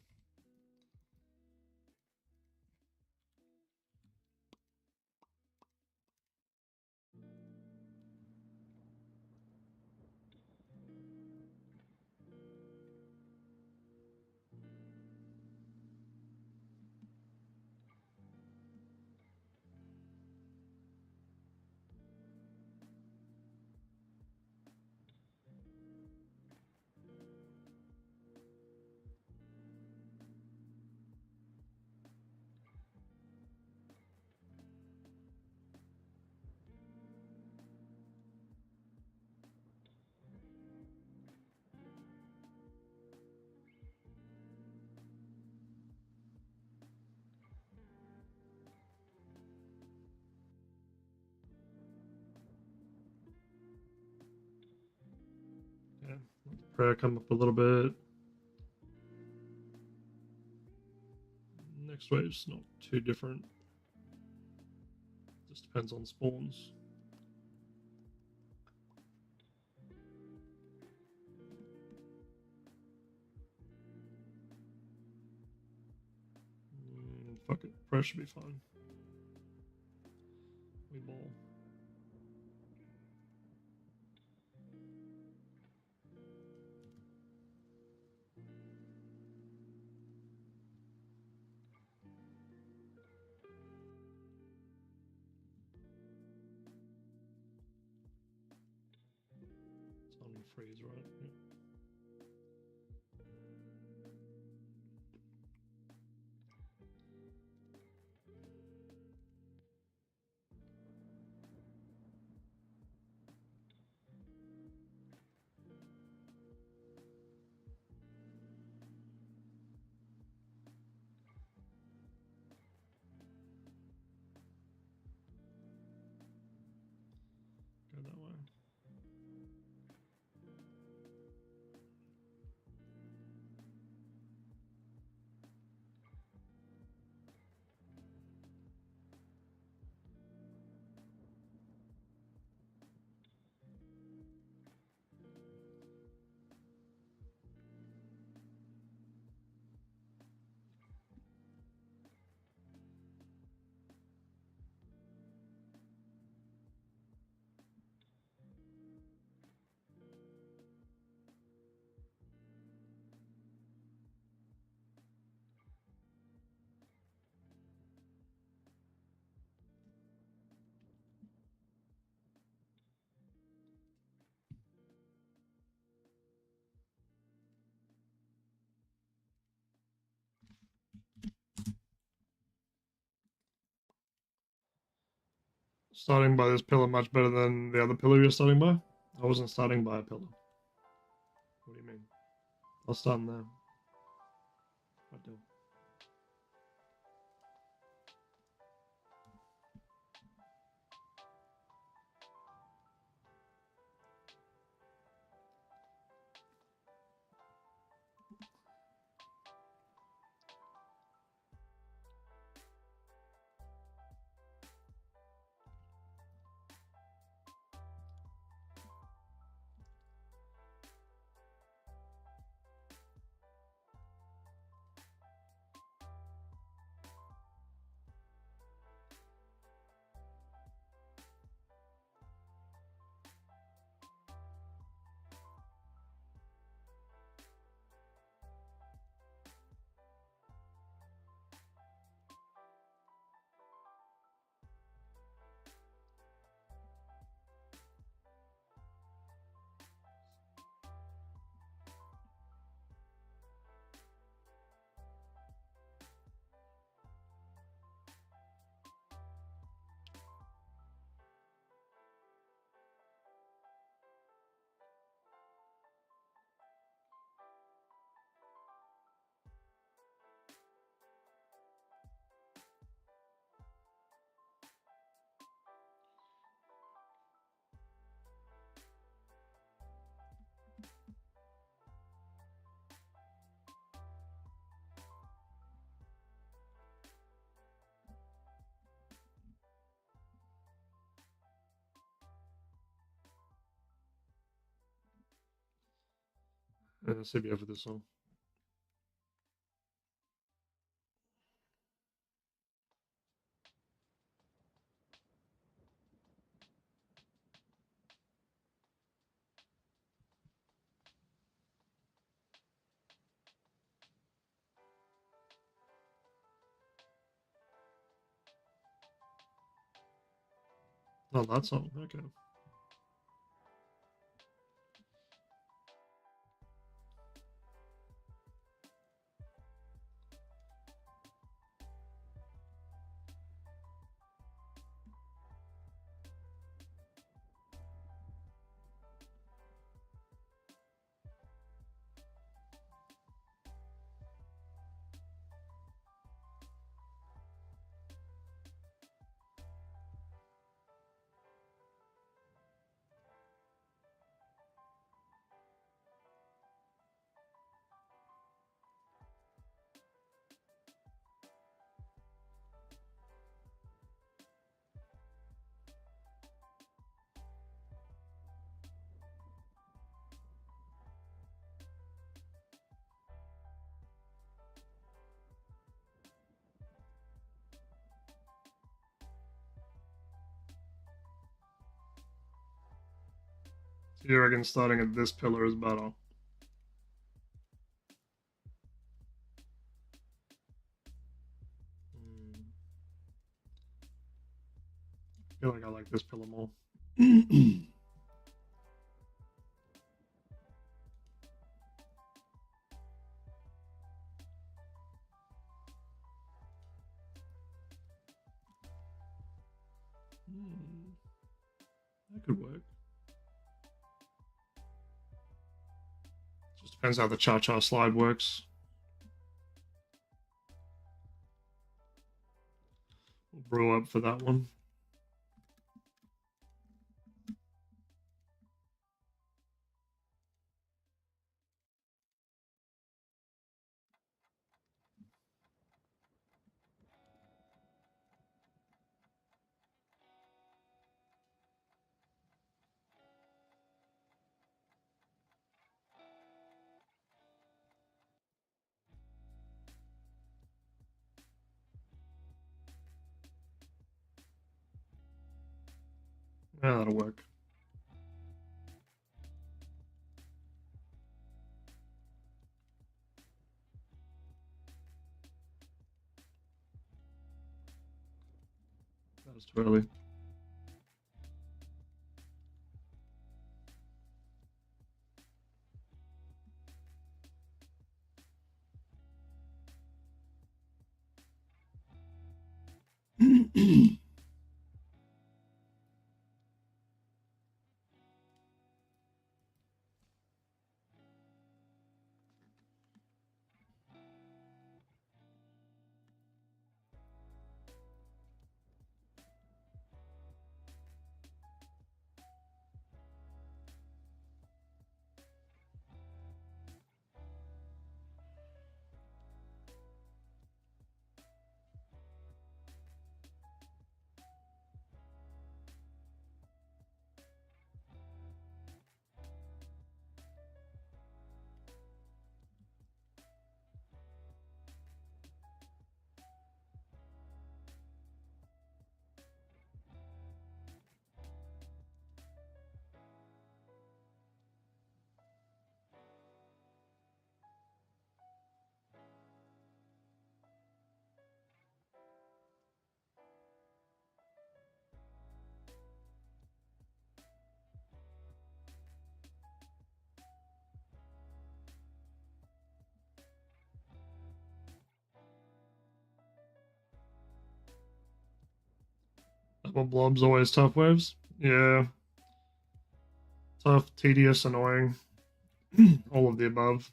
Speaker 1: Yeah, let the prayer come up a little bit. Next wave's not too different. Just depends on spawns. Fuck it, prayer should be fine. We ball. It's on freeze, right? Yeah. Go that way. Starting by this pillar much better than the other pillar you're starting by? I wasn't starting by a pillar. What do you mean? I'll start in there. What do? CBF for this song. Oh, that song. Okay. So you reckon starting at this pillar is better? I feel like I like this pillar more. That could work. Just depends how the cha-cha slide works. We'll brew up for that one. Yeah, that'll work. That was too early. Double blobs, always tough waves. Yeah. Tough, tedious, annoying. All of the above.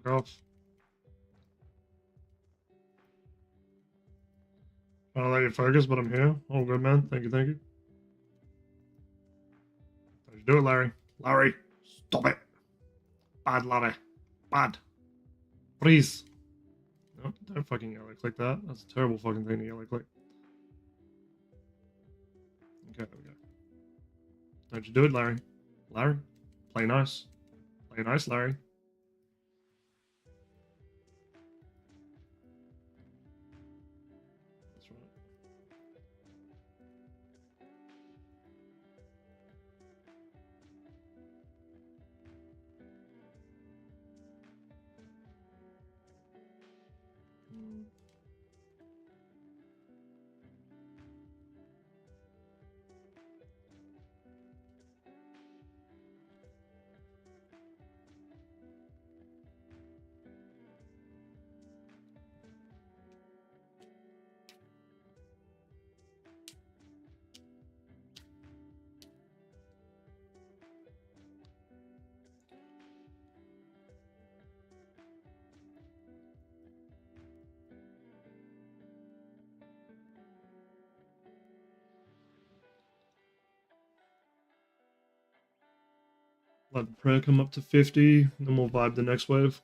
Speaker 1: Fuck off. I don't let you focus, but I'm here. All good, man. Thank you, thank you. Don't you do it, Larry. Larry, stop it. Bad, Larry. Bad. Please. No, don't fucking yellow click that. That's a terrible fucking thing to yellow click. Okay, there we go. Don't you do it, Larry. Larry, play nice. Play nice, Larry. That's right. Let the prayer come up to 50, then we'll vibe the next wave.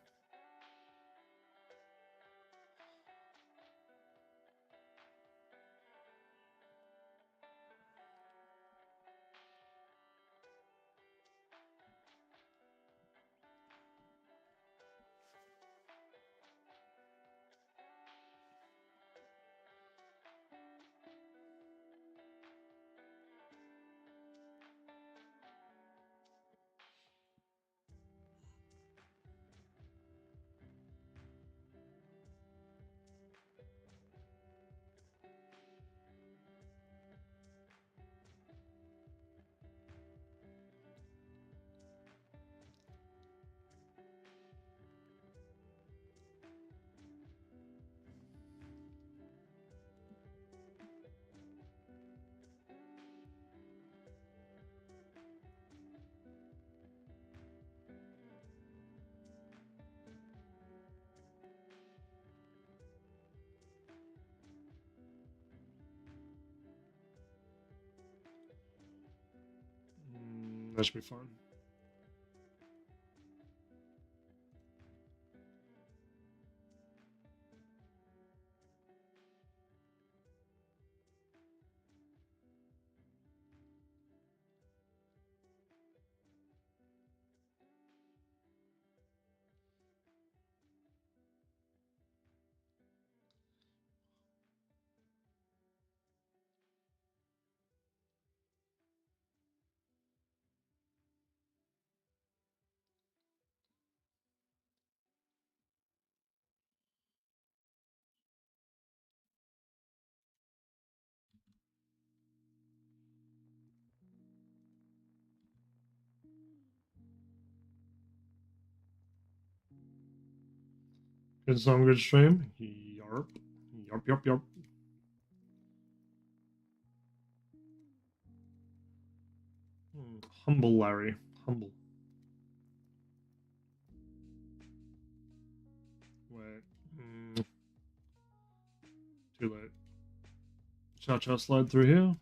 Speaker 1: That should be fun. Good song, good stream. Yarp. Yarp, yarp, yarp. Humble Larry. Humble. Wait. Too late. Cha-cha slide through here.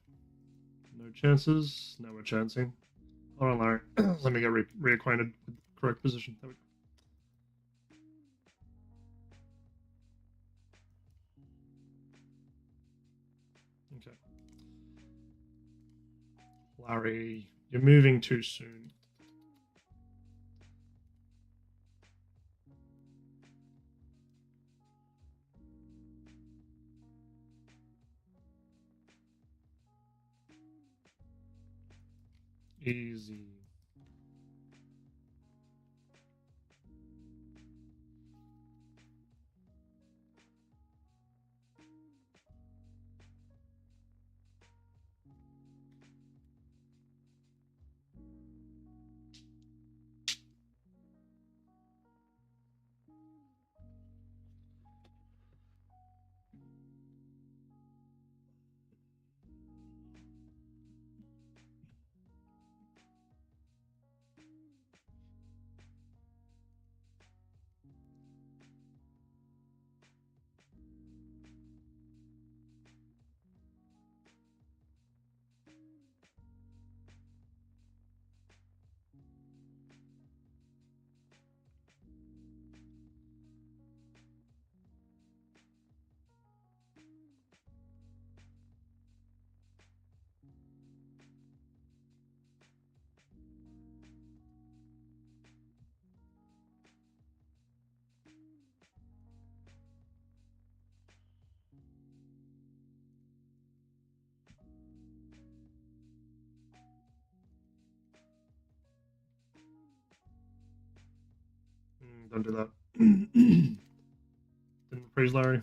Speaker 1: No chances. Now we're chancing. Hold on, Larry. Let me get reacquainted with the correct position. There we go. Larry, you're moving too soon. Easy. Don't do that. Didn't freeze Larry.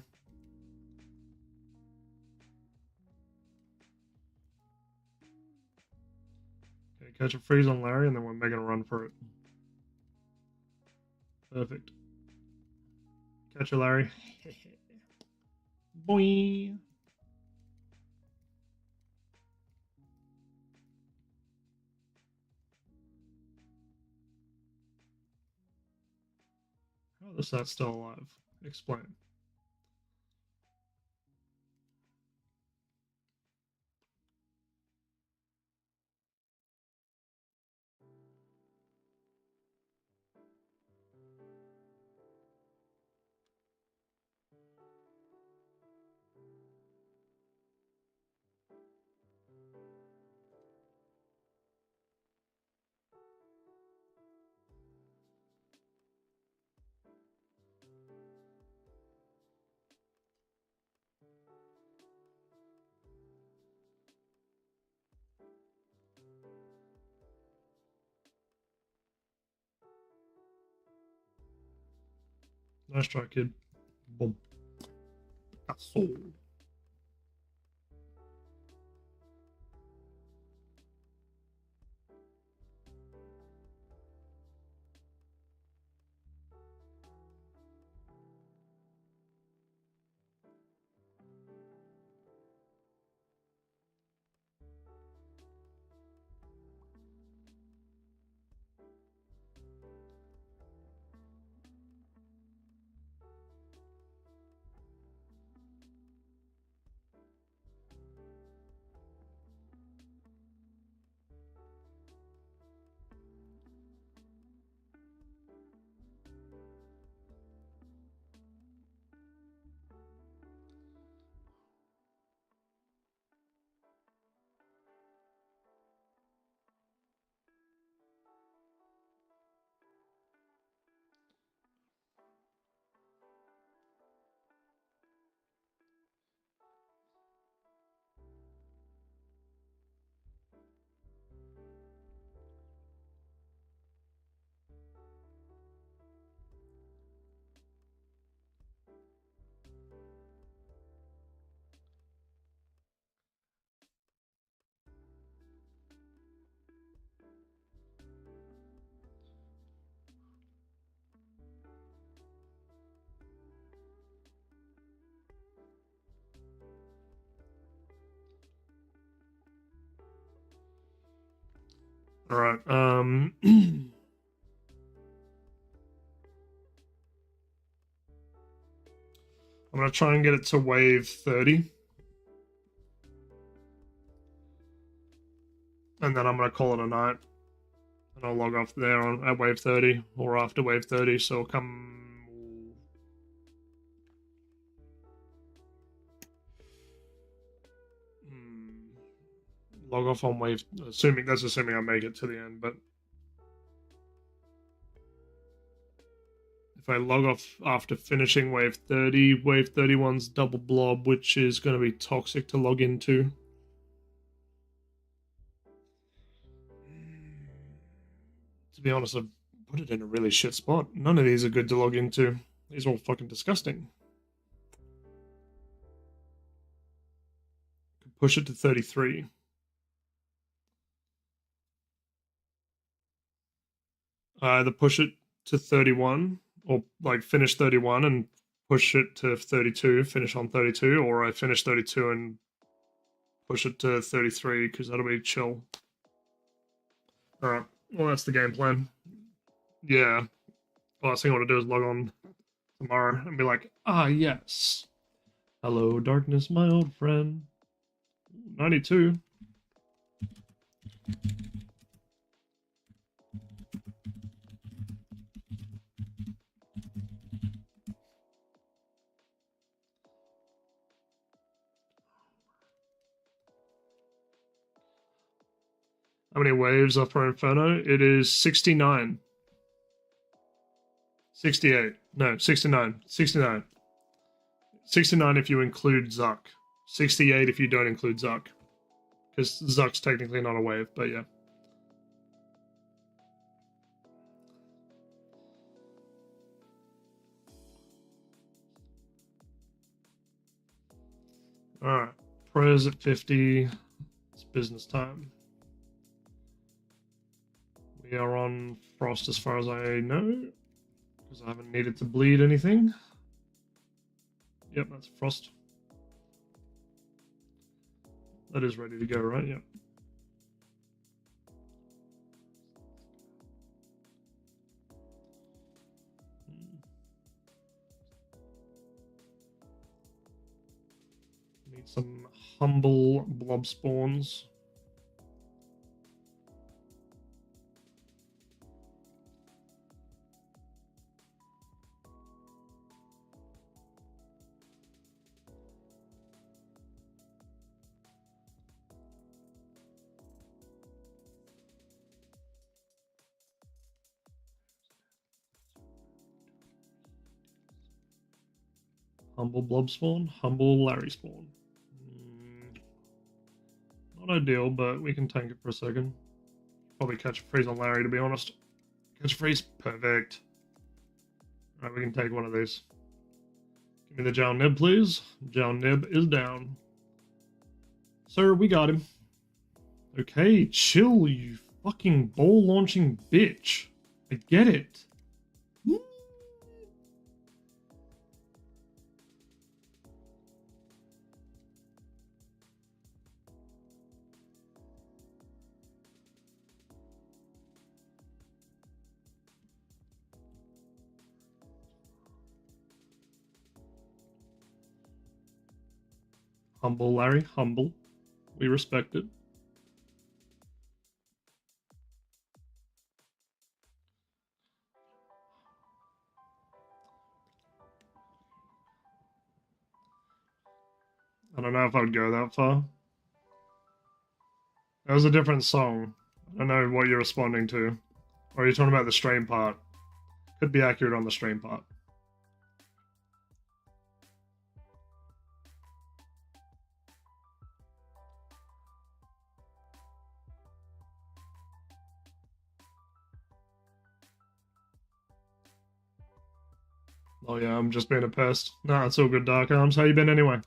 Speaker 1: Okay, catch a freeze on Larry, and then we're making a run for it. Perfect. Catch you, Larry. Boing. How is that still alive? Explain. Nice try, kid. Boom. That's all. All right. I'm gonna try and get it to wave 30, and then I'm gonna call it a night, and I'll log off there on at wave 30 or after wave 30. So come. log off on wave, assuming I make it to the end, but if I log off after finishing wave 30, wave 31's double blob, which is going to be toxic to log into. To be honest, I've put it in a really shit spot. None of these are good to log into. These are all fucking disgusting. Could push it to 33. Either push it to 31, or like finish 31 and push it to 32, finish on 32, or I finish 32 and push it to 33, because that'll be chill. Alright, well, that's the game plan. Yeah. Last thing I want to do is log on tomorrow and be like, ah, yes. Hello, darkness, my old friend. 92. How many waves are for Inferno? It is 69. 68. No, 69. 69. 69 if you include Zuck. 68 if you don't include Zuck. Because Zuck's technically not a wave, but yeah. Alright. Prayers at 50. It's business time. We are on Frost as far as I know. Because I haven't needed to bleed anything. Yep, that's Frost. That is ready to go, right? Yep. Need some humble blob spawns. Humble blob spawn, humble Larry spawn. Not ideal, but we can tank it for a second. Probably catch a freeze on Larry, to be honest. Catch a freeze, perfect. Alright, we can take one of these. Give me the Jow Nib, please. Jow Nib is down. Sir, we got him. Okay, chill, you fucking ball launching bitch. I get it. Humble, Larry, humble. We respect it. I don't know if I would go that far. That was a different song. I don't know what you're responding to. Or are you talking about the stream part? Could be accurate on the stream part. Oh yeah, I'm just being a pest. Nah, it's all good, Dark Arms. How you been anyway?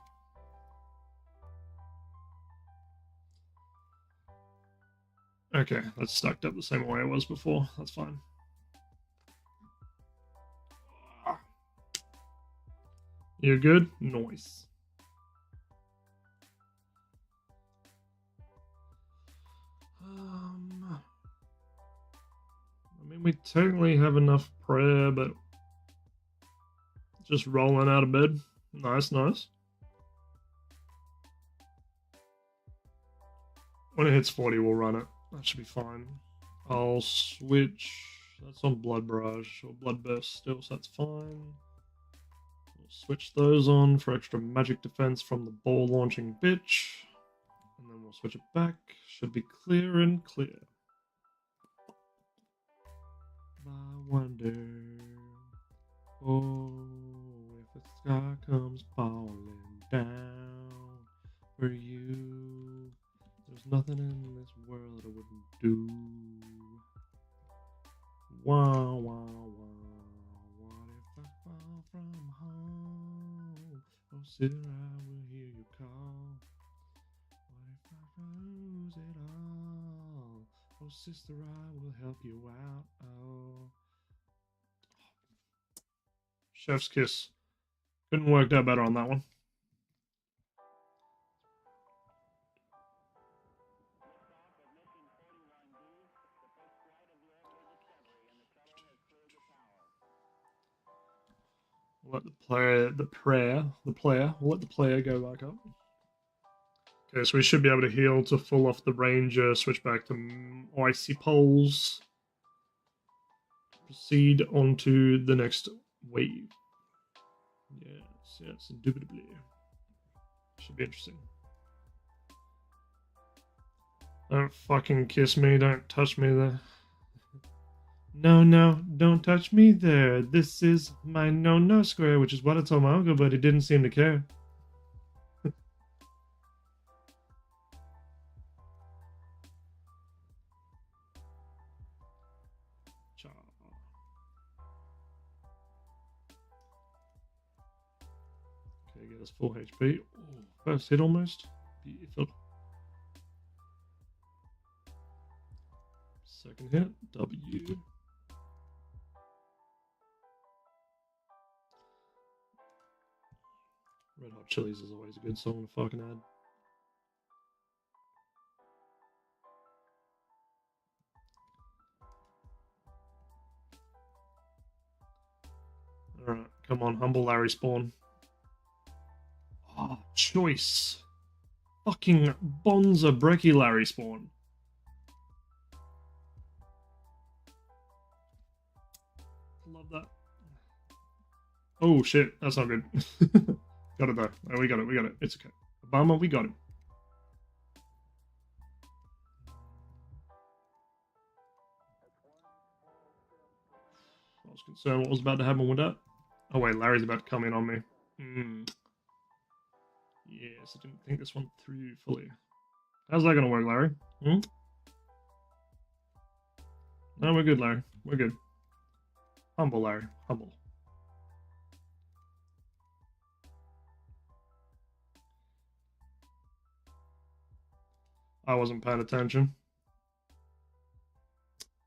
Speaker 1: Okay, that's stacked up the same way it was before. That's fine. You're good? Nice. I mean, we technically have enough prayer, but just rolling out of bed. Nice, nice. When it hits 40, we'll run it. That should be fine. I'll switch. That's on Blood Barrage or Blood Burst still, so that's fine. We'll switch those on for extra magic defense from the ball launching bitch. And then we'll switch it back. Should be clear and clear. I wonder, oh, if the sky comes falling down for you, there's nothing in this world I wouldn't do. Wow, wow, wow. What if I fall from home? Oh, Sarah, I will hear you call. What if I lose it all? Oh, sister, I will help you out. Oh. Chef's kiss. Couldn't work out better on that one. We'll let we'll let the player go back up. Okay, so we should be able to heal to full off the ranger, switch back to icy poles. Proceed onto the next wave. Yes, indubitably. Should be interesting. Don't fucking kiss me, don't touch me there. No, don't touch me there. This is my no square, which is what I told my uncle, but he didn't seem to care. Okay, get us full HP. Ooh, first hit almost. Beautiful. Second hit, W. Red Hot Chilies is always a good song to fucking add. Alright, come on, humble Larry spawn. Oh, choice. Fucking Bonza Brecky Larry spawn. Love that. Oh shit, that's not good. Got it though. Oh, we got it. It's okay. Obama, we got it. I was concerned what was about to happen with that. Oh wait, Larry's about to come in on me. Yes, I didn't think this one through fully. How's that gonna work, Larry? No, we're good, Larry. We're good. Humble, Larry. Humble. I wasn't paying attention.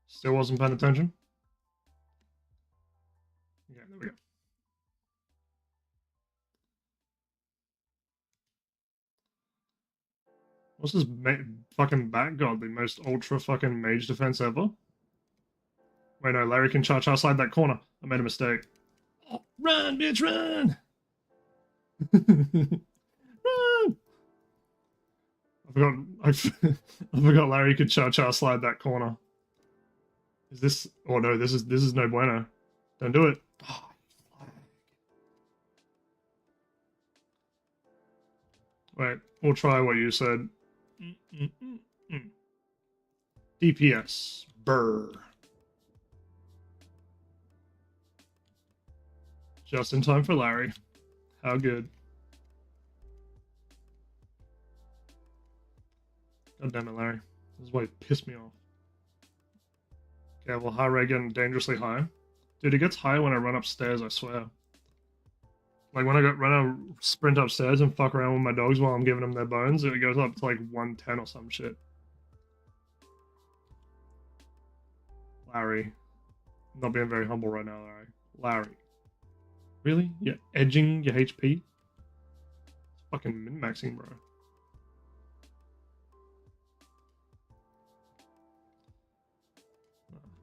Speaker 1: Still wasn't paying attention. Yeah, there we go. What's this fucking bat god? The most ultra fucking mage defense ever? Wait, no, Larry can charge outside that corner. I made a mistake. Oh, run, bitch, run! Run! I forgot Larry could cha-cha slide that corner. Is this? Oh no, this is no bueno. Don't do it. Oh, wait, we'll try what you said. DPS. Brr. Just in time for Larry. How good. God damn it, Larry. This is why he pissed me off. Okay, well, high rate getting dangerously high. Dude, it gets higher when I run upstairs, I swear. Like, when I sprint upstairs and fuck around with my dogs while I'm giving them their bones, it goes up to, like, 110 or some shit. Larry. I'm not being very humble right now, Larry. Larry. Really? You're edging your HP? It's fucking min-maxing, bro.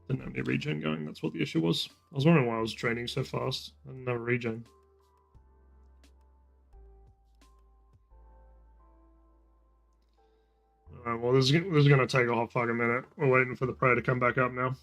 Speaker 1: Didn't have any regen going, that's what the issue was. I was wondering why I was draining so fast. I didn't have a regen. Alright, well, this is gonna take a hot fucking minute. We're waiting for the prey to come back up now.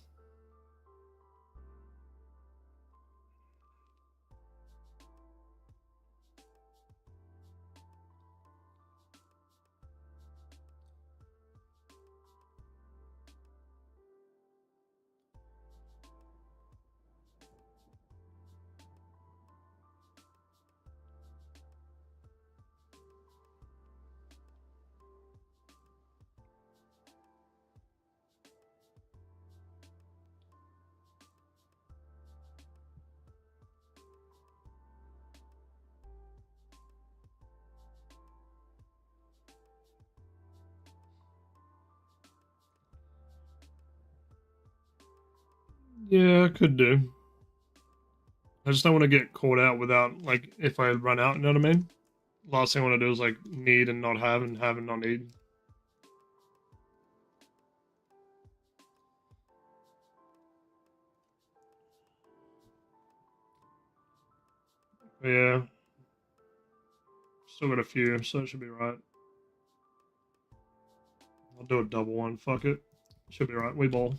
Speaker 1: Yeah, I could do. I just don't want to get caught out without, like, if I run out, you know what I mean? Last thing I want to do is, like, need and not have and not need. But yeah. Still got a few, so it should be right. I'll do a double one, fuck it. Should be right, we ball.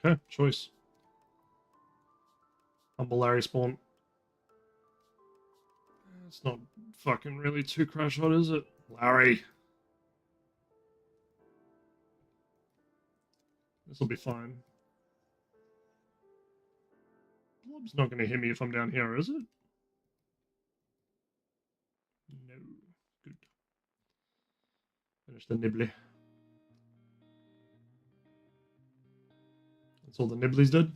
Speaker 1: Okay, choice. Humble Larry spawn. It's not fucking really too crash hot, is it? Larry. This will be fine. Blob's not going to hit me if I'm down here, is it? No. Good. Finish the nibbly. That's all the nibblies did?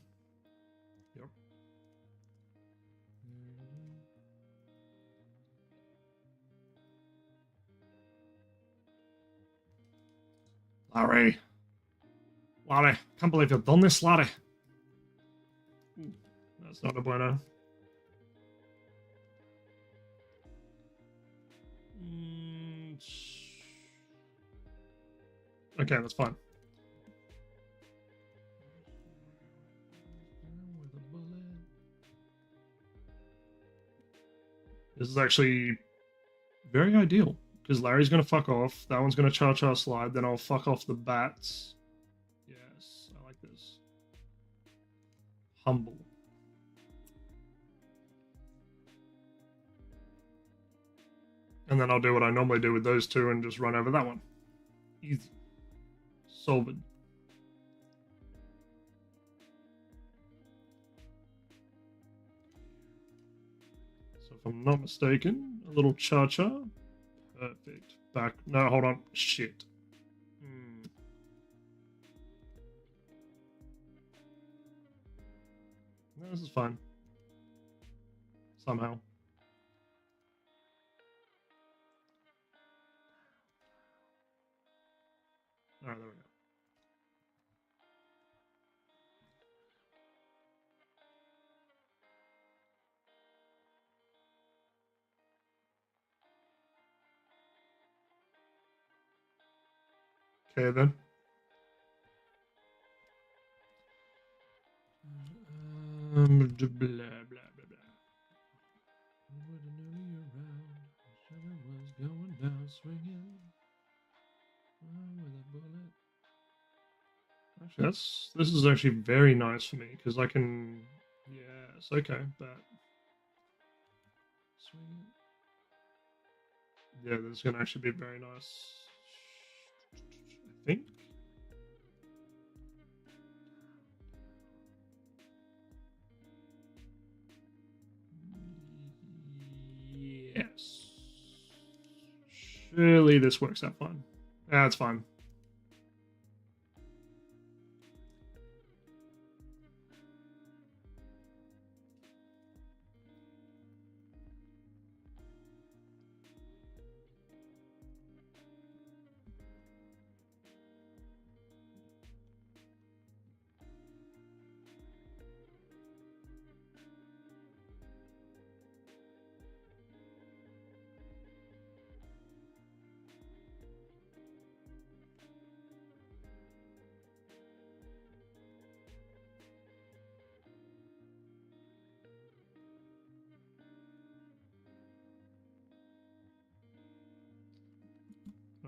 Speaker 1: Yep. Larry. Larry. Can't believe you've done this, Larry. That's not a bueno. Okay, that's fine. This is actually very ideal because Larry's going to fuck off. That one's going to cha-cha slide. Then I'll fuck off the bats. Yes, I like this. Humble. And then I'll do what I normally do with those two and just run over that one. Easy. Solved. So if I'm not mistaken, a little cha-cha. Perfect. Back. No, hold on. Shit. No, this is fine. Somehow. Alright, there we go. Okay, then. Blah, blah, blah, blah. Was going down swinging with a bullet. Actually, this is actually very nice for me because I can. Yes, okay, but swinging. Yeah, this is gonna actually be very nice. I think. Yes. Surely this works out fine. That's fine.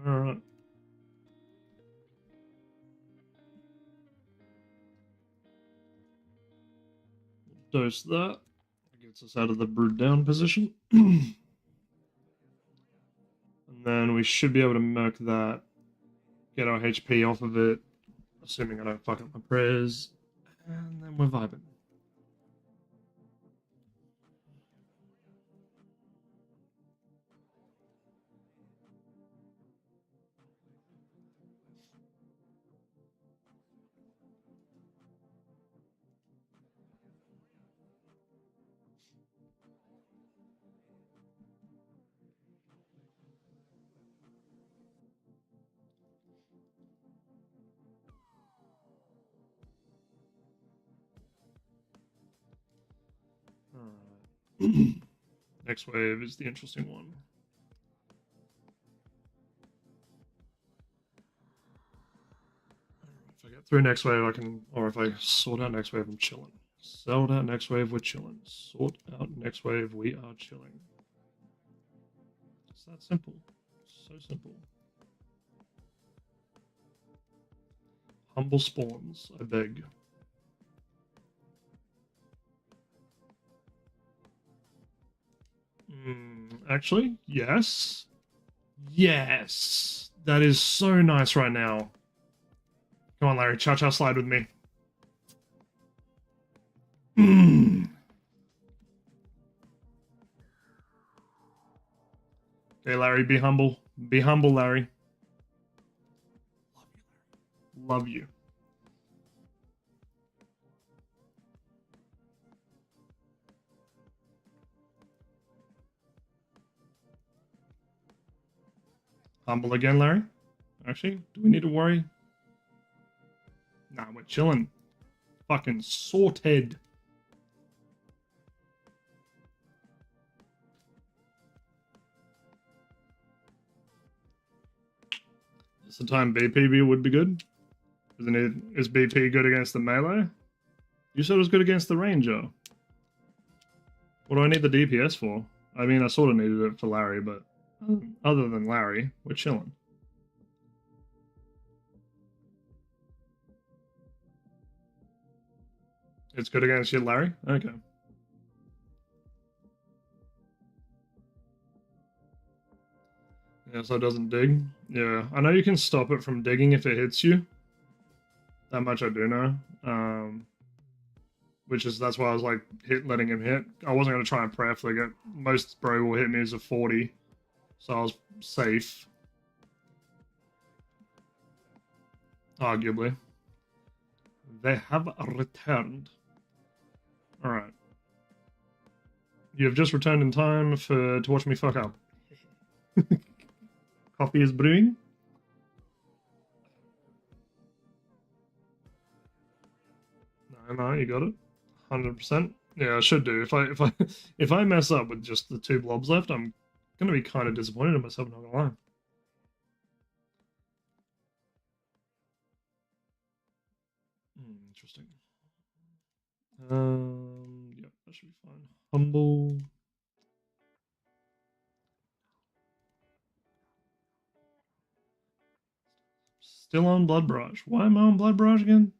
Speaker 1: All right. Dose that. Give Gets us out of the brood down position. And then we should be able to merc that, get our HP off of it, assuming I don't fuck up my prayers, and then we're vibing. Alright. Next wave is the interesting one. If I get through next wave, I can, or if I sort out next wave, I'm chilling. Sort out next wave, we're chilling. Sort out next wave, we are chilling. It's that simple. So simple. Humble spawns, I beg. Actually, yes. Yes! That is so nice right now. Come on, Larry, cha-cha slide with me. Okay, Larry, be humble. Be humble, Larry. Love you. Humble again, Larry? Actually, do we need to worry? Nah, we're chilling. Fucking sorted. Is the time BP would be good? Is BP good against the melee? You said it was good against the ranger. What do I need the DPS for? I mean, I sort of needed it for Larry, but other than Larry, we're chilling. It's good against you, Larry? Okay. Yeah, so it doesn't dig. Yeah, I know you can stop it from digging if it hits you. That much I do know. That's why I was like letting him hit. I wasn't going to try and prayer flick it. Most bro will hit me as a 40, so I was safe. Arguably. They have returned. Alright. You have just returned in time to watch me fuck up. Coffee is brewing. No, you got it. 100%. Yeah, I should do. If I mess up with just the 2 blobs left, I'm gonna be kind of disappointed in myself, not gonna lie. Interesting. Yeah, that should be fine. Humble. Still on Blood Barrage. Why am I on Blood Barrage again?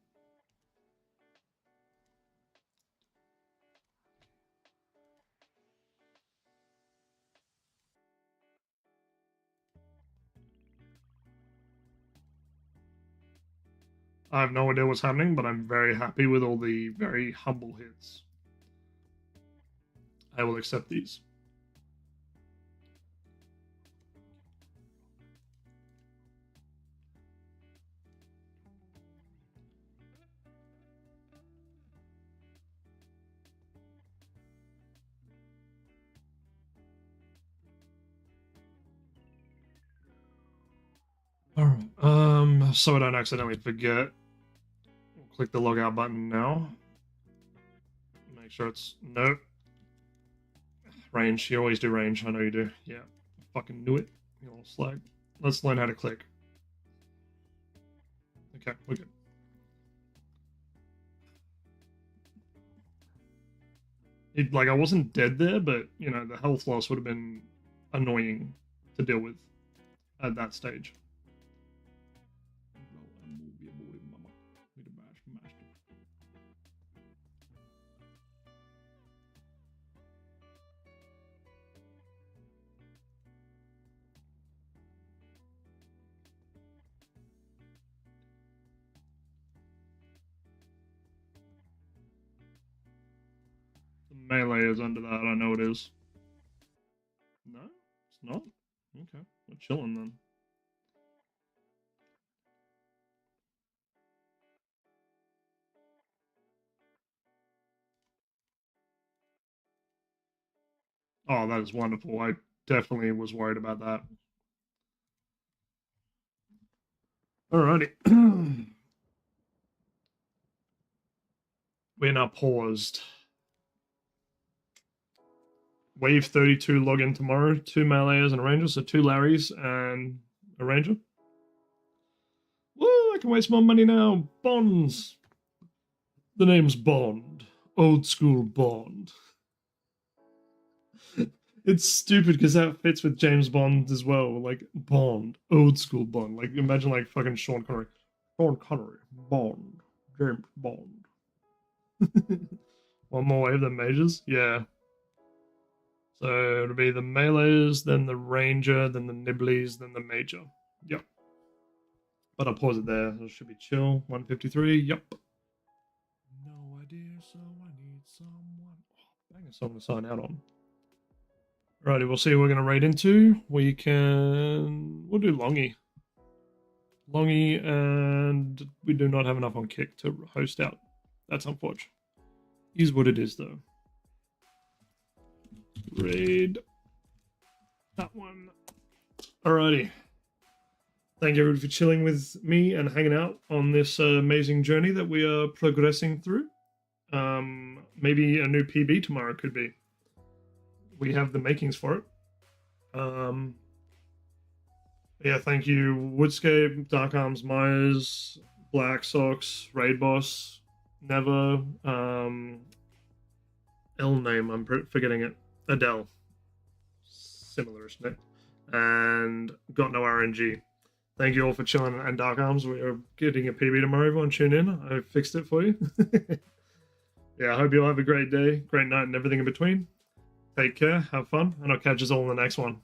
Speaker 1: I have no idea what's happening, but I'm very happy with all the very humble hits. I will accept these. Alright, so I don't accidentally forget. Click the logout button now. Make sure it's no range. You always do range. I know you do. Yeah, fucking knew it. You little slag. Let's learn how to click. Okay, we're good. Like I wasn't dead there, but you know the health loss would have been annoying to deal with at that stage. Melee is under that, I know it is. No, it's not. Okay, we're chilling then. Oh, that is wonderful. I definitely was worried about that. Alrighty. We're now paused. Wave 32 login tomorrow. 2 Malayers and a Ranger, so 2 Larrys and a Ranger. Woo, I can waste more money now. Bonds. The name's Bond. Old school Bond. It's stupid because that fits with James Bond as well. Like, Bond. Old school Bond. Like, imagine like fucking Sean Connery. Sean Connery. Bond. James Bond. One more wave than Majors? Yeah. So it'll be the Melees, then the Ranger, then the Nibblies, then the Major. Yep. But I'll pause it there. It should be chill. 153. Yep. No idea, so I need someone. Oh, bang a song to sign out on. Alrighty, we'll see what we're going to raid into. We'll do Longy. Longy, and we do not have enough on Kick to host out. That's unfortunate. Is what it is, though. Raid that one. Alrighty. Thank you everybody for chilling with me and hanging out on this amazing journey that we are progressing through. Maybe a new PB tomorrow could be. We have the makings for it. Yeah, thank you, Woodscape, Dark Arms Myers, Black Sox, Raid Boss, Never, L name, I'm forgetting it. Adele, similar-ish name, and Got No RNG. Thank you all for chilling and Dark Arms. We are getting a PB tomorrow. Everyone tune in. I fixed it for you. Yeah, I hope you all have a great day, great night, and everything in between. Take care, have fun, and I'll catch us all in the next one.